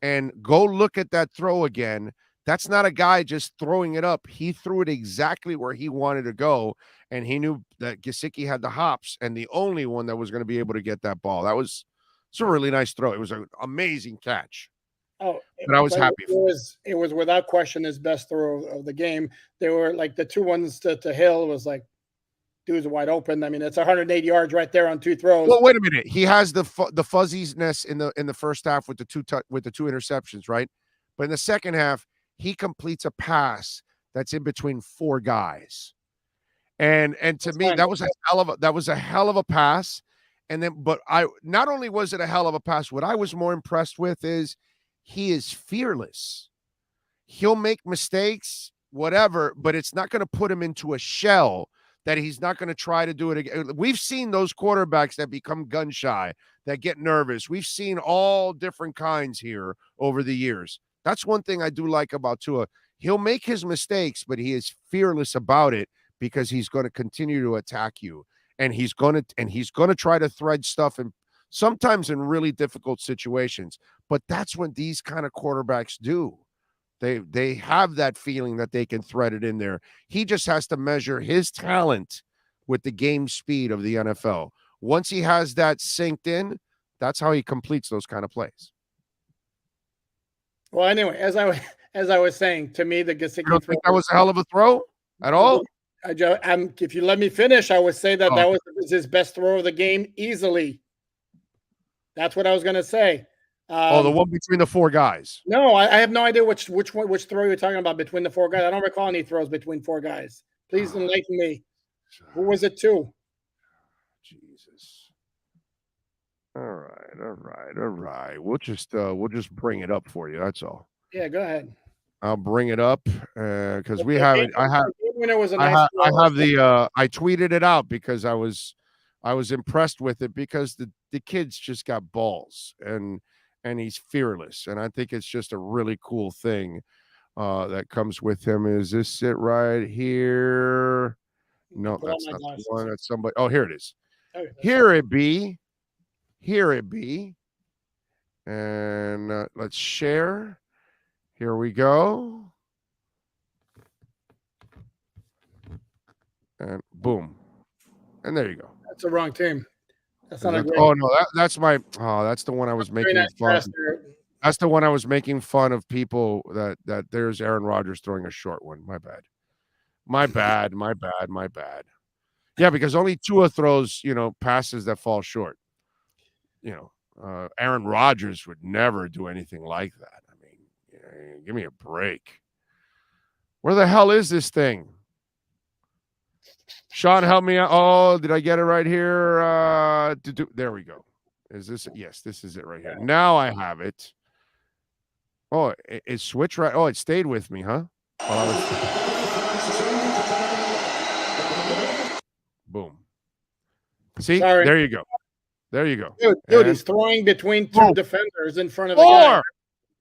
And go look at that throw again. That's not a guy just throwing it up. He threw it exactly where he wanted to go, and he knew that Gesicki had the hops and the only one that was going to be able to get that ball. It's a really nice throw. It was an amazing catch. Oh, but I was happy. It was without question his best throw of the game. They were like the 2 ones to Hill was like, dude's wide open. I mean, it's 180 yards right there on 2 throws. Well, wait a minute. He has the fuzziness in the first half with the two interceptions, right? But in the second half, he completes a pass that's in between 4 guys, and to me that was a hell of a pass. And then, but not only was it a hell of a pass, what I was more impressed with is he is fearless. He'll make mistakes, whatever, but it's not going to put him into a shell that he's not going to try to do it again. We've seen those quarterbacks that become gun shy, that get nervous. We've seen all different kinds here over the years. That's one thing I do like about Tua. He'll make his mistakes, but he is fearless about it because he's going to continue to attack you. And he's going to try to thread stuff, and sometimes in really difficult situations. But that's what these kind of quarterbacks do. They have that feeling that they can thread it in there. He just has to measure his talent with the game speed of the NFL. Once he has that synced in, that's how he completes those kind of plays. Well, anyway, as I was saying, to me, the Gesicki you don't think that was a hell of a throw at all? If you let me finish, I would say that was his best throw of the game easily. That's what I was going to say. The one between the four guys. No, I have no idea which throw you're talking about between the four guys. I don't recall any throws between four guys. Please enlighten me. Who was it to? Jesus. All right. We'll just bring it up for you. That's all. Yeah, go ahead. I'll bring it up because we have it. I tweeted it out because I was impressed with it because the kid's just got balls and he's fearless, and I think it's just a really cool thing that comes with him. Is this it right here? No, that's not the one. That's somebody. Oh, here it is. Here it be. And let's share. Here we go. And boom. And there you go. That's the wrong team. That's not a great. Oh no, that's my. Oh, that's the one I was making fun. That's the one I was making fun of people that there's Aaron Rodgers throwing a short one. My bad. Yeah, because only Tua throws, passes that fall short. Aaron Rodgers would never do anything like that. I mean, give me a break. Where the hell is this thing? Sean, help me out. Oh, did I get it right here? There we go. Is this? Yes, this is it right here. Now I have it. Oh, it switched right. Oh, it stayed with me, huh? Boom. See, Sorry. There you go. Dude, he's throwing between two defenders in front of the guy.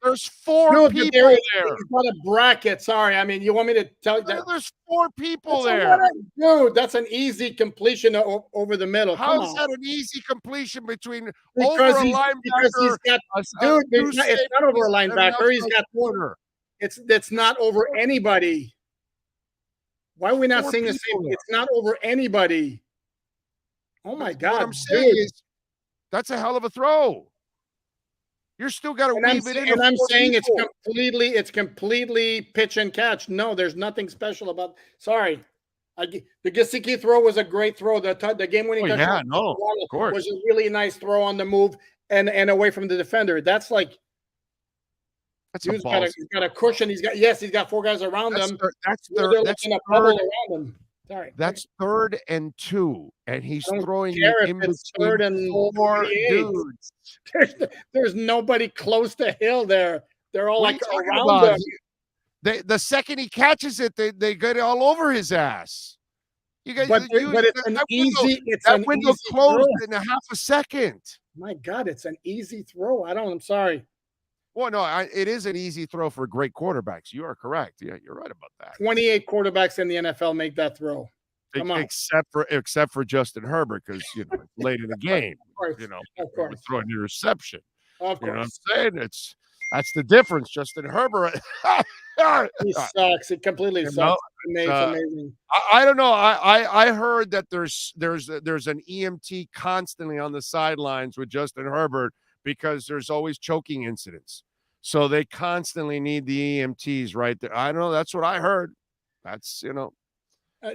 There's four people there. He's got a bracket. Sorry. I mean, you want me to tell you that? There's four people there. Dude, that's an easy completion over the middle. How is that an easy completion between because over a linebacker? It's not over a linebacker. He's got corner. It's not over anybody. Why are we not saying the same? It's not over anybody. Oh my God! What I'm saying is, that's a hell of a throw. You're still got to weave it in. And I'm saying it's completely pitch and catch. No, there's nothing special about. Sorry, the Gesicki throw was a great throw. The game-winning touchdown of course, was a really nice throw on the move and away from the defender. That's like he's got a cushion. He's got four guys around him. That's a bubble around him. Sorry. That's 3rd and 2, and he's throwing it in between 3rd and 4 dudes. There's nobody close to Hill there. They're all like around him. The second he catches it, they get all over his ass. You guys, but it's an easy. That window closed in a half a second. My God, it's an easy throw. I'm sorry. Well, no, it is an easy throw for great quarterbacks. You are correct. Yeah, you're right about that. 28 quarterbacks in the NFL make that throw. Come on. Except for Justin Herbert, because late in the game, of course, throw an interception. Of course. You know what I'm saying? That's the difference. Justin Herbert. He sucks. It completely sucks. It's amazing. I don't know. I heard that there's an EMT constantly on the sidelines with Justin Herbert, because there's always choking incidents. So they constantly need the EMTs right there. I don't know. That's what I heard. That's,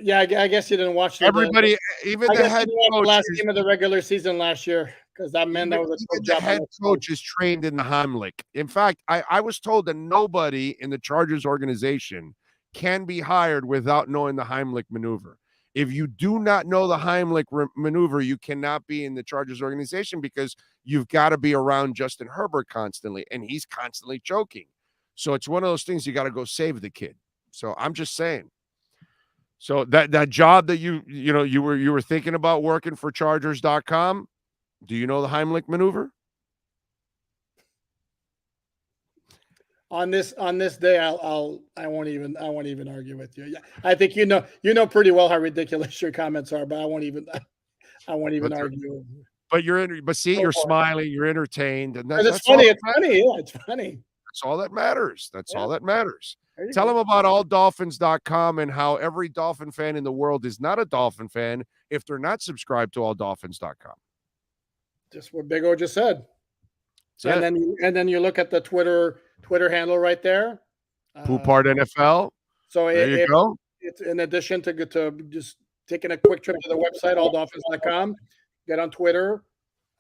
yeah, I guess you didn't watch everybody, even the head coach. Last game of the regular season last year, because that meant that was a the head coach is trained in the Heimlich. In fact, I was told that nobody in the Chargers organization can be hired without knowing the Heimlich maneuver. If you do not know the Heimlich maneuver, you cannot be in the Chargers organization, because you've got to be around Justin Herbert constantly, and he's constantly choking. So it's one of those things you got to go save the kid. So I'm just saying. So that job that you were thinking about working for Chargers.com, do you know the Heimlich maneuver? On this day, I won't even argue with you. Yeah, I think you know pretty well how ridiculous your comments are, but I won't even argue. But you're smiling, you're entertained, and it's funny. It's funny. Yeah, it's funny. That's all that matters. All that matters. Tell them about alldolphins.com and how every Dolphin fan in the world is not a Dolphin fan if they're not subscribed to alldolphins.com. Just what Big O just said. And then you look at the Twitter handle right there. Poupart NFL. So there you go. It's in addition to just taking a quick trip to the website, alldolphins.com. Get on Twitter.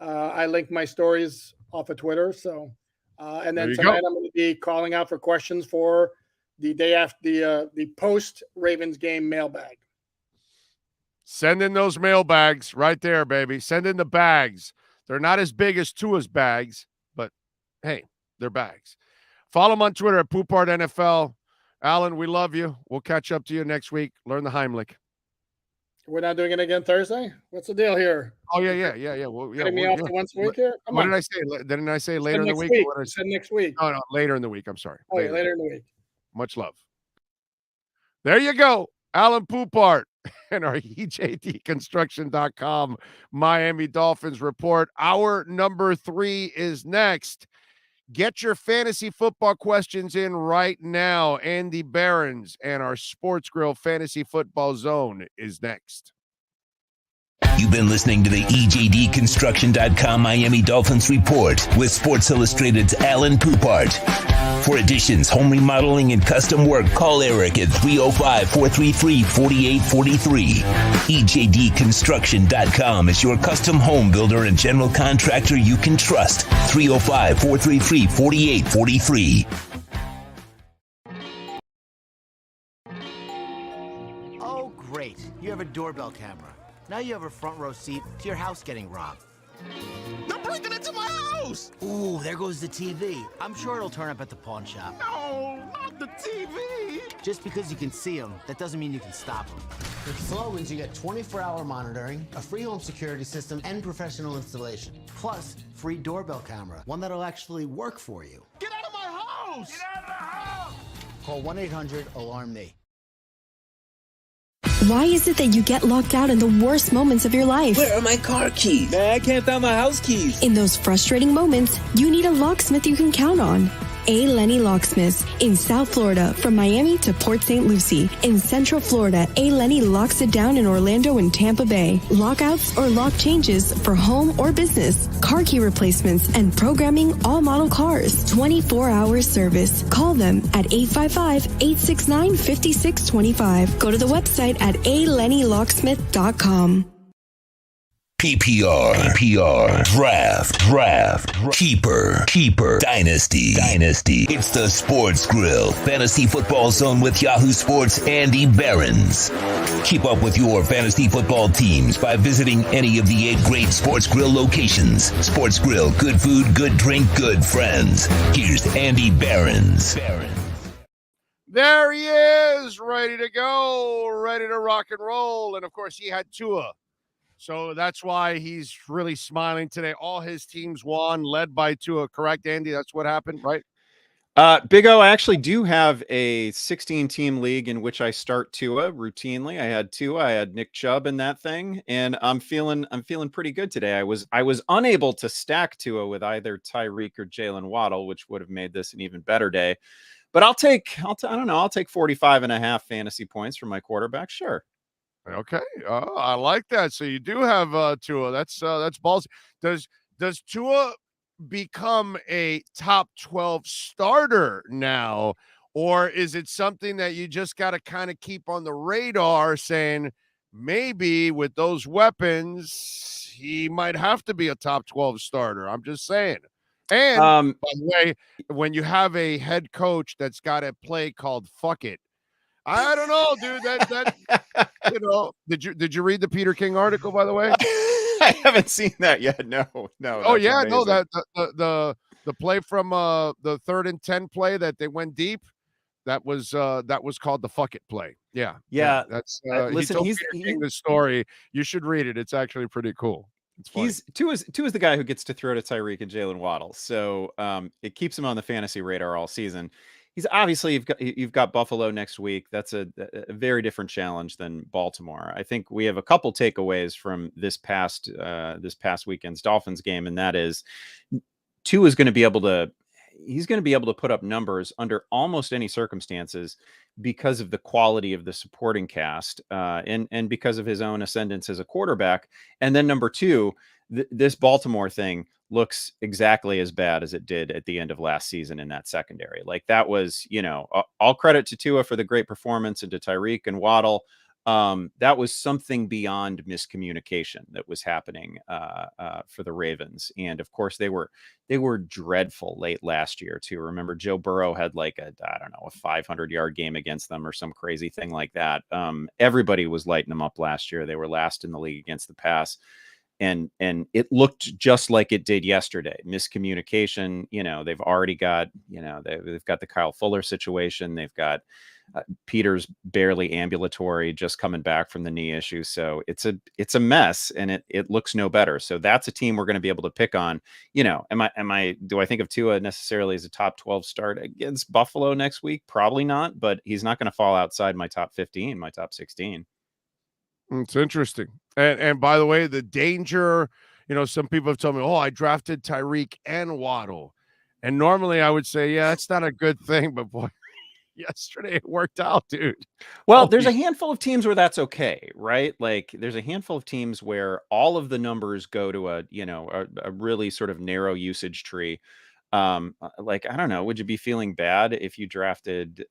I link my stories off of Twitter. So, and then There you tonight go. I'm going to be calling out for questions for the day after the post Ravens game mailbag. Send in those mailbags right there, baby. Send in the bags. They're not as big as Tua's bags, but hey, they're bags. Follow him on Twitter at Poupart NFL. Alan, we love you. We'll catch up to you next week. Learn the Heimlich. We're not doing it again Thursday? What's the deal here? Oh, yeah. Well, Getting me off to once a week here? Come what on. did I say? Didn't I say later in the week? Week. What did I You say? said next week. No, later in the week. I'm sorry. Oh, later in the week. Much love. There you go. Alan Poupart and our EJDconstruction.com Miami Dolphins report. Our number 3 is next. Get your fantasy football questions in right now. Andy Behrens and our Sports Grill Fantasy Football Zone is next. You've been listening to the EJDconstruction.com Miami Dolphins report with Sports Illustrated's Alan Poupart. For additions, home remodeling, and custom work, call Eric at 305-433-4843. EJDconstruction.com is your custom home builder and general contractor you can trust. 305-433-4843. Oh, great. You have a doorbell camera. Now you have a front row seat to your house getting robbed. They're breaking into my house! Ooh, there goes the TV. I'm sure it'll turn up at the pawn shop. No, not the TV! Just because you can see them, that doesn't mean you can stop them. With Slogans, you get 24-hour monitoring, a free home security system, and professional installation. Plus, free doorbell camera, one that'll actually work for you. Get out of my house! Get out of the house! Call 1-800-ALARM-ME. Why is it that you get locked out in the worst moments of your life? Where are my car keys? Man, I can't find my house keys. In those frustrating moments, you need a locksmith you can count on. A. Lenny Locksmiths in South Florida, from Miami to Port St. Lucie. In Central Florida, A. Lenny locks it down in Orlando and Tampa Bay. Lockouts or lock changes for home or business. Car key replacements and programming all model cars. 24-hour service. Call them at 855-869-5625. Go to the website at alennylocksmith.com. PPR, draft, keeper, dynasty. It's the Sports Grill Fantasy Football Zone with Yahoo Sports' Andy Behrens. Keep up with your fantasy football teams by visiting any of the 8 great Sports Grill locations. Sports Grill, good food, good drink, good friends. Here's Andy Behrens. There he is, ready to go, ready to rock and roll. And, of course, he had Tua. So that's why he's really smiling today. All his teams won, led by Tua. Correct, Andy? That's what happened, right? Big O, I actually do have a 16-team league in which I start Tua routinely. I had Tua, I had Nick Chubb in that thing, and I'm feeling pretty good today. I was unable to stack Tua with either Tyreek or Jalen Waddle, which would have made this an even better day. But I'll take 45.5 fantasy points from my quarterback. Sure. Okay. Oh, I like that. So you do have Tua. That's ballsy. Does Tua become a top 12 starter now, or is it something that you just got to kind of keep on the radar, saying maybe with those weapons he might have to be a top 12 starter? I'm just saying. And by the way, when you have a head coach that's got a play called "fuck it," I don't know, dude. That did you read the Peter King article, by the way? I haven't seen that yet. No. Oh yeah, amazing. no. That the play from the 3rd and 10 play that they went deep. That was called the "fuck it" play. Yeah. That's listen. He told Peter King the story. You should read it. It's actually pretty cool. Tua's the guy who gets to throw to Tyreek and Jalen Waddle, so it keeps him on the fantasy radar all season. He's obviously you've got Buffalo next week. That's a very different challenge than Baltimore. I think we have a couple takeaways from this past weekend's Dolphins game, and that is Tua is going to be able to put up numbers under almost any circumstances because of the quality of the supporting cast and because of his own ascendance as a quarterback. And then number 2, this Baltimore thing looks exactly as bad as it did at the end of last season in that secondary. Like that was, all credit to Tua for the great performance and to Tyreek and Waddle. that was something beyond miscommunication that was happening for the Ravens. And of course, they were dreadful late last year too. Remember, Joe Burrow had like a 500-yard game against them or some crazy thing like that. Everybody was lighting them up last year. They were last in the league against the pass. And it looked just like it did yesterday. Miscommunication. They've already got, they've got the Kyle Fuller situation. They've got Peter's barely ambulatory, just coming back from the knee issue. So it's a mess, and it looks no better. So that's a team we're going to be able to pick on. Do I think of Tua necessarily as a top 12 start against Buffalo next week? Probably not, but he's not going to fall outside my top 15, my top 16. It's interesting. And by the way, the danger, some people have told me, I drafted Tyreek and Waddle. And normally I would say, yeah, that's not a good thing, but boy, yesterday it worked out, dude. Well, there's a handful of teams where that's okay, right? Like there's a handful of teams where all of the numbers go to a really sort of narrow usage tree. Like, I don't know, would you be feeling bad if you drafted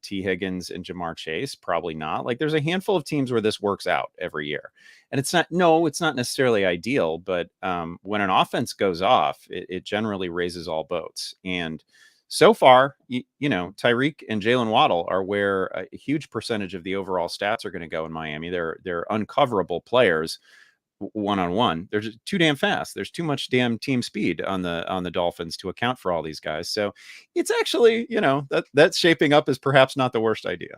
T Higgins and Jamar Chase? Probably not. Like there's a handful of teams where this works out every year. And it's not necessarily ideal, but when an offense goes off, it generally raises all boats. And so far, Tyreek and Jalen Waddle are where a huge percentage of the overall stats are going to go in Miami. They're uncoverable players one-on-one. They're just too damn fast. There's too much damn team speed on the Dolphins to account for all these guys. So it's actually, that's shaping up as perhaps not the worst idea.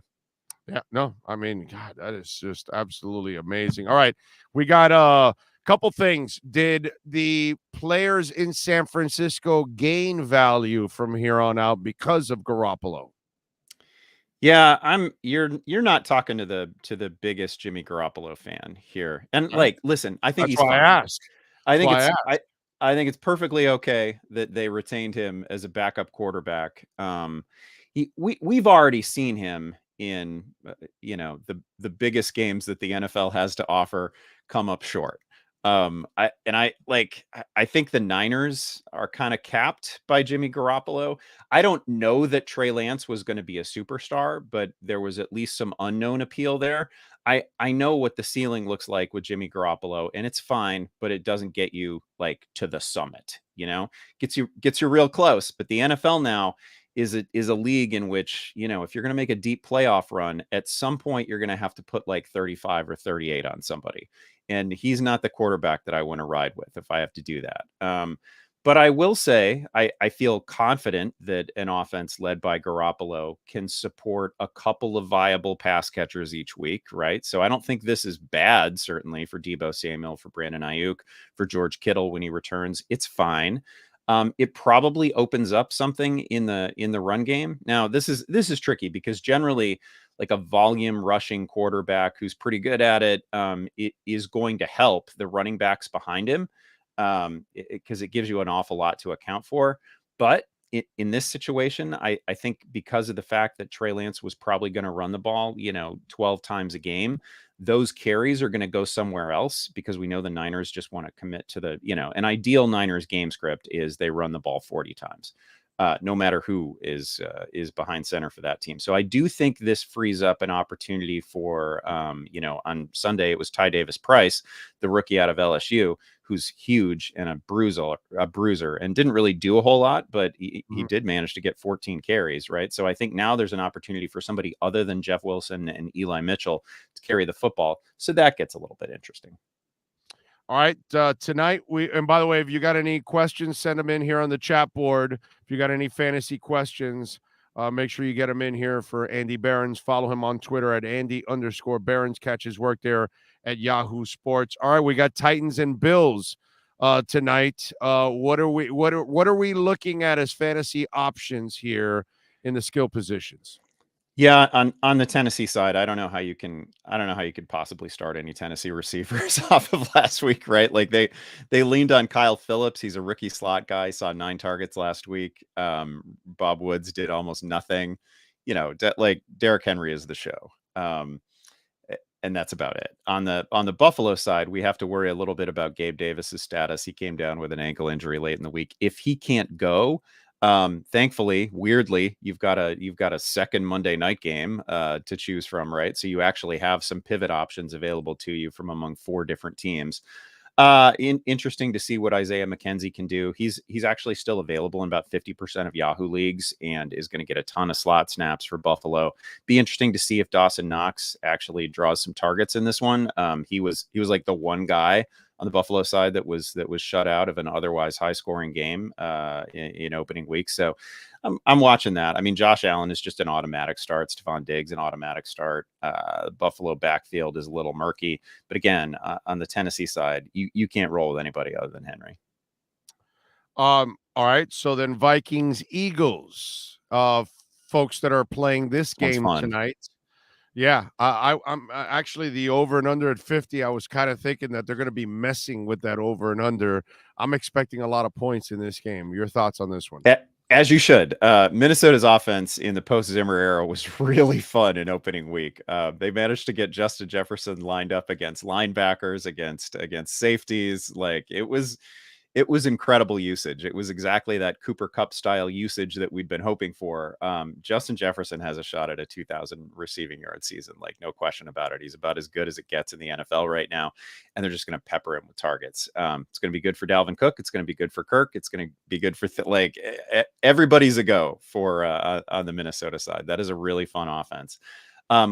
Yeah, no, I mean, God, that is just absolutely amazing. All right, we got a couple things. Did the players in San Francisco gain value from here on out because of Garoppolo? Yeah, you're not talking to the biggest Jimmy Garoppolo fan here. And listen, I think that's he's why fine. I asked. I think it's perfectly okay that they retained him as a backup quarterback. We've already seen him in the biggest games that the NFL has to offer come up short. I think the Niners are kind of capped by Jimmy Garoppolo. I don't know that Trey Lance was going to be a superstar, but there was at least some unknown appeal there. I know what the ceiling looks like with Jimmy Garoppolo, and it's fine, but it doesn't get you like to the summit, gets you real close. But the NFL now is a league in which, if you're going to make a deep playoff run, at some point you're going to have to put like 35 or 38 on somebody. And he's not the quarterback that I want to ride with if I have to do that. But I will say, I feel confident that an offense led by Garoppolo can support a couple of viable pass catchers each week, right? So I don't think this is bad, certainly for Deebo Samuel, for Brandon Ayuk, for George Kittle when he returns. It's fine. It probably opens up something in the run game. Now, this is tricky because generally, like a volume rushing quarterback who's pretty good at it, it is going to help the running backs behind him because it gives you an awful lot to account for. But in this situation, I think because of the fact that Trey Lance was probably going to run the ball, 12 times a game, those carries are going to go somewhere else because we know the Niners just want to commit to an ideal Niners game script is they run the ball 40 times. No matter who is behind center for that team. So I do think this frees up an opportunity for, on Sunday, it was Ty Davis Price, the rookie out of LSU, who's huge and a bruiser and didn't really do a whole lot, but he did manage to get 14 carries, right? So I think now there's an opportunity for somebody other than Jeff Wilson and Eli Mitchell to carry the football. So that gets a little bit interesting. All right, tonight and by the way, if you got any questions, send them in here on the chat board. If you got any fantasy questions, make sure you get them in here for Andy Behrens. Follow him on Twitter at Andy_Behrens. Catch his work there at Yahoo Sports. All right, we got Titans and Bills tonight. What are we looking at as fantasy options here in the skill positions? Yeah, on the Tennessee side, I don't know how you could possibly start any Tennessee receivers off of last week, right? Like they leaned on Kyle Phillips. He's a rookie slot guy, saw 9 targets last week. Bob Woods did almost nothing. Like Derrick Henry is the show. And that's about it. On the Buffalo side, we have to worry a little bit about Gabe Davis's status. He came down with an ankle injury late in the week. If he can't go, Thankfully, weirdly, you've got a second Monday night game to choose from, right? So you actually have some pivot options available to you from among 4 different teams. Interesting to see what Isaiah McKenzie can do. He's actually still available in about 50% of Yahoo leagues and is going to get a ton of slot snaps for Buffalo. Be interesting to see if Dawson Knox actually draws some targets in this one. He was like the one guy on the Buffalo side that was shut out of an otherwise high scoring game in opening week. So I'm watching that. I mean, Josh Allen is just an automatic start. Stephon Diggs, an automatic start. Buffalo backfield is a little murky. But again, on the Tennessee side, you can't roll with anybody other than Henry. All right. So then Vikings, Eagles, folks that are playing this game tonight. Yeah, I'm actually the over and under at 50. I was kind of thinking that they're going to be messing with that over and under. I'm expecting a lot of points in this game. Your thoughts on this one? As you should. Minnesota's offense in the post-Zimmer era was really fun in opening week. They managed to get Justin Jefferson lined up against linebackers, against safeties. Like it was incredible usage. It was exactly that Cooper Kupp style usage that we'd been hoping for. Justin Jefferson has a shot at a 2,000 receiving yard season, like no question about it. He's about as good as it gets in the NFL right now, and they're just going to pepper him with targets. It's going to be good for Dalvin Cook. It's going to be good for Kirk. It's going to be good for everybody's a go for on the Minnesota side. That is a really fun offense.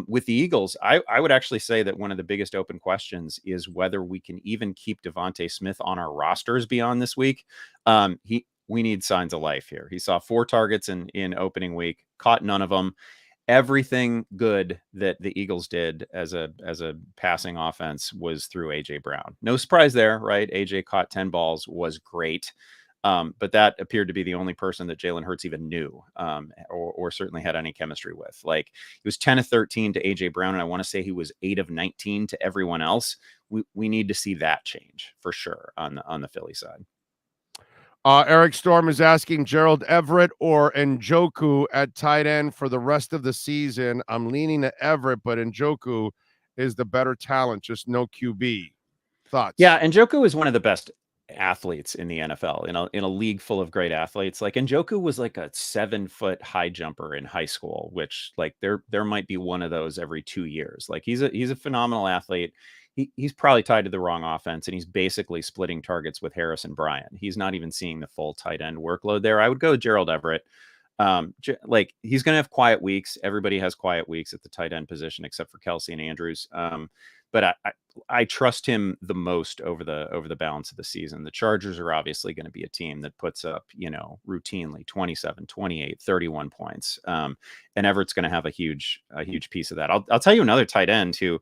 With the Eagles, I would actually say that one of the biggest open questions is whether we can even keep Devontae Smith on our rosters beyond this week. We need signs of life here. He saw 4 targets in opening week, caught none of them. Everything good that the Eagles did as a passing offense was through AJ Brown. No surprise there, right? AJ caught 10 balls, was great. But that appeared to be the only person that Jalen Hurts even knew, or certainly had any chemistry with. Like, he was 10 of 13 to AJ Brown, and I want to say he was 8 of 19 to everyone else. We need to see that change for sure on the Philly side. Eric Storm is asking Gerald Everett or Njoku at tight end for the rest of the season. I'm leaning to Everett, but Njoku is the better talent, just no QB. Thoughts? Yeah, Njoku is one of the best athletes in the NFL, in a league full of great athletes. Like, Njoku was like a 7-foot high jumper in high school, which, like, there might be one of those every 2 years. Like, he's a phenomenal athlete. He's probably tied to the wrong offense, and he's basically splitting targets with Harrison Bryant. He's not even seeing the full tight end workload there. I would go Gerald Everett. Like, he's going to have quiet weeks. Everybody has quiet weeks at the tight end position, except for Kelsey and Andrews. But I trust him the most over the balance of the season. The Chargers are obviously going to be a team that puts up, routinely 27, 28, 31 points. And Everett's going to have a huge piece of that. I'll tell you another tight end who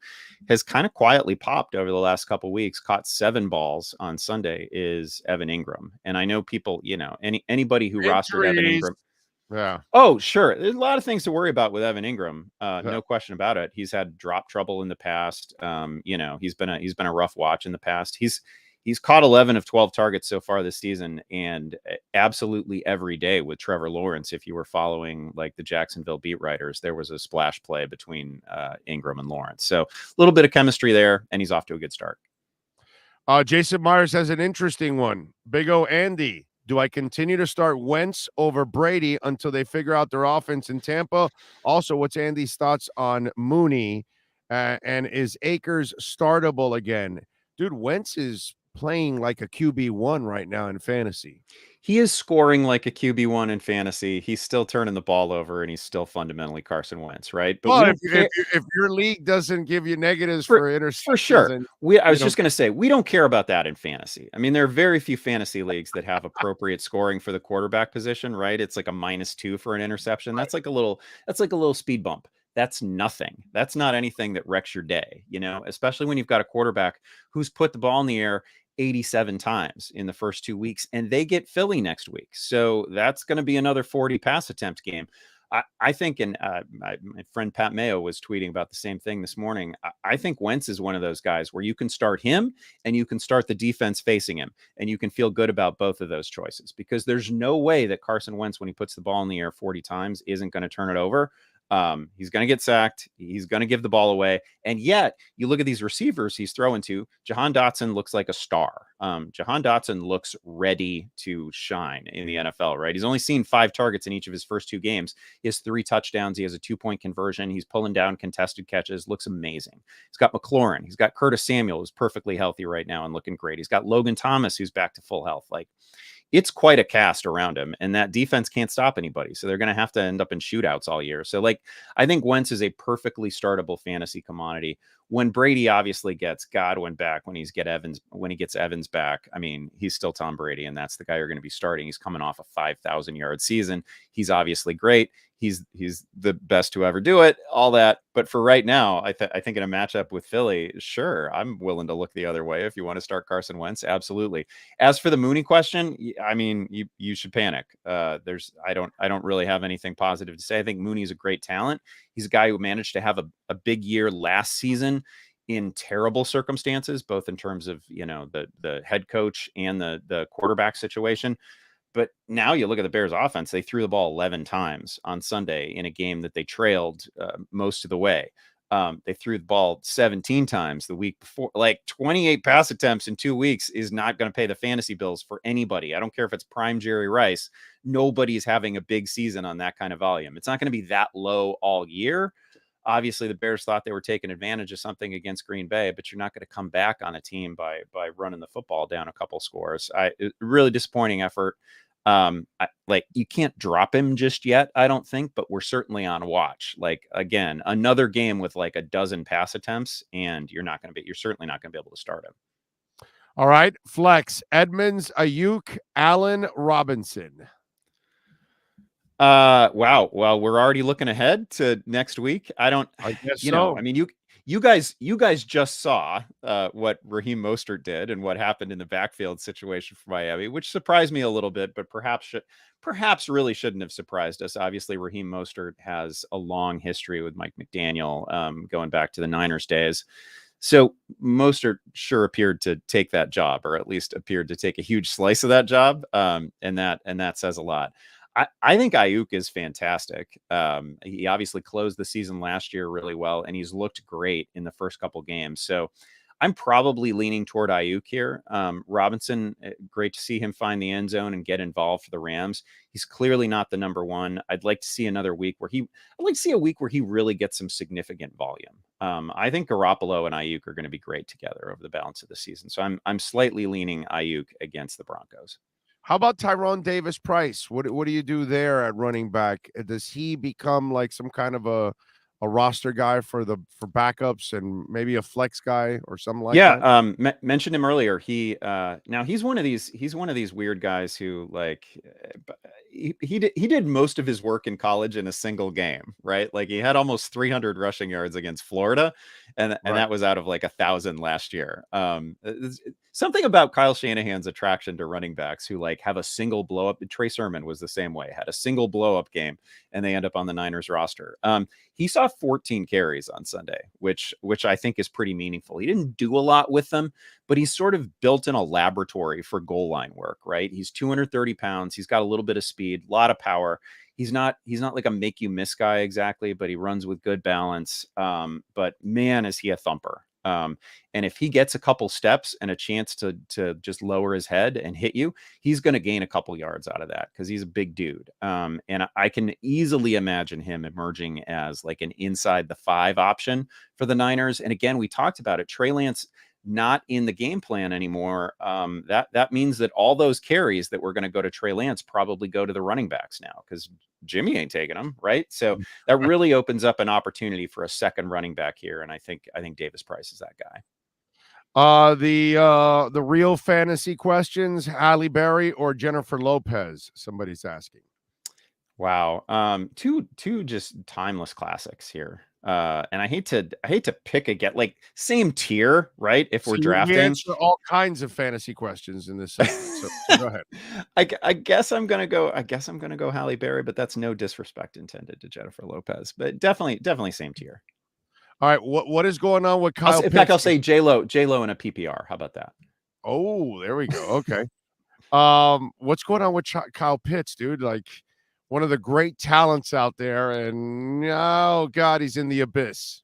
has kind of quietly popped over the last couple of weeks, caught 7 balls on Sunday, is Evan Ingram. And I know people, anybody who rostered Evan Ingram. Yeah. Oh, sure. There's a lot of things to worry about with Evan Ingram. No question about it. He's had drop trouble in the past. He's been a rough watch in the past. He's caught 11 of 12 targets so far this season, and absolutely every day with Trevor Lawrence. If you were following like the Jacksonville beat writers, there was a splash play between Ingram and Lawrence. So a little bit of chemistry there, and he's off to a good start. Jason Myers has an interesting one. Big O Andy. Do I continue to start Wentz over Brady until they figure out their offense in Tampa? Also, what's Andy's thoughts on Mooney? And is Akers startable again? Dude, Wentz is playing like a QB1 right now in fantasy. He is scoring like a QB1 in fantasy. He's still turning the ball over, and he's still fundamentally Carson Wentz, right? But well, if your league doesn't give you negatives for interceptions, for sure. I was just going to say, we don't care about that in fantasy. I mean, there are very few fantasy leagues that have appropriate scoring for the quarterback position, right? It's like a -2 for an interception. That's like a little speed bump. That's nothing. That's not anything that wrecks your day, especially when you've got a quarterback who's put the ball in the air 87 times in the first 2 weeks, and they get Philly next week. So that's going to be another 40 pass attempt game. I think, and my friend Pat Mayo was tweeting about the same thing this morning. I think Wentz is one of those guys where you can start him and you can start the defense facing him, and you can feel good about both of those choices, because there's no way that Carson Wentz, when he puts the ball in the air 40 times, isn't going to turn it over. He's going to get sacked. He's going to give the ball away. And yet, you look at these receivers he's throwing to. Jahan Dotson looks like a star. Jahan Dotson looks ready to shine in the NFL, right? He's only seen 5 targets in each of his first 2 games. He has 3 touchdowns. He has a 2-point conversion. He's pulling down contested catches. Looks amazing. He's got McLaurin. He's got Curtis Samuel, who's perfectly healthy right now and looking great. He's got Logan Thomas, who's back to full health. Like, it's quite a cast around him, and that defense can't stop anybody. So they're going to have to end up in shootouts all year. So, like, I think Wentz is a perfectly startable fantasy commodity. When Brady obviously gets Godwin back, when he gets Evans back, I mean, he's still Tom Brady, and that's the guy you're going to be starting. He's coming off a 5,000-yard season. He's obviously great. He's the best to ever do it, all that. But for right now, I think in a matchup with Philly, sure, I'm willing to look the other way. If you want to start Carson Wentz, absolutely. As for the Mooney question, I mean, you should panic. I don't really have anything positive to say. I think Mooney's a great talent. He's a guy who managed to have a big year last season in terrible circumstances, both in terms of, the head coach and the quarterback situation. But now you look at the Bears offense, they threw the ball 11 times on Sunday in a game that they trailed most of the way. They threw the ball 17 times the week before. Like, 28 pass attempts in 2 weeks is not going to pay the fantasy bills for anybody. I don't care if it's prime Jerry Rice. Nobody's having a big season on that kind of volume. It's not going to be that low all year. Obviously, the Bears thought they were taking advantage of something against Green Bay, but you're not going to come back on a team by running the football down a couple scores. Really disappointing effort. You can't drop him just yet, I don't think, but we're certainly on watch. Like, again, another game with like a dozen pass attempts, and you're certainly not going to be able to start him. All right, flex: Edmonds, Ayuk, Allen, Robinson. Wow. Well, we're already looking ahead to next week. I guess so. I mean, you guys just saw what Raheem Mostert did and what happened in the backfield situation for Miami, which surprised me a little bit, but perhaps really shouldn't have surprised us. Obviously, Raheem Mostert has a long history with Mike McDaniel, going back to the Niners days. So Mostert sure appeared to take that job, or at least appeared to take a huge slice of that job. And that says a lot. I think Ayuk is fantastic. He obviously closed the season last year really well, and he's looked great in the first couple games. So I'm probably leaning toward Ayuk here. Robinson, great to see him find the end zone and get involved for the Rams. He's clearly not the number one. I'd like to see a week where he really gets some significant volume. I think Garoppolo and Ayuk are going to be great together over the balance of the season. So I'm slightly leaning Ayuk against the Broncos. How about Tyrone Davis-Price? What do you do there at running back? Does he become like some kind of a roster guy for backups and maybe a flex guy or something like that? Yeah, mentioned him earlier. Now he's one of these weird guys who, like, he did most of his work in college in a single game, right? Like, he had almost 300 rushing yards against Florida, and that was out of like 1,000 last year. Something about Kyle Shanahan's attraction to running backs who like have a single blow up. Trey Sermon was the same way, had a single blow up game, and they end up on the Niners roster. He saw 14 carries on Sunday, which I think is pretty meaningful. He didn't do a lot with them, but he's sort of built in a laboratory for goal line work, right? He's 230 pounds. He's got a little bit of speed, a lot of power. He's not like a make you miss guy exactly, but he runs with good balance. But man, is he a thumper. And if he gets a couple steps and a chance to just lower his head and hit you, he's going to gain a couple yards out of that because he's a big dude. And I can easily imagine him emerging as like an inside the 5 option for the Niners. And again, we talked about it. Trey Lance not in the game plan anymore. That means that all those carries that were going to go to Trey Lance probably go to the running backs now because Jimmy ain't taking them, right? So that really opens up an opportunity for a second running back here, and I think Davis-Price is that guy. The real fantasy questions: Halle Berry or Jennifer Lopez? Somebody's asking. Wow, two just timeless classics here. And I hate to pick again, like same tier, right? If we're drafting, we answer all kinds of fantasy questions in this segment. So go ahead. I guess I'm gonna go Halle Berry, but that's no disrespect intended to Jennifer Lopez. But definitely same tier. All right, what is going on with Kyle? In fact, I'll say J-Lo in a PPR. How about that? Oh, there we go. Okay. What's going on with Kyle Pitts, dude? Like, one of the great talents out there, and oh God, he's in the abyss.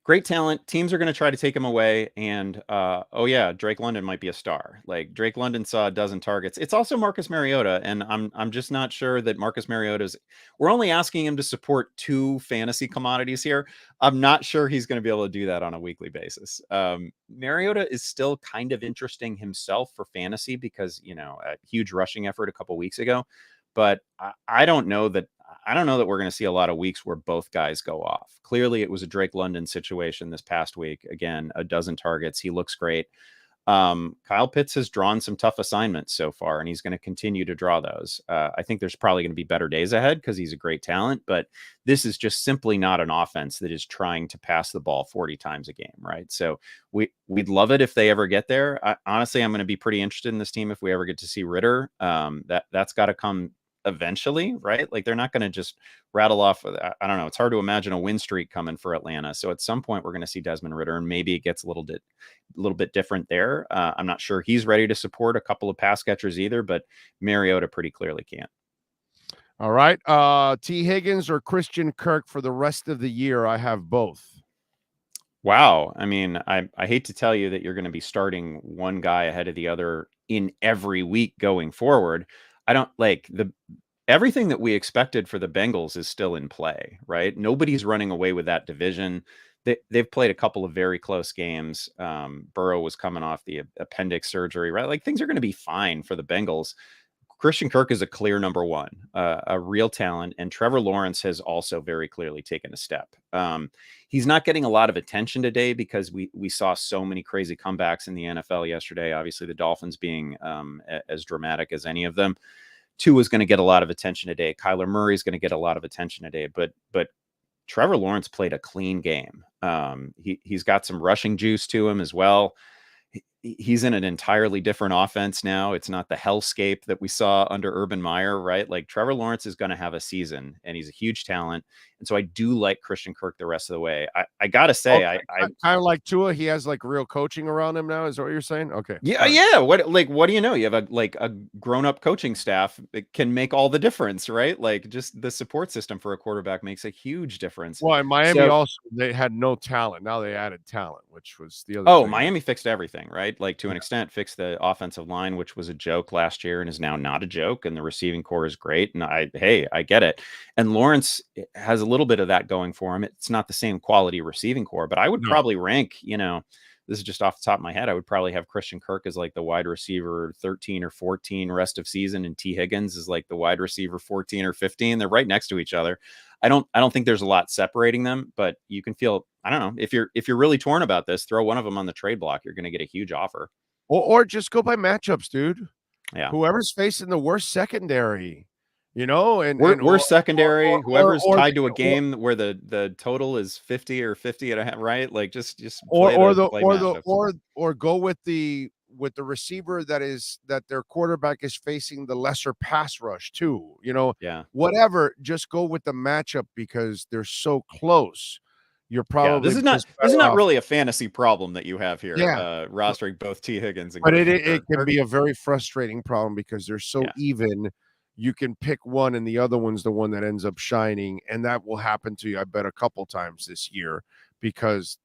Great talent. Teams are going to try to take him away. And, oh yeah, Drake London might be a star. Like Drake London saw a dozen targets. It's also Marcus Mariota. And I'm just not sure that Marcus Mariota's, we're only asking him to support 2 fantasy commodities here. I'm not sure he's going to be able to do that on a weekly basis. Mariota is still kind of interesting himself for fantasy because, a huge rushing effort a couple weeks ago, but I don't know that we're going to see a lot of weeks where both guys go off. Clearly, it was a Drake London situation this past week. Again, a dozen targets. He looks great. Kyle Pitts has drawn some tough assignments so far, and he's going to continue to draw those. I think there's probably going to be better days ahead because he's a great talent, but this is just simply not an offense that is trying to pass the ball 40 times a game, right? So we'd love it if they ever get there. Honestly, I'm going to be pretty interested in this team if we ever get to see Ritter. That's got to come eventually, right? Like they're not going to just rattle off. I don't know. It's hard to imagine a win streak coming for Atlanta. So at some point we're going to see Desmond Ritter, and maybe it gets a little bit different there. I'm not sure he's ready to support a couple of pass catchers either, but Mariota pretty clearly can't. All right. T. Higgins or Christian Kirk for the rest of the year? I have both. Wow. I mean, I hate to tell you that you're going to be starting one guy ahead of the other in every week going forward. I don't like everything that we expected for the Bengals is still in play, right? Nobody's running away with that division. They've played a couple of very close games. Burrow was coming off the appendix surgery, right? Like things are going to be fine for the Bengals. Christian Kirk is a clear number one, a real talent, and Trevor Lawrence has also very clearly taken a step. He's not getting a lot of attention today because we saw so many crazy comebacks in the NFL yesterday. Obviously, the Dolphins being as dramatic as any of them. Tua is going to get a lot of attention today. Kyler Murray is going to get a lot of attention today. But Trevor Lawrence played a clean game. He's got some rushing juice to him as well. He's in an entirely different offense now. It's not the hellscape that we saw under Urban Meyer, right? Like Trevor Lawrence is going to have a season, and he's a huge talent. And so I do like Christian Kirk the rest of the way. I got to say, I kind of like Tua. He has like real coaching around him now. Is that what you're saying? Okay. Yeah. Yeah. What do you know? You have a grown-up coaching staff that can make all the difference, right? Like just the support system for a quarterback makes a huge difference. Well, in Miami also, they had no talent. Now they added talent, which was the other thing. Miami fixed everything, right? Like to an extent, fixed the offensive line, which was a joke last year and is now not a joke. And the receiving core is great. And I get it. And Lawrence has a little bit of that going for him. It's not the same quality receiving core, but I would probably rank, this is just off the top of my head, I would probably have Christian Kirk as like the wide receiver 13 or 14 rest of season, and T. Higgins is like the wide receiver 14 or 15. They're right next to each other. I don't think there's a lot separating them, but you can feel, I don't know, if you're really torn about this, throw one of them on the trade block. You're going to get a huge offer. Or just go by matchups, dude. Yeah. Whoever's facing the worst secondary, and worst secondary, whoever's tied to a game where the total is 50 or 50 and a half, right? Like just or go with the receiver that their quarterback is facing the lesser pass rush too. Whatever. Just go with the matchup because they're so close. You're probably this is not really a fantasy problem that you have here. Rostering both T. Higgins and but it can be a very frustrating problem because they're so even. You can pick one and the other one's the one that ends up shining, and that will happen to you, I bet, a couple times this year because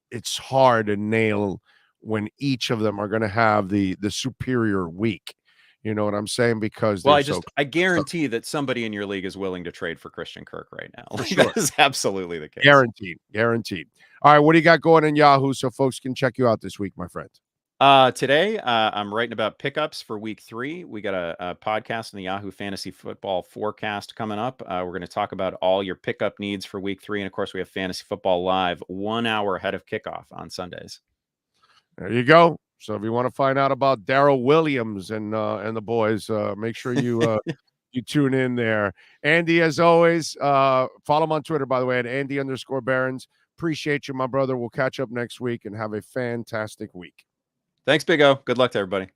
it's hard to nail when each of them are going to have the superior week. You know what I'm saying? Because I guarantee that somebody in your league is willing to trade for Christian Kirk right now. For sure. That is absolutely the case. Guaranteed. All right, what do you got going in Yahoo so folks can check you out this week, my friend? Today, I'm writing about pickups for week 3. We got a podcast in the Yahoo Fantasy Football Forecast coming up. We're going to talk about all your pickup needs for week 3. And of course, we have Fantasy Football Live 1 hour ahead of kickoff on Sundays. There you go. So if you want to find out about Darrell Williams and the boys, make sure you you tune in there. Andy, as always, follow him on Twitter, by the way, at Andy_Barons. Appreciate you, my brother. We'll catch up next week and have a fantastic week. Thanks, Big O. Good luck to everybody.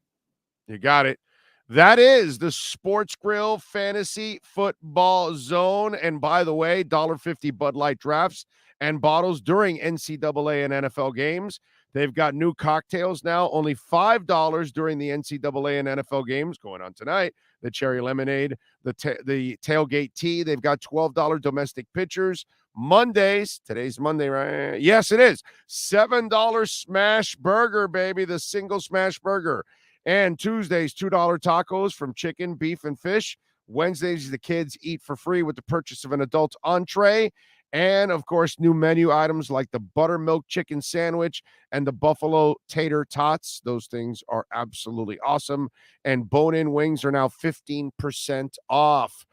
You got it. That is the Sports Grill Fantasy Football Zone. And by the way, $1.50 Bud Light drafts and bottles during NCAA and NFL games. They've got new cocktails now, only $5 during the NCAA and NFL games going on tonight. the cherry lemonade, the tailgate tea. They've got $12 domestic pitchers. Mondays, today's Monday, right? Yes, it is. $7 smash burger, baby, the single smash burger. And Tuesdays, $2 tacos from chicken, beef, and fish. Wednesdays, the kids eat for free with the purchase of an adult entree. And, of course, new menu items like the buttermilk chicken sandwich and the buffalo tater tots. Those things are absolutely awesome. And bone-in wings are now 15% off.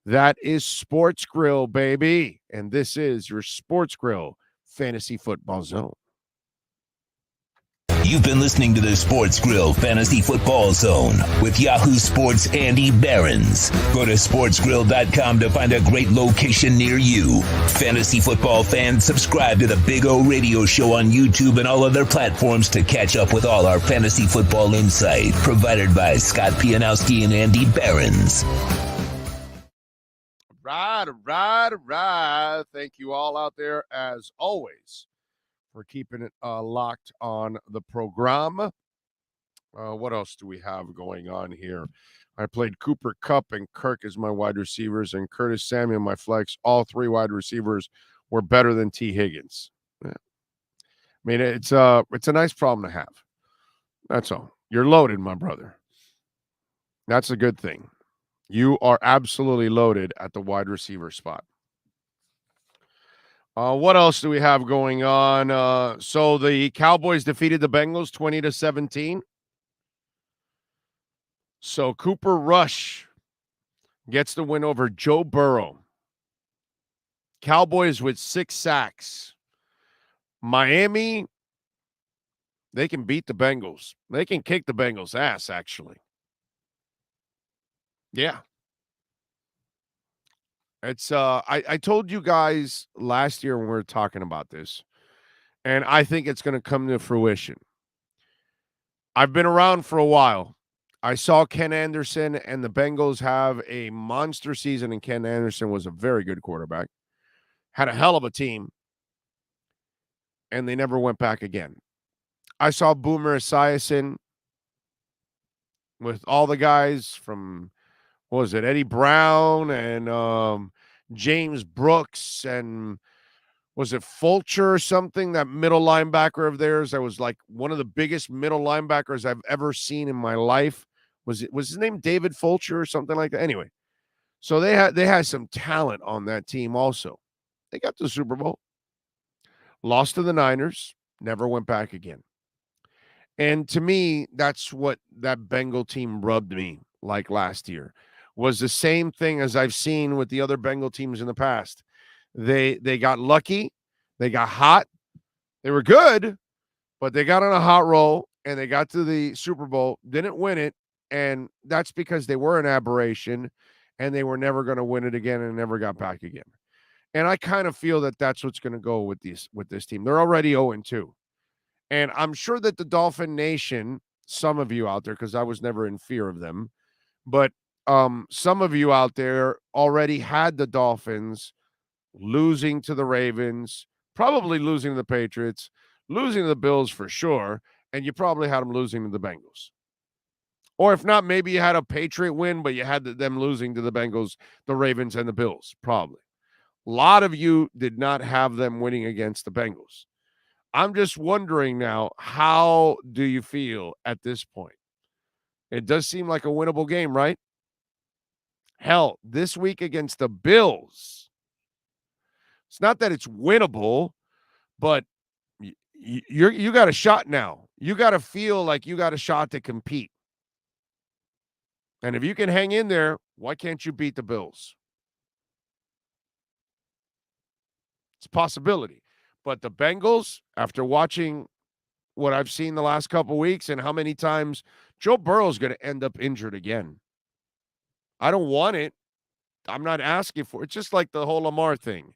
That is Sports Grill, baby. And this is your Sports Grill Fantasy Football Zone. You've been listening to the Sports Grill Fantasy Football Zone with Yahoo Sports' Andy Behrens. Go to sportsgrill.com to find a great location near you. Fantasy football fans, subscribe to the Big O Radio Show on YouTube and all other platforms to catch up with all our fantasy football insight provided by Scott Pianowski and Andy Behrens. Right. Thank you all out there, as always, for keeping it locked on the program. What else do we have going on here? I played Cooper Kupp and Kirk as my wide receivers, and Curtis Samuel my flex. All three wide receivers were better than T. Higgins. Yeah. I mean, it's a nice problem to have. That's all. You're loaded, my brother. That's a good thing. You are absolutely loaded at the wide receiver spot. What else do we have going on? So the Cowboys defeated the Bengals 20-17. So Cooper Rush gets the win over Joe Burrow. Cowboys with 6 sacks. Miami, they can beat the Bengals. They can kick the Bengals' ass, actually. Yeah. It's I told you guys last year when we were talking about this, and I think it's going to come to fruition. I've been around for a while. I saw Ken Anderson and the Bengals have a monster season, and Ken Anderson was a very good quarterback. Had a hell of a team, and they never went back again. I saw Boomer Esiason with all the guys from, what was it, Eddie Brown and James Brooks, and was it Fulcher or something, that middle linebacker of theirs that was like one of the biggest middle linebackers I've ever seen in my life. Was his name David Fulcher or something like that? Anyway, so they had some talent on that team also. They got to the Super Bowl, lost to the Niners, never went back again. And to me, that's what that Bengal team rubbed me like last year. Was the same thing as I've seen with the other Bengal teams in the past. They got lucky, they got hot, they were good, but they got on a hot roll and they got to the Super Bowl, didn't win it, and that's because they were an aberration and they were never going to win it again and never got back again. And I kind of feel that that's what's going to go with this team. They're already 0-2. And I'm sure that the Dolphin Nation, some of you out there, because I was never in fear of them, but some of you out there already had the Dolphins losing to the Ravens, probably losing to the Patriots, losing to the Bills for sure, and you probably had them losing to the Bengals. Or if not, maybe you had a Patriot win, but you had them losing to the Bengals, the Ravens, and the Bills, probably. A lot of you did not have them winning against the Bengals. I'm just wondering now, how do you feel at this point? It does seem like a winnable game, right? Hell, this week against the Bills, it's not that it's winnable, but you got a shot now. You got to feel like you got a shot to compete. And if you can hang in there, why can't you beat the Bills? It's a possibility. But the Bengals, after watching what I've seen the last couple weeks and how many times Joe Burrow is going to end up injured again. I don't want it. I'm not asking for it. It's just like the whole Lamar thing.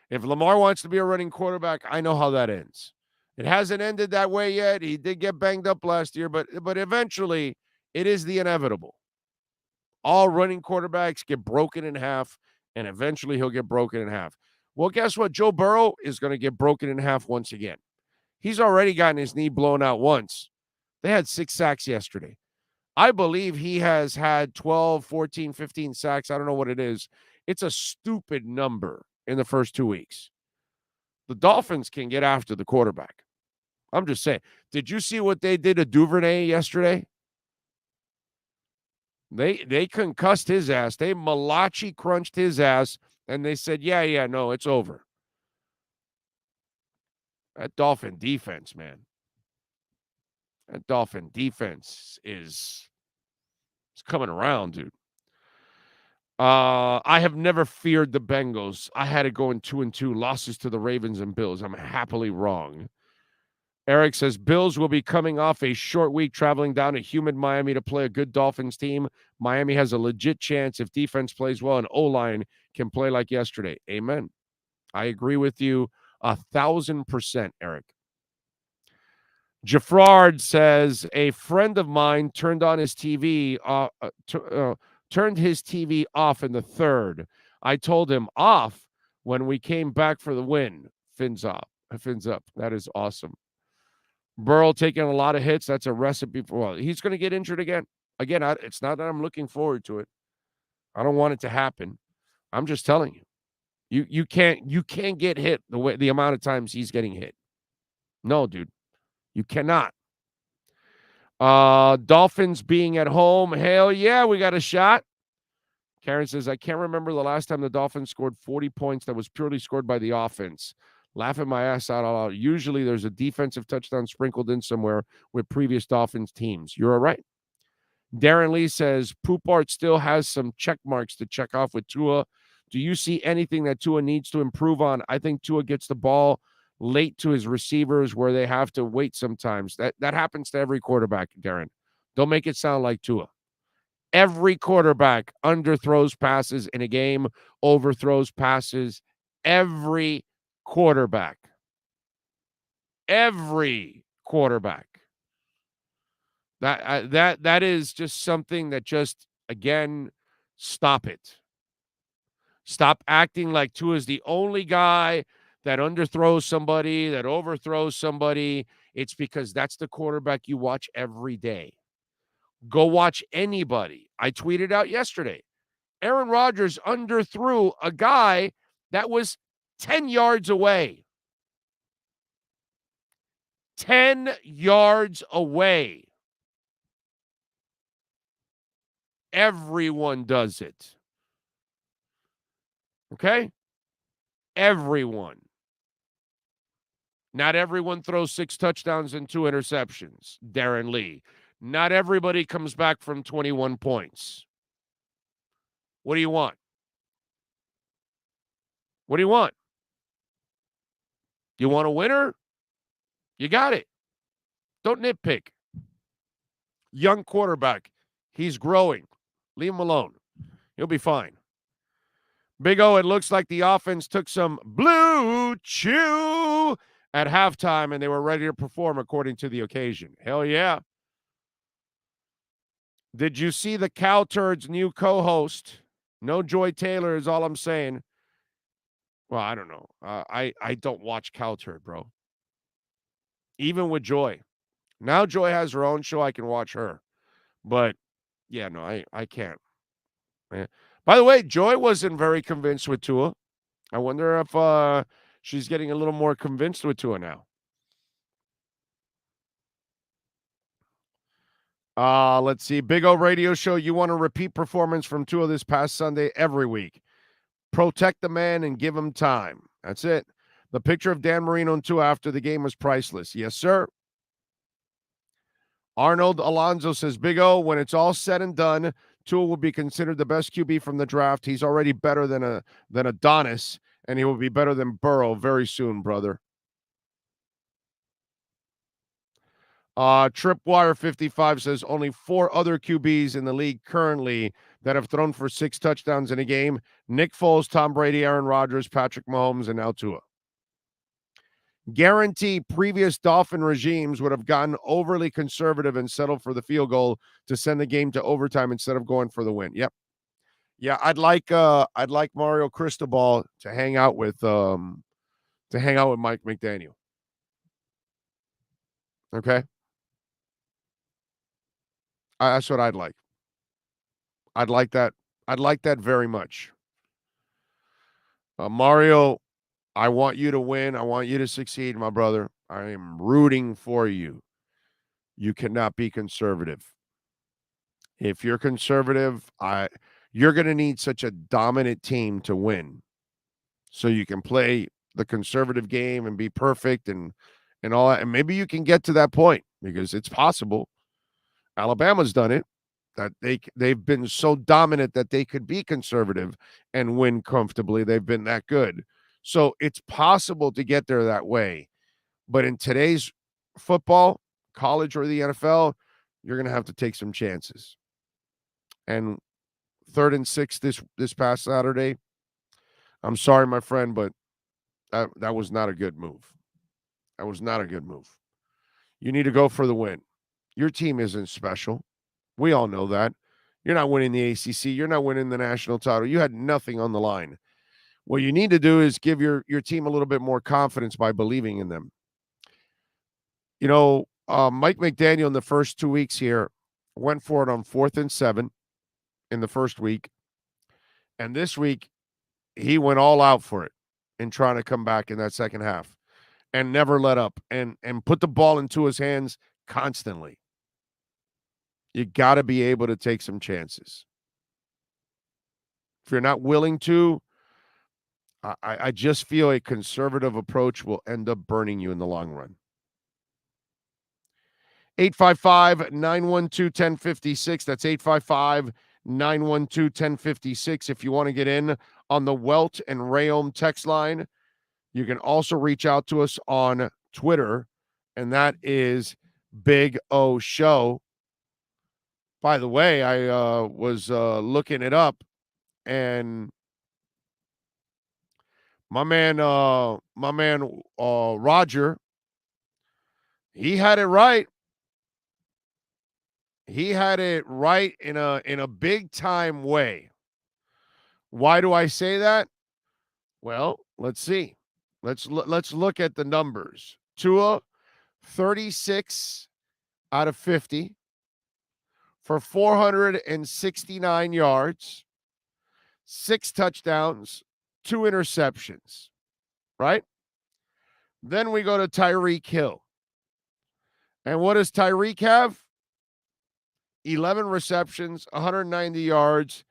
If Lamar wants to be a running quarterback, I know how that ends. It hasn't ended that way yet. He did get banged up last year, but eventually it is the inevitable. All running quarterbacks get broken in half, and eventually he'll get broken in half. Well, guess what? Joe Burrow is going to get broken in half once again. He's already gotten his knee blown out once. They had 6 sacks yesterday. I believe he has had 12, 14, 15 sacks. I don't know what it is. It's a stupid number in the first 2 weeks. The Dolphins can get after the quarterback. I'm just saying. Did you see what they did to Duvernay yesterday? They concussed his ass. They Malachi crunched his ass, and they said, yeah, no, it's over. That Dolphin defense, man. That Dolphin defense is coming around, dude. I have never feared the Bengals. I had it going 2-2, losses to the Ravens and Bills. I'm happily wrong. Eric says, Bills will be coming off a short week traveling down to humid Miami to play a good Dolphins team. Miami has a legit chance if defense plays well and O-line can play like yesterday. Amen. I agree with you 1,000%, Eric. Jaffrard says, a friend of mine turned on his TV, turned his TV off in the third. I told him off when we came back for the win. Fins up. That is awesome. Burrow taking a lot of hits. That's a recipe for, well, he's going to get injured again. Again, it's not that I'm looking forward to it. I don't want it to happen. I'm just telling you. You can't get hit the amount of times he's getting hit. No, dude. You cannot. Dolphins being at home. Hell yeah, we got a shot. Karen says, I can't remember the last time the Dolphins scored 40 points that was purely scored by the offense. Laughing my ass out. Usually there's a defensive touchdown sprinkled in somewhere with previous Dolphins teams. You're all right. Darren Lee says, Poupart still has some check marks to check off with Tua. Do you see anything that Tua needs to improve on? I think Tua gets the ball late to his receivers where they have to wait sometimes. That happens to every quarterback, Darren. Don't make it sound like Tua. Every quarterback underthrows passes in a game, overthrows passes. Every quarterback. Every quarterback. That is just something that just, again, stop it. Stop acting like Tua is the only guy that underthrows somebody, that overthrows somebody. It's because that's the quarterback you watch every day. Go watch anybody. I tweeted out yesterday. Aaron Rodgers underthrew a guy that was 10 yards away. 10 yards away. Everyone does it. Okay? Everyone. Not everyone throws 6 touchdowns and 2 interceptions. Darren Lee. Not everybody comes back from 21 points. What do you want? What do you want? You want a winner? You got it. Don't nitpick. Young quarterback. He's growing. Leave him alone. He'll be fine. Big O, it looks like the offense took some blue chew at halftime, and they were ready to perform according to the occasion. Hell yeah. Did you see the Cow Turds' new co-host? No Joy Taylor is all I'm saying. Well, I don't know. I don't watch Cow Turd, bro. Even with Joy. Now Joy has her own show. I can watch her. But, yeah, no, I can't. Man. By the way, Joy wasn't very convinced with Tua. I wonder if she's getting a little more convinced with Tua now. Let's see. Big O Radio Show. You want a repeat performance from Tua this past Sunday every week. Protect the man and give him time. That's it. The picture of Dan Marino and Tua after the game was priceless. Yes, sir. Arnold Alonso says, Big O, when it's all said and done, Tua will be considered the best QB from the draft. He's already better than Adonis, and he will be better than Burrow very soon, brother. Tripwire 55 says only 4 other QBs in the league currently that have thrown for 6 touchdowns in a game. Nick Foles, Tom Brady, Aaron Rodgers, Patrick Mahomes, and now Tua. Guarantee previous Dolphin regimes would have gotten overly conservative and settled for the field goal to send the game to overtime instead of going for the win. Yep. Yeah, I'd like Mario Cristobal to hang out with Mike McDaniel. Okay. That's what I'd like. I'd like that. I'd like that very much. Mario, I want you to win. I want you to succeed, my brother. I am rooting for you. You cannot be conservative. If you're conservative, you're going to need such a dominant team to win, so you can play the conservative game and be perfect and all that. And maybe you can get to that point because it's possible. Alabama's done it. That they've been so dominant that they could be conservative and win comfortably. They've been that good. So it's possible to get there that way. But in today's football, college or the NFL, you're going to have to take some chances. And 3rd and 6 this past Saturday, I'm sorry, my friend, but that was not a good move. That was not a good move. You need to go for the win. Your team isn't special. We all know that. You're not winning the ACC. You're not winning the national title. You had nothing on the line. What you need to do is give your team a little bit more confidence by believing in them. You know, Mike McDaniel in the first 2 weeks here went for it on 4th and 7 in the first week. And this week, he went all out for it in trying to come back in that second half and never let up and put the ball into his hands constantly. You got to be able to take some chances. If you're not willing to, I just feel a conservative approach will end up burning you in the long run. 855-912-1056. That's 855-912-1056. If you want to get in on the Welt and Rayom text line, you can also reach out to us on Twitter, and that is Big O Show. By the way, I was looking it up, and my man Roger, he had it right. He had it right in a big time way. Why do I say that? Well, let's see. Let's look at the numbers. Tua, 36 out of 50 for 469 yards, 6 touchdowns, 2 interceptions, right? Then we go to Tyreek Hill. And what does Tyreek have? 11 receptions, 190 yards,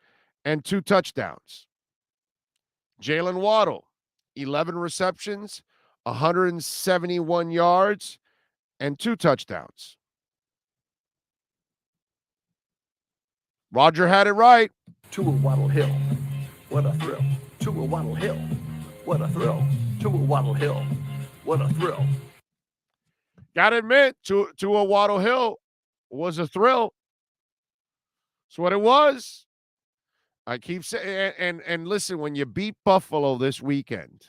and 2 touchdowns. Jalen Waddle, 11 receptions, 171 yards, and 2 touchdowns. Roger had it right. Tua Waddle Hill. What a thrill. Tua Waddle Hill. What a thrill. Tua Waddle Hill. What a thrill. Gotta admit, Tua Waddle Hill was a thrill. That's what it was. I keep saying, and listen, when you beat Buffalo this weekend,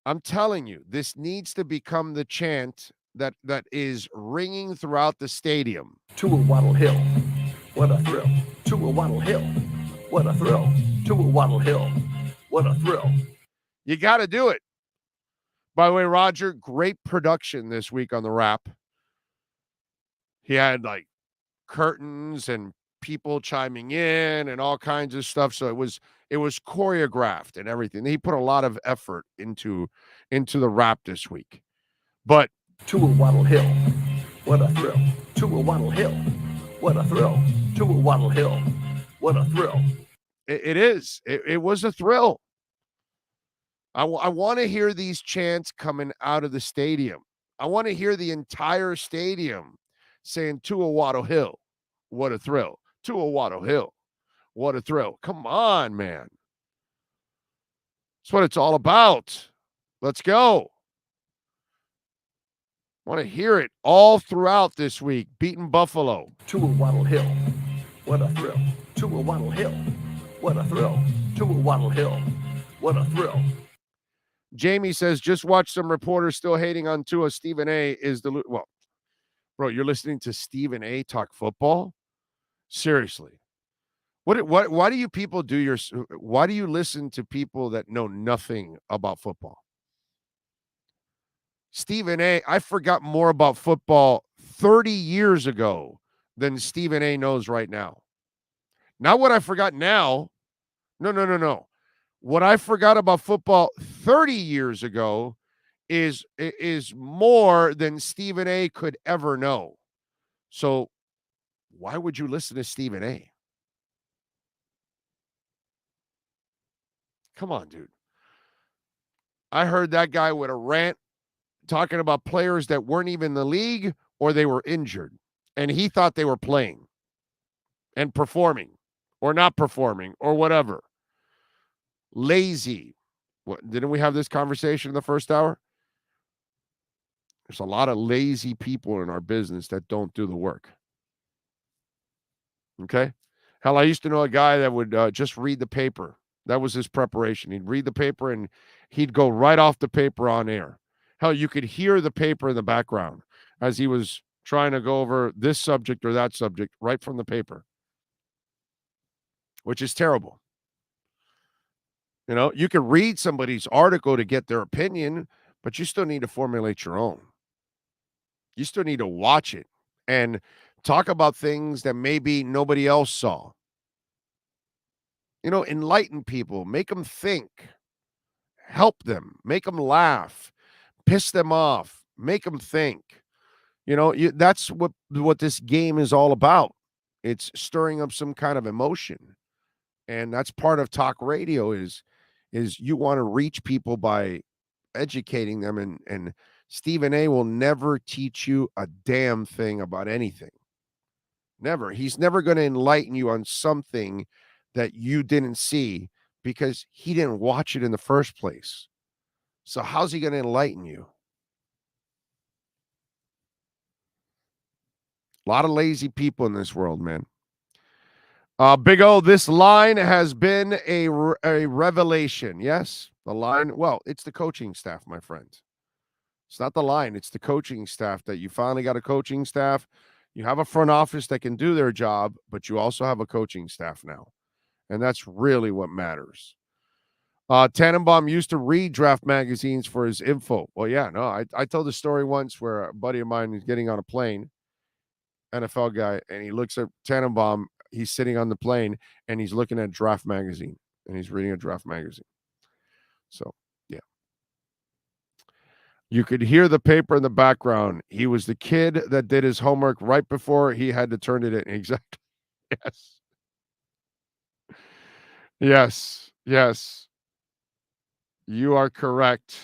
I'm telling you, this needs to become the chant that is ringing throughout the stadium. Tua Waddle Hill. What a thrill. Tua Waddle Hill. What a thrill. Tua Waddle Hill. What a thrill. You got to do it. By the way, Roger, great production this week on the Wrap. He had like curtains and people chiming in and all kinds of stuff. So it was choreographed and everything. He put a lot of effort into the Wrap this week. But Tua Waddle Hill. What a thrill. Tua Waddle Hill. What a thrill. Tua Waddle Hill. What a thrill. It is. It was a thrill. I want to hear these chants coming out of the stadium. I want to hear the entire stadium saying Tua Waddle Hill. What a thrill. Tua Waddle Hill. What a thrill. Come on, man. That's what it's all about. Let's go. I want to hear it all throughout this week. Beating Buffalo. Tua Waddle Hill. What a thrill. Tua Waddle Hill. What a thrill. Tua Waddle Hill. What a thrill. Jamie says, just watch some reporters still hating on Tua. Stephen A. is the... Well, bro, you're listening to Stephen A. talk football? Seriously. Why do you people do your... Why do you listen to people that know nothing about football? Stephen A., I forgot more about football 30 years ago than Stephen A knows right now. Not what I forgot now. No. What I forgot about football 30 years ago is more than Stephen A could ever know. So why would you listen to Stephen A? Come on, dude. I heard that guy with a rant talking about players that weren't even in the league or they were injured. And he thought they were playing and performing or not performing or whatever. Lazy. What, didn't we have this conversation in the first hour? There's a lot of lazy people in our business that don't do the work. Okay? Hell, I used to know a guy that would just read the paper. That was his preparation. He'd read the paper and he'd go right off the paper on air. Hell, you could hear the paper in the background as he was trying to go over this subject or that subject right from the paper, which is terrible. You know, you can read somebody's article to get their opinion, but you still need to formulate your own. You still need to watch it and talk about things that maybe nobody else saw. You know, enlighten people, make them think, help them, make them laugh, piss them off, make them think. You know, that's what this game is all about. It's stirring up some kind of emotion. And that's part of talk radio is you want to reach people by educating them, and Stephen A will never teach you a damn thing about anything. Never. He's never going to enlighten you on something that you didn't see because he didn't watch it in the first place. So how's he going to enlighten you? A lot of lazy people in this world, man. Big O, this line has been a revelation. Yes, the line. Well, it's the coaching staff, my friend. It's not the line. It's the coaching staff that you finally got a coaching staff. You have a front office that can do their job, but you also have a coaching staff now. And that's really what matters. Tannenbaum used to read draft magazines for his info. Well, yeah, no, I told the story once where a buddy of mine is getting on a plane, NFL guy, and he looks at Tannenbaum. He's sitting on the plane and he's looking at draft magazine and he's reading a draft magazine. So, yeah. You could hear the paper in the background. He was the kid that did his homework right before he had to turn it in. Exactly. Yes. Yes. You are correct.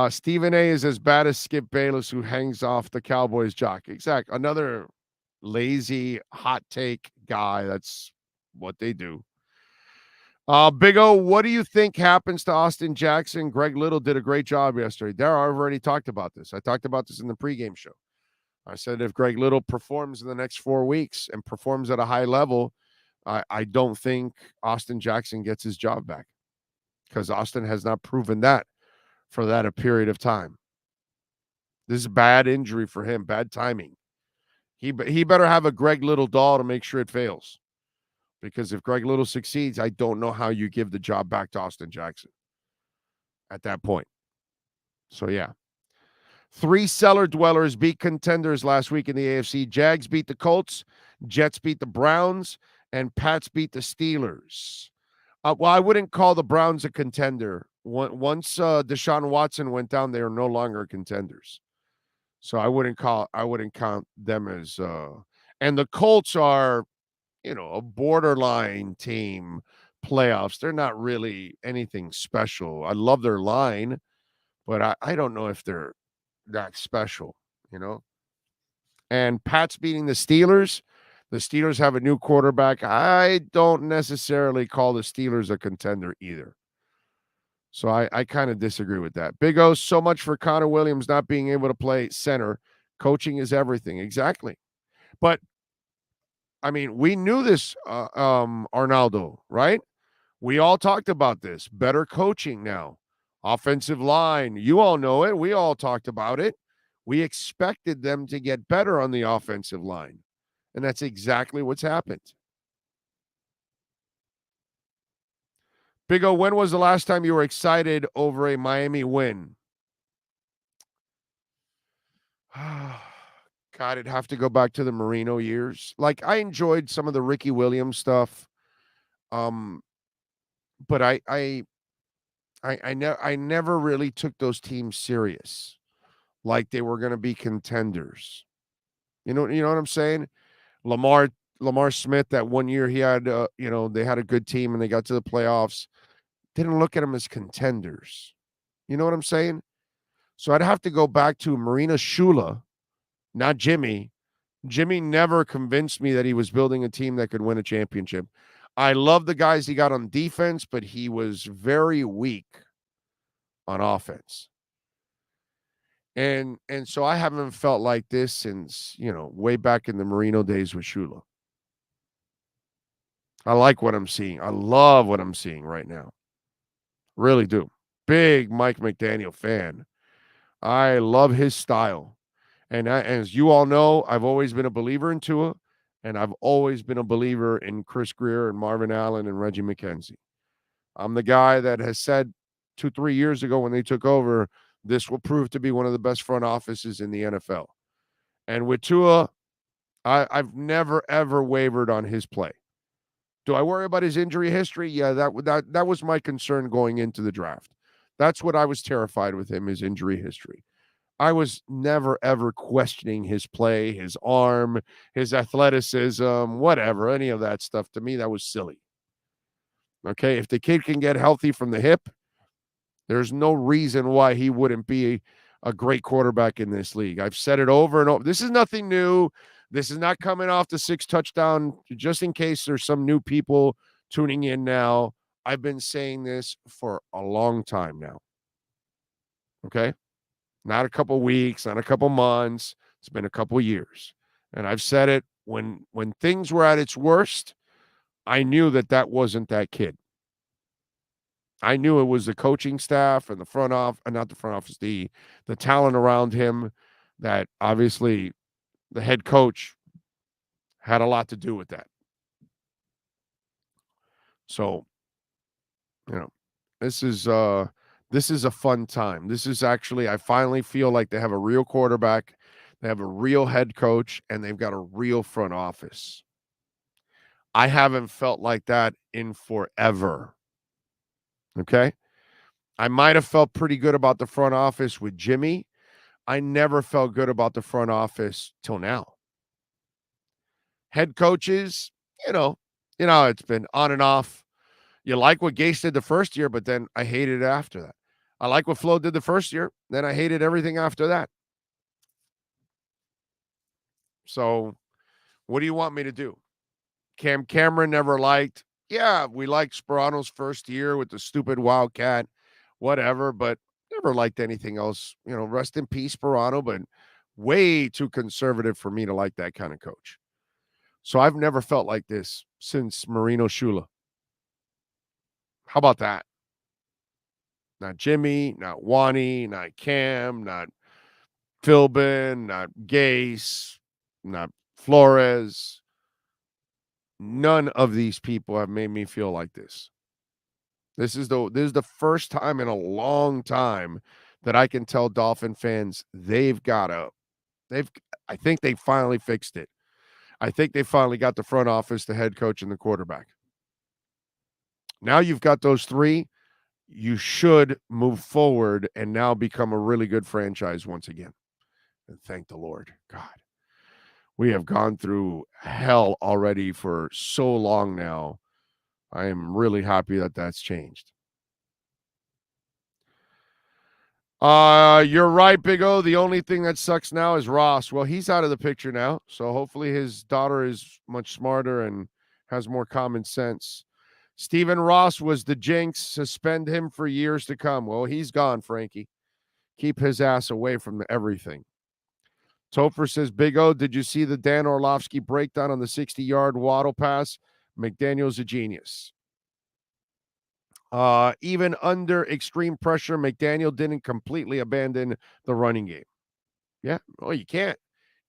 Stephen A is as bad as Skip Bayless, who hangs off the Cowboys jock. Exactly. Another lazy, hot take guy. That's what they do. Big O, what do you think happens to Austin Jackson? Greg Little did a great job yesterday. There, I've already talked about this. I talked about this in the pregame show. I said if Greg Little performs in the next 4 weeks and performs at a high level, I don't think Austin Jackson gets his job back because Austin has not proven that for that a period of time. This is a bad injury for him, bad timing. He better have a Greg Little doll to make sure it fails. Because if Greg Little succeeds, I don't know how you give the job back to Austin Jackson at that point. So, yeah. 3 cellar dwellers beat contenders last week in the AFC. Jags beat the Colts, Jets beat the Browns, and Pats beat the Steelers. Well, I wouldn't call the Browns a contender. Once Deshaun Watson went down, they are no longer contenders. So I wouldn't count them as and the Colts are, a borderline team playoffs. They're not really anything special. I love their line, but I don't know if they're that special, And Pat's beating the Steelers. The Steelers have a new quarterback. I don't necessarily call the Steelers a contender either. So I kind of disagree with that. Big O, so much for Connor Williams not being able to play center. Coaching is everything. Exactly. But, I mean, we knew this, Arnaldo, right? We all talked about this. Better coaching now. Offensive line. You all know it. We all talked about it. We expected them to get better on the offensive line. And that's exactly what's happened. Big O, when was the last time you were excited over a Miami win? God, I'd have to go back to the Marino years. Like, I enjoyed some of the Ricky Williams stuff. Um, but I never really took those teams serious, like they were going to be contenders. You know what I'm saying? Lamar Lamar Smith, that one year he had, they had a good team and they got to the playoffs. Didn't look at them as contenders. You know what I'm saying? So I'd have to go back to Marina Shula, not Jimmy. Jimmy never convinced me that he was building a team that could win a championship. I love the guys he got on defense, but he was very weak on offense. And so I haven't felt like this since, way back in the Marino days with Shula. I like what I'm seeing. I love what I'm seeing right now. Really do. Big Mike McDaniel fan. I love his style. And as you all know, I've always been a believer in Tua, and I've always been a believer in Chris Greer and Marvin Allen and Reggie McKenzie. I'm the guy that has said 2-3 years ago when they took over, this will prove to be one of the best front offices in the NFL. And with Tua, I've never, ever wavered on his play. Do I worry about his injury history? Yeah, that was my concern going into the draft. That's what I was terrified with him, his injury history. I was never, ever questioning his play, his arm, his athleticism, whatever, any of that stuff. To me, that was silly. Okay, if the kid can get healthy from the hip, there's no reason why he wouldn't be a great quarterback in this league. I've said it over and over. This is nothing new. This is not coming off the 6 touchdown, just in case there's some new people tuning in now. I've been saying this for a long time now. Okay? Not a couple weeks, not a couple months. It's been a couple years. And I've said it when things were at its worst, I knew that wasn't that kid. I knew it was the coaching staff and the front office, not the front office, the talent around him, that obviously the head coach had a lot to do with that. So, this is a fun time. This is actually, I finally feel like they have a real quarterback, they have a real head coach, and they've got a real front office. I haven't felt like that in forever. Okay? I might have felt pretty good about the front office with Jimmy. I never felt good about the front office till now. Head coaches, it's been on and off. You like what Gase did the first year, but then I hated it after that. I like what Flo did the first year, then I hated everything after that. So, what do you want me to do? Cam Cameron never liked. Yeah, we liked Sperano's first year with the stupid Wildcat, whatever, but never liked anything else. Rest in peace, Sperano, but way too conservative for me to like that kind of coach. So I've never felt like this since Marino Shula. How about that? Not Jimmy, not Wani, not Cam, not Philbin, not Gase, not Flores. None of these people have made me feel like this. This is the first time in a long time that I can tell Dolphin fans I think they finally fixed it. I think they finally got the front office, the head coach, and the quarterback. Now you've got those three. You should move forward and now become a really good franchise once again. And thank the Lord. God, we have gone through hell already for so long now. I am really happy that that's changed. You're right, Big O. The only thing that sucks now is Ross. Well, he's out of the picture now, so hopefully his daughter is much smarter and has more common sense. Stephen Ross was the jinx. Suspend him for years to come. Well, he's gone, Frankie. Keep his ass away from everything. Topher says, Big O, did you see the Dan Orlovsky breakdown on the 60-yard Waddle pass? McDaniel's a genius. Even under extreme pressure, McDaniel didn't completely abandon the running game. Yeah, well, you can't.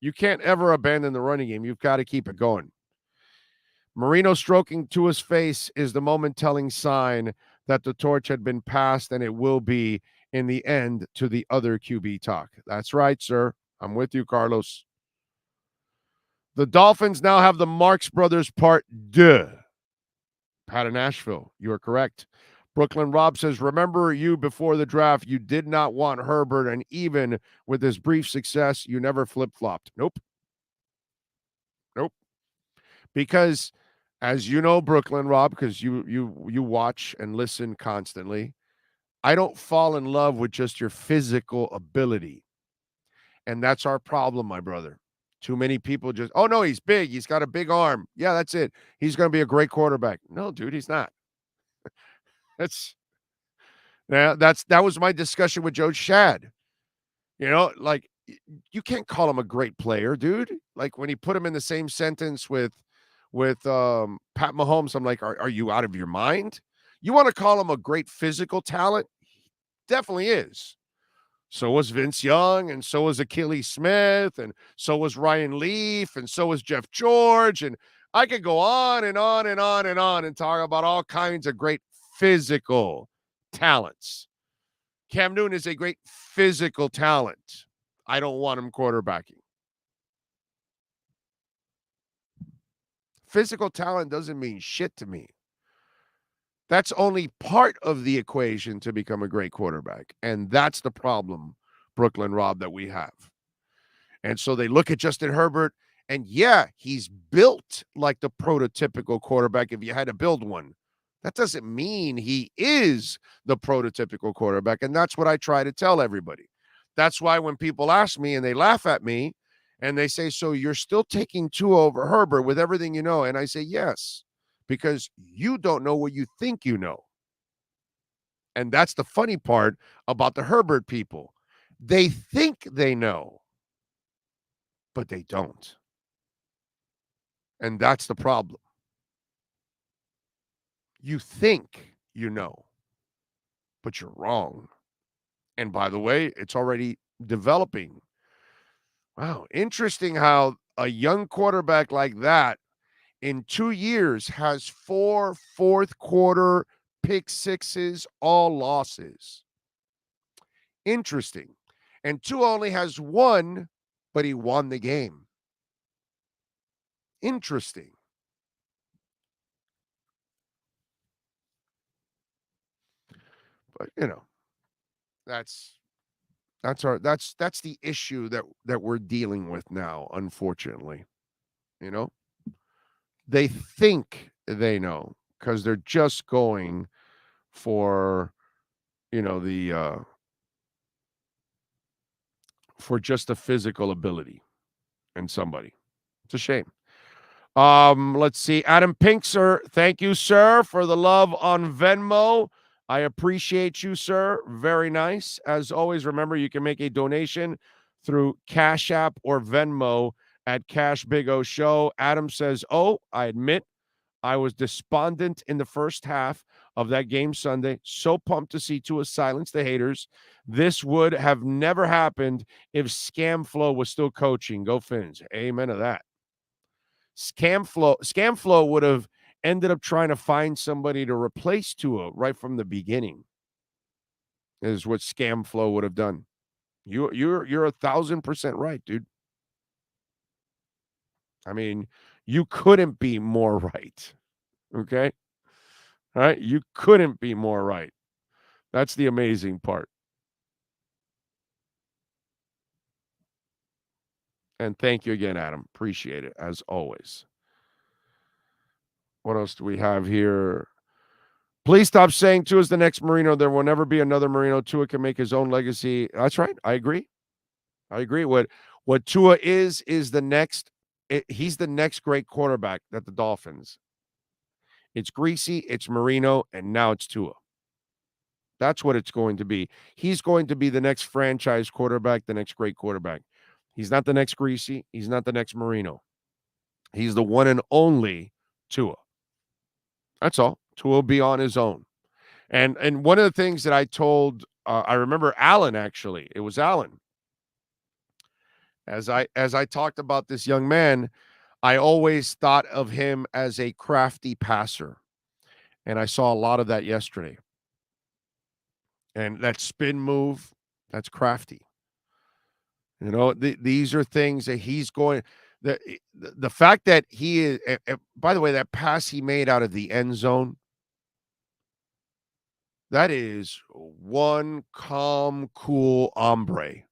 You can't ever abandon the running game. You've got to keep it going. Marino stroking Tua's face is the moment-telling sign that the torch had been passed, and it will be in the end to the other QB talk. That's right, sir. I'm with you, Carlos. The Dolphins now have the Marx Brothers Part 2. Pat of Nashville, you are correct. Brooklyn Rob says, remember you before the draft, you did not want Herbert, and even with his brief success, you never flip-flopped. Nope. Because as you know, Brooklyn Rob, because you watch and listen constantly, I don't fall in love with just your physical ability. And that's our problem, my brother. Too many people just, oh, no, he's big. He's got a big arm. Yeah, that's it. He's going to be a great quarterback. No, dude, he's not. That was my discussion with Joe Shad. Like, you can't call him a great player, dude. Like, when he put him in the same sentence with Pat Mahomes, I'm like, are you out of your mind? You want to call him a great physical talent? Definitely is. So was Vince Young, and so was Achilles Smith, and so was Ryan Leaf, and so was Jeff George. And I could go on and on and on and on and talk about all kinds of great physical talents. Cam Newton is a great physical talent. I don't want him quarterbacking. Physical talent doesn't mean shit to me. That's only part of the equation to become a great quarterback. And that's the problem, Brooklyn Rob, that we have. And so they look at Justin Herbert, and yeah, he's built like the prototypical quarterback if you had to build one. That doesn't mean he is the prototypical quarterback. And that's what I try to tell everybody. That's why when people ask me and they laugh at me and they say, so you're still taking Tua over Herbert with everything you know? And I say, yes, because you don't know what you think you know. And that's the funny part about the Herbert people. They think they know, but they don't. And that's the problem. You think you know, but you're wrong. And by the way, it's already developing. Wow, interesting how a young quarterback like that in 2 years has 4 fourth quarter pick sixes, all losses. Interesting. And Tua only has 1, but he won the game. Interesting. But that's the issue that we're dealing with now, unfortunately. They think they know because they're just going for the for just the physical ability in somebody. It's a shame. Let's see. Adam Pinkser, thank you, sir, for the love on Venmo. I appreciate you, sir. Very nice. As always, remember you can make a donation through Cash App or Venmo at Cash Big O Show. Adam says, I admit I was despondent in the first half of that game Sunday. So pumped to see Tua silence the haters. This would have never happened if Scamflow was still coaching. Go Fins. Amen to that. Scamflow would have ended up trying to find somebody to replace Tua right from the beginning. Is what Scamflow would have done. You're 1,000% right, dude. I mean, you couldn't be more right. Okay? All right? You couldn't be more right. That's the amazing part. And thank you again, Adam. Appreciate it, as always. What else do we have here? Please stop saying Tua is the next Marino. There will never be another Marino. Tua can make his own legacy. That's right. I agree. What Tua is the next. He's the next great quarterback that the Dolphins. It's Greasy, it's Marino, and now it's Tua. That's what it's going to be. He's going to be the next franchise quarterback, the next great quarterback. He's not the next Greasy. He's not the next Marino. He's the one and only Tua. That's all. Tua will be on his own. And one of the things that I told, I remember Alan, actually. It was Alan. As I talked about this young man, I always thought of him as a crafty passer. And I saw a lot of that yesterday. And that spin move, that's crafty. These are things that he's going. the fact that he is, by the way, that pass he made out of the end zone, that is one calm, cool hombre.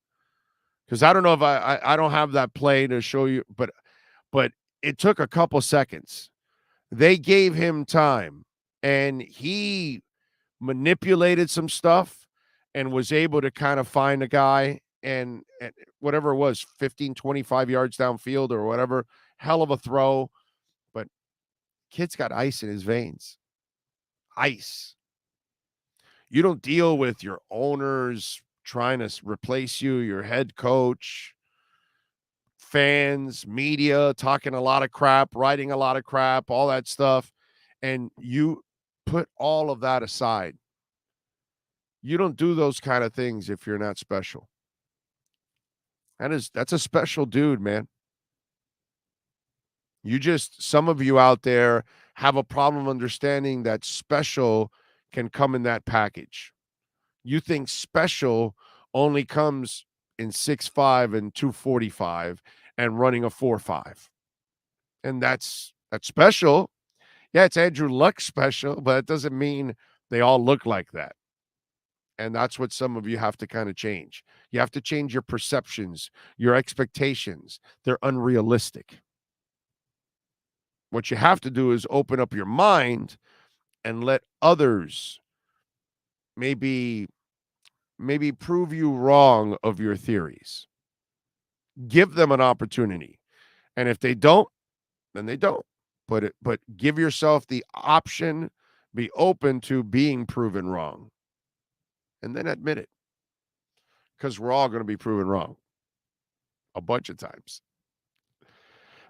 Because I don't know if I don't have that play to show you, but it took a couple seconds. They gave him time, and he manipulated some stuff and was able to kind of find a guy and whatever it was, 15, 25 yards downfield or whatever, hell of a throw. But kid's got ice in his veins. Ice. You don't deal with your owners trying to replace you, your head coach, fans, media, talking a lot of crap, writing a lot of crap, all that stuff. And you put all of that aside. You don't do those kind of things if you're not special. That's a special dude, man. Some of you out there have a problem understanding that special can come in that package. You think special only comes in 6'5" and 245 and running a 4.5. And that's special. Yeah, it's Andrew Luck special, but it doesn't mean they all look like that. And that's what some of you have to kind of change. You have to change your perceptions, your expectations. They're unrealistic. What you have to do is open up your mind and let others maybe prove you wrong of your theories. Give them an opportunity. And if they don't, then they don't. But give yourself the option, be open to being proven wrong. And then admit it. Because we're all going to be proven wrong a bunch of times.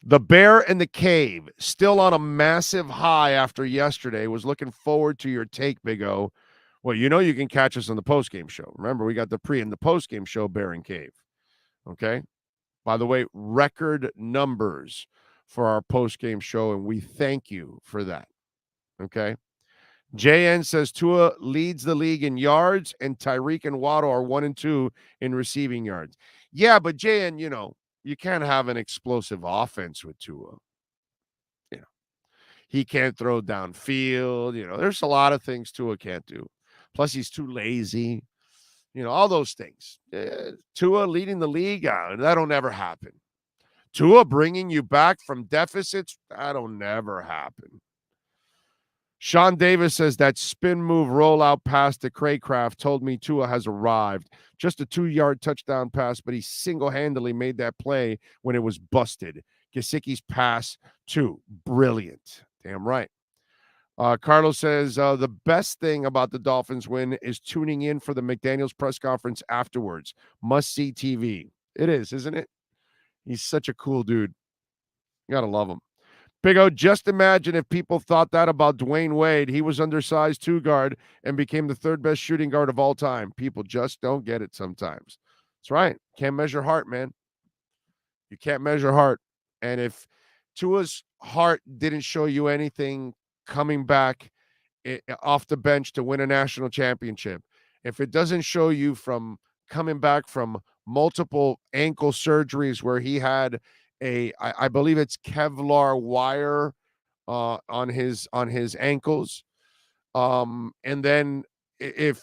The Bear in the Cave, still on a massive high after yesterday, was looking forward to your take, Big O. Well, you can catch us on the postgame show. Remember, we got the pre and the postgame show, Bear and Cave. Okay? By the way, record numbers for our postgame show, and we thank you for that. Okay? JN says Tua leads the league in yards, and Tyreek and Waddle are 1 and 2 in receiving yards. Yeah, but JN, you can't have an explosive offense with Tua. He can't throw downfield. There's a lot of things Tua can't do. Plus, he's too lazy. All those things. Tua leading the league, that'll never happen. Tua bringing you back from deficits, that'll never happen. Sean Davis says that spin move rollout pass to Craycraft told me Tua has arrived. Just a 2-yard touchdown pass, but he single-handedly made that play when it was busted. Gesicki's pass, too. Brilliant. Damn right. Carlos says the best thing about the Dolphins win is tuning in for the McDaniels press conference afterwards. Must-see TV. It is, isn't it? He's such a cool dude. You got to love him. Big O, just imagine if people thought that about Dwayne Wade. He was undersized 2-guard and became the 3rd best shooting guard of all time. People just don't get it sometimes. That's right. Can't measure heart, man. You can't measure heart. And if Tua's heart didn't show you anything coming back off the bench to win a national championship, if it doesn't show you from coming back from multiple ankle surgeries where he had I believe it's Kevlar wire on his ankles. And then if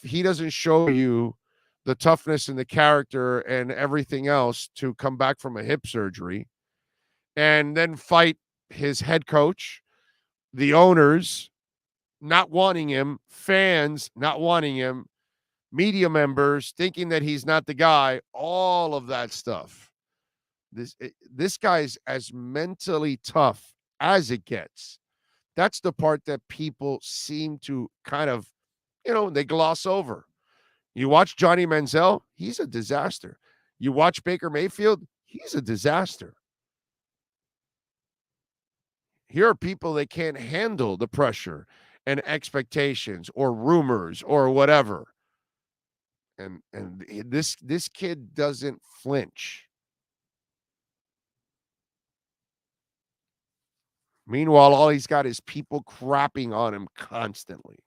he doesn't show you the toughness and the character and everything else to come back from a hip surgery and then fight his head coach, the owners not wanting him, fans not wanting him, media members thinking that he's not the guy, all of that stuff. This guy's as mentally tough as it gets. That's the part that people seem to kind of, they gloss over. You watch Johnny Manziel, he's a disaster. You watch Baker Mayfield, he's a disaster. Here are people that can't handle the pressure and expectations or rumors or whatever. And this kid doesn't flinch. Meanwhile, all he's got is people crapping on him constantly.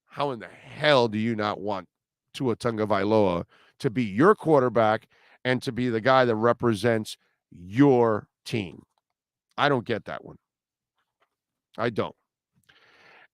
How in the hell do you not want Tua Tagovailoa to be your quarterback and to be the guy that represents your team. I don't get that one. I don't.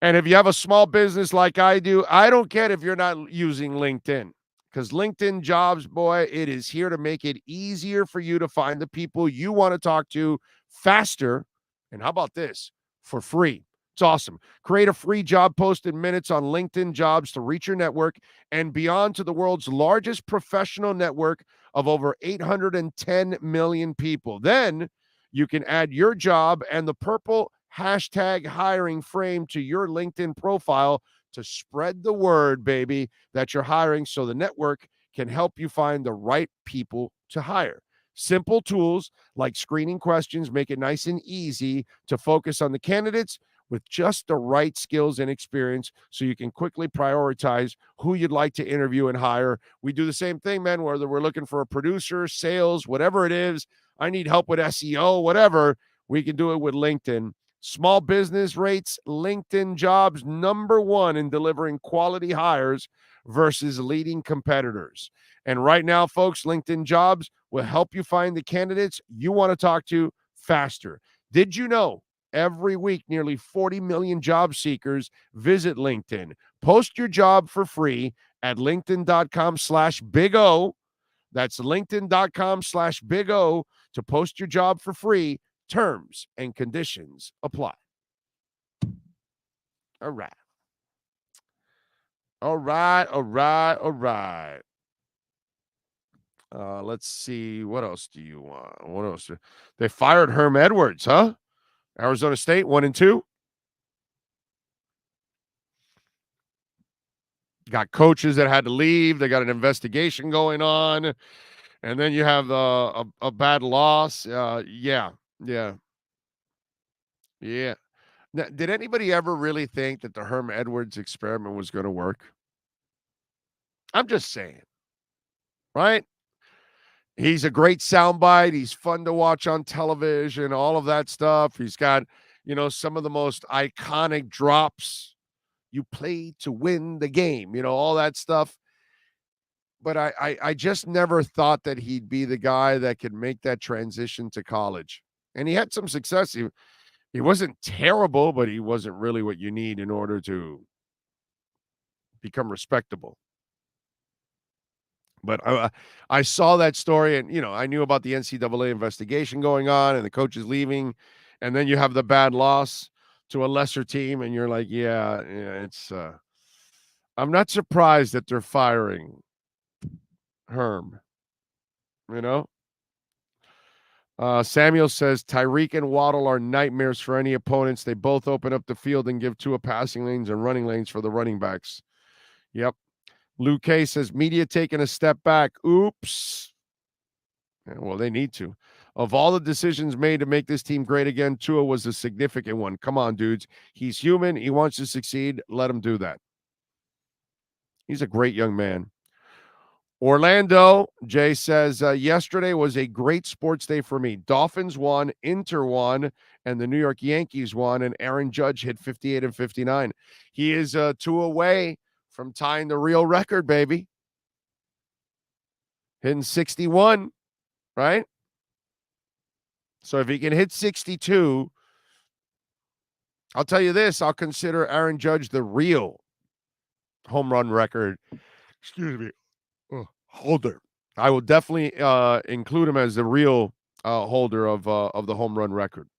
And if you have a small business like I do, I don't get if you're not using LinkedIn, because LinkedIn Jobs, boy, it is here to make it easier for you to find the people you want to talk to faster. And how about this? For free. It's awesome. Create a free job post in minutes on LinkedIn Jobs to reach your network and beyond to the world's largest professional network of over 810 million people. Then you can add your job and the purple hashtag hiring frame to your LinkedIn profile to spread the word, baby, that you're hiring so the network can help you find the right people to hire. Simple tools like screening questions make it nice and easy to focus on the candidates with just the right skills and experience so you can quickly prioritize who you'd like to interview and hire. We do the same thing, man, whether we're looking for a producer, sales, whatever it is. I need help with SEO, whatever. We can do it with LinkedIn. Small business rates LinkedIn Jobs #1 in delivering quality hires versus leading competitors. And right now, folks, LinkedIn Jobs will help you find the candidates you want to talk to faster. Did you know every week nearly 40 million job seekers visit LinkedIn? Post your job for free at linkedin.com/Big O. That's linkedin.com/Big O to post your job for free. Terms and conditions apply. All right. All right. Let's see. What else do you want? What else? They fired Herm Edwards, huh? Arizona State 1-2. Got coaches that had to leave. They got an investigation going on. And then you have a bad loss. Yeah. Now, did anybody ever really think that the Herm Edwards experiment was going to work? I'm just saying, right? He's a great soundbite. He's fun to watch on television, all of that stuff. He's got, some of the most iconic drops. You play to win the game, all that stuff. But I just never thought that he'd be the guy that could make that transition to college. And he had some success. He wasn't terrible, but he wasn't really what you need in order to become respectable. But I saw that story, and, I knew about the NCAA investigation going on and the coaches leaving. And then you have the bad loss to a lesser team, and you're like, yeah, it's I'm not surprised that they're firing Herm, Samuel says Tyreek and Waddle are nightmares for any opponents. They both open up the field and give Tua passing lanes and running lanes for the running backs. Yep. Luke K says media taking a step back. Oops. Yeah, well, they need to. Of all the decisions made to make this team great again, Tua was a significant one. Come on, dudes. He's human. He wants to succeed. Let him do that. He's a great young man. Orlando, Jay says, yesterday was a great sports day for me. Dolphins won, Inter won, and the New York Yankees won, and Aaron Judge hit 58 and 59. He is 2 away from tying the real record, baby. Hitting 61, right? So if he can hit 62, I'll tell you this, I'll consider Aaron Judge the real home run record. Excuse me. Holder. I will definitely include him as the real holder of the home run record.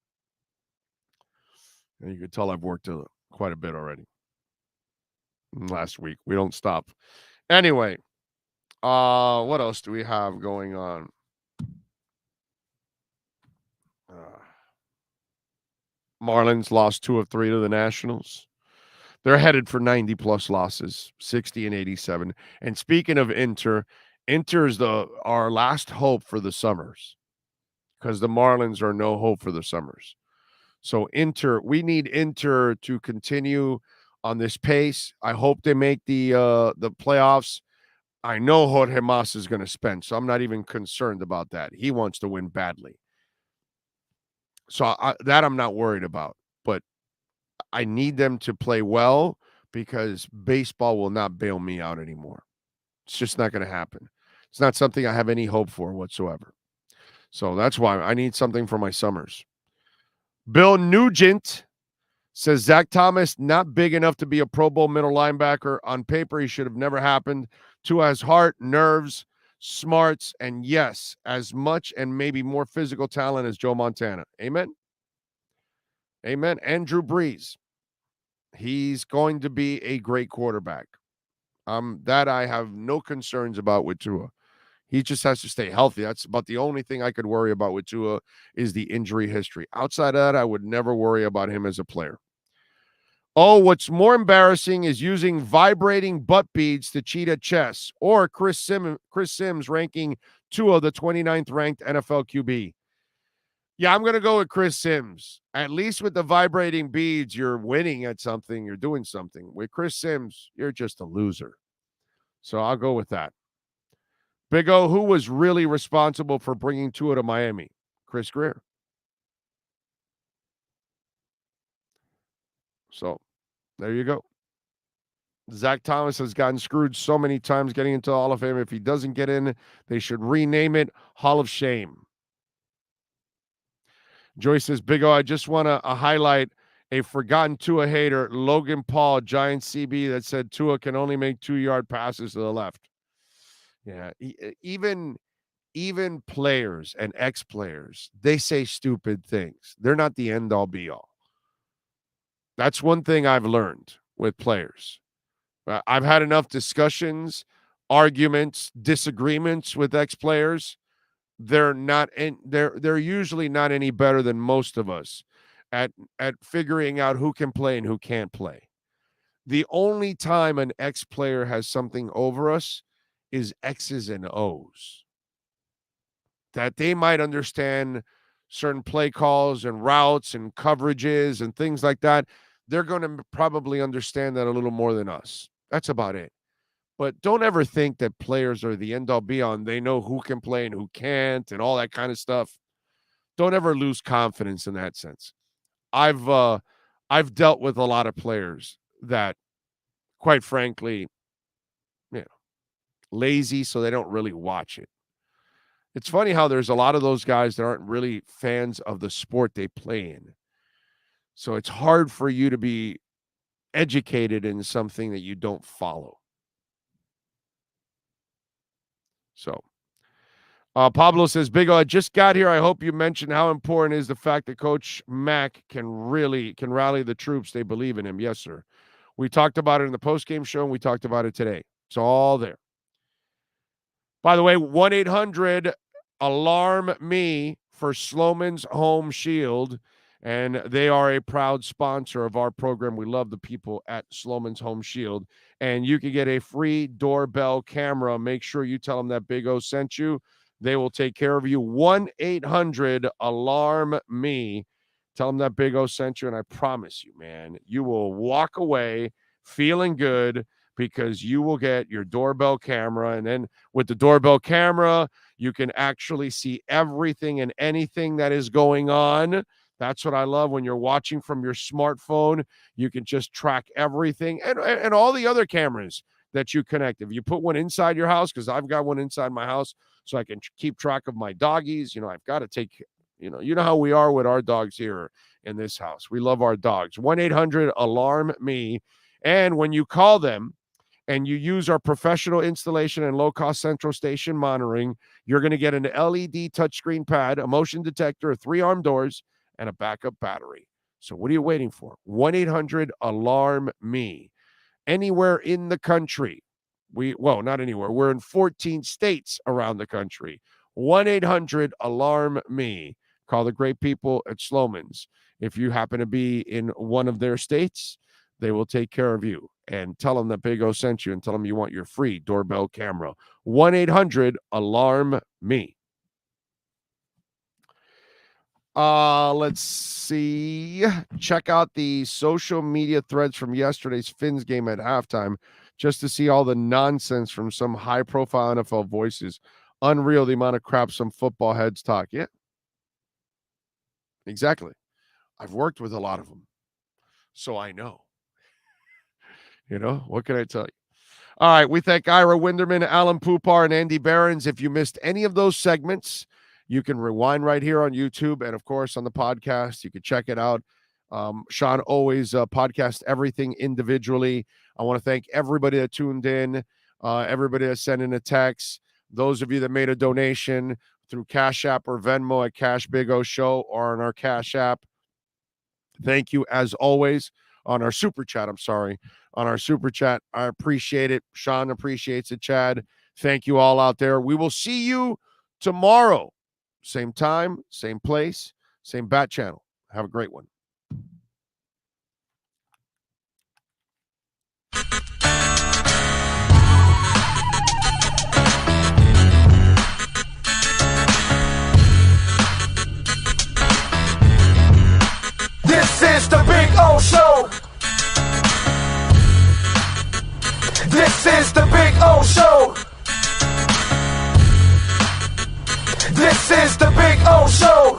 And you can tell I've worked quite a bit already. Last week. We don't stop. Anyway, what else do we have going on? Marlins lost 2 of 3 to the Nationals. They're headed for 90-plus losses, 60 and 87. And speaking of Inter is our last hope for the Summers, because the Marlins are no hope for the Summers. So we need Inter to continue on this pace. I hope they make the playoffs. I know Jorge Mas is going to spend, so I'm not even concerned about that. He wants to win badly. So that I'm not worried about. But I need them to play well, because baseball will not bail me out anymore. It's just not going to happen. It's not something I have any hope for whatsoever. So that's why I need something for my summers. Bill Nugent says Zach Thomas not big enough to be a Pro Bowl middle linebacker. On paper, he should have never happened. Tua has heart, nerves, smarts, and yes, as much and maybe more physical talent as Joe Montana. Amen. Amen. And Drew Brees. He's going to be a great quarterback. That I have no concerns about with Tua. He just has to stay healthy. That's about the only thing I could worry about with Tua is the injury history. Outside of that, I would never worry about him as a player. Oh, what's more embarrassing is using vibrating butt beads to cheat at chess, or Chris Sims ranking Tua the 29th ranked NFL QB. Yeah, I'm going to go with Chris Sims. At least with the vibrating beads, you're winning at something. You're doing something. With Chris Sims, you're just a loser. So I'll go with that. Big O, who was really responsible for bringing Tua to Miami? Chris Greer. So there you go. Zach Thomas has gotten screwed so many times getting into the Hall of Fame. If he doesn't get in, they should rename it Hall of Shame. Joyce says, Big O, I just want to highlight a forgotten Tua hater, Logan Paul, Giant CB, that said Tua can only make 2-yard passes to the left. Yeah, even players and ex-players, they say stupid things. They're not the end-all, be-all. That's one thing I've learned with players. I've had enough discussions, arguments, disagreements with ex-players. They're usually not any better than most of us at figuring out who can play and who can't play. The only time an ex-player has something over us is X's and O's. That they might understand certain play calls and routes and coverages and things like that. They're going to probably understand that a little more than us. That's about it. But don't ever think that players are the end-all be-all. They know who can play and who can't and all that kind of stuff. Don't ever lose confidence in that sense. I've dealt with a lot of players that, quite frankly, lazy, so they don't really watch it. It's funny how there's a lot of those guys that aren't really fans of the sport they play in. So it's hard for you to be educated in something that you don't follow. So Pablo says, Big O, I just got here. I hope you mentioned how important is the fact that Coach Mack can rally the troops. They believe in him. Yes, sir. We talked about it in the postgame show, and we talked about it today. It's all there. By the way, 1-800-ALARM-ME for Sloman's Home Shield, and they are a proud sponsor of our program. We love the people at Sloman's Home Shield, and you can get a free doorbell camera. Make sure you tell them that Big O sent you. They will take care of you. 1-800-ALARM-ME. Tell them that Big O sent you, and I promise you, man, you will walk away feeling good because you will get your doorbell camera. And then with the doorbell camera, you can actually see everything and anything that is going on. That's what I love. When you're watching from your smartphone, you can just track everything and all the other cameras that you connect. If you put one inside your house, because I've got one inside my house, so I can keep track of my doggies. I've got to take, you know how we are with our dogs here in this house. We love our dogs. 1-800-ALARM-ME. And when you call them, and you use our professional installation and low-cost central station monitoring, you're going to get an LED touchscreen pad, a motion detector, 3-arm doors, and a backup battery. So what are you waiting for? 1-800-ALARM-ME. Anywhere in the country. Not anywhere. We're in 14 states around the country. 1-800-ALARM-ME. Call the great people at Sloman's. If you happen to be in one of their states, they will take care of you. And tell them that Big O sent you and tell them you want your free doorbell camera. 1-800-ALARM-ME. Let's see. Check out the social media threads from yesterday's Finns game at halftime just to see all the nonsense from some high-profile NFL voices. Unreal the amount of crap some football heads talk. Yeah, exactly. I've worked with a lot of them, so I know. What can I tell you? All right. We thank Ira Winderman, Alan Poupar, and Andy Behrens. If you missed any of those segments, you can rewind right here on YouTube. And, of course, on the podcast, you can check it out. Sean always podcasts everything individually. I want to thank everybody that tuned in, everybody that sent in a text, those of you that made a donation through Cash App or Venmo at Cash Big O Show or on our Cash App. Thank you, as always, on our Super Chat. On our Super Chat. I appreciate it. Sean appreciates it, Chad. Thank you all out there. We will see you tomorrow. Same time, same place, same bat channel. Have a great one. This is the Big O Show. This is the Big O Show. This is the Big O Show.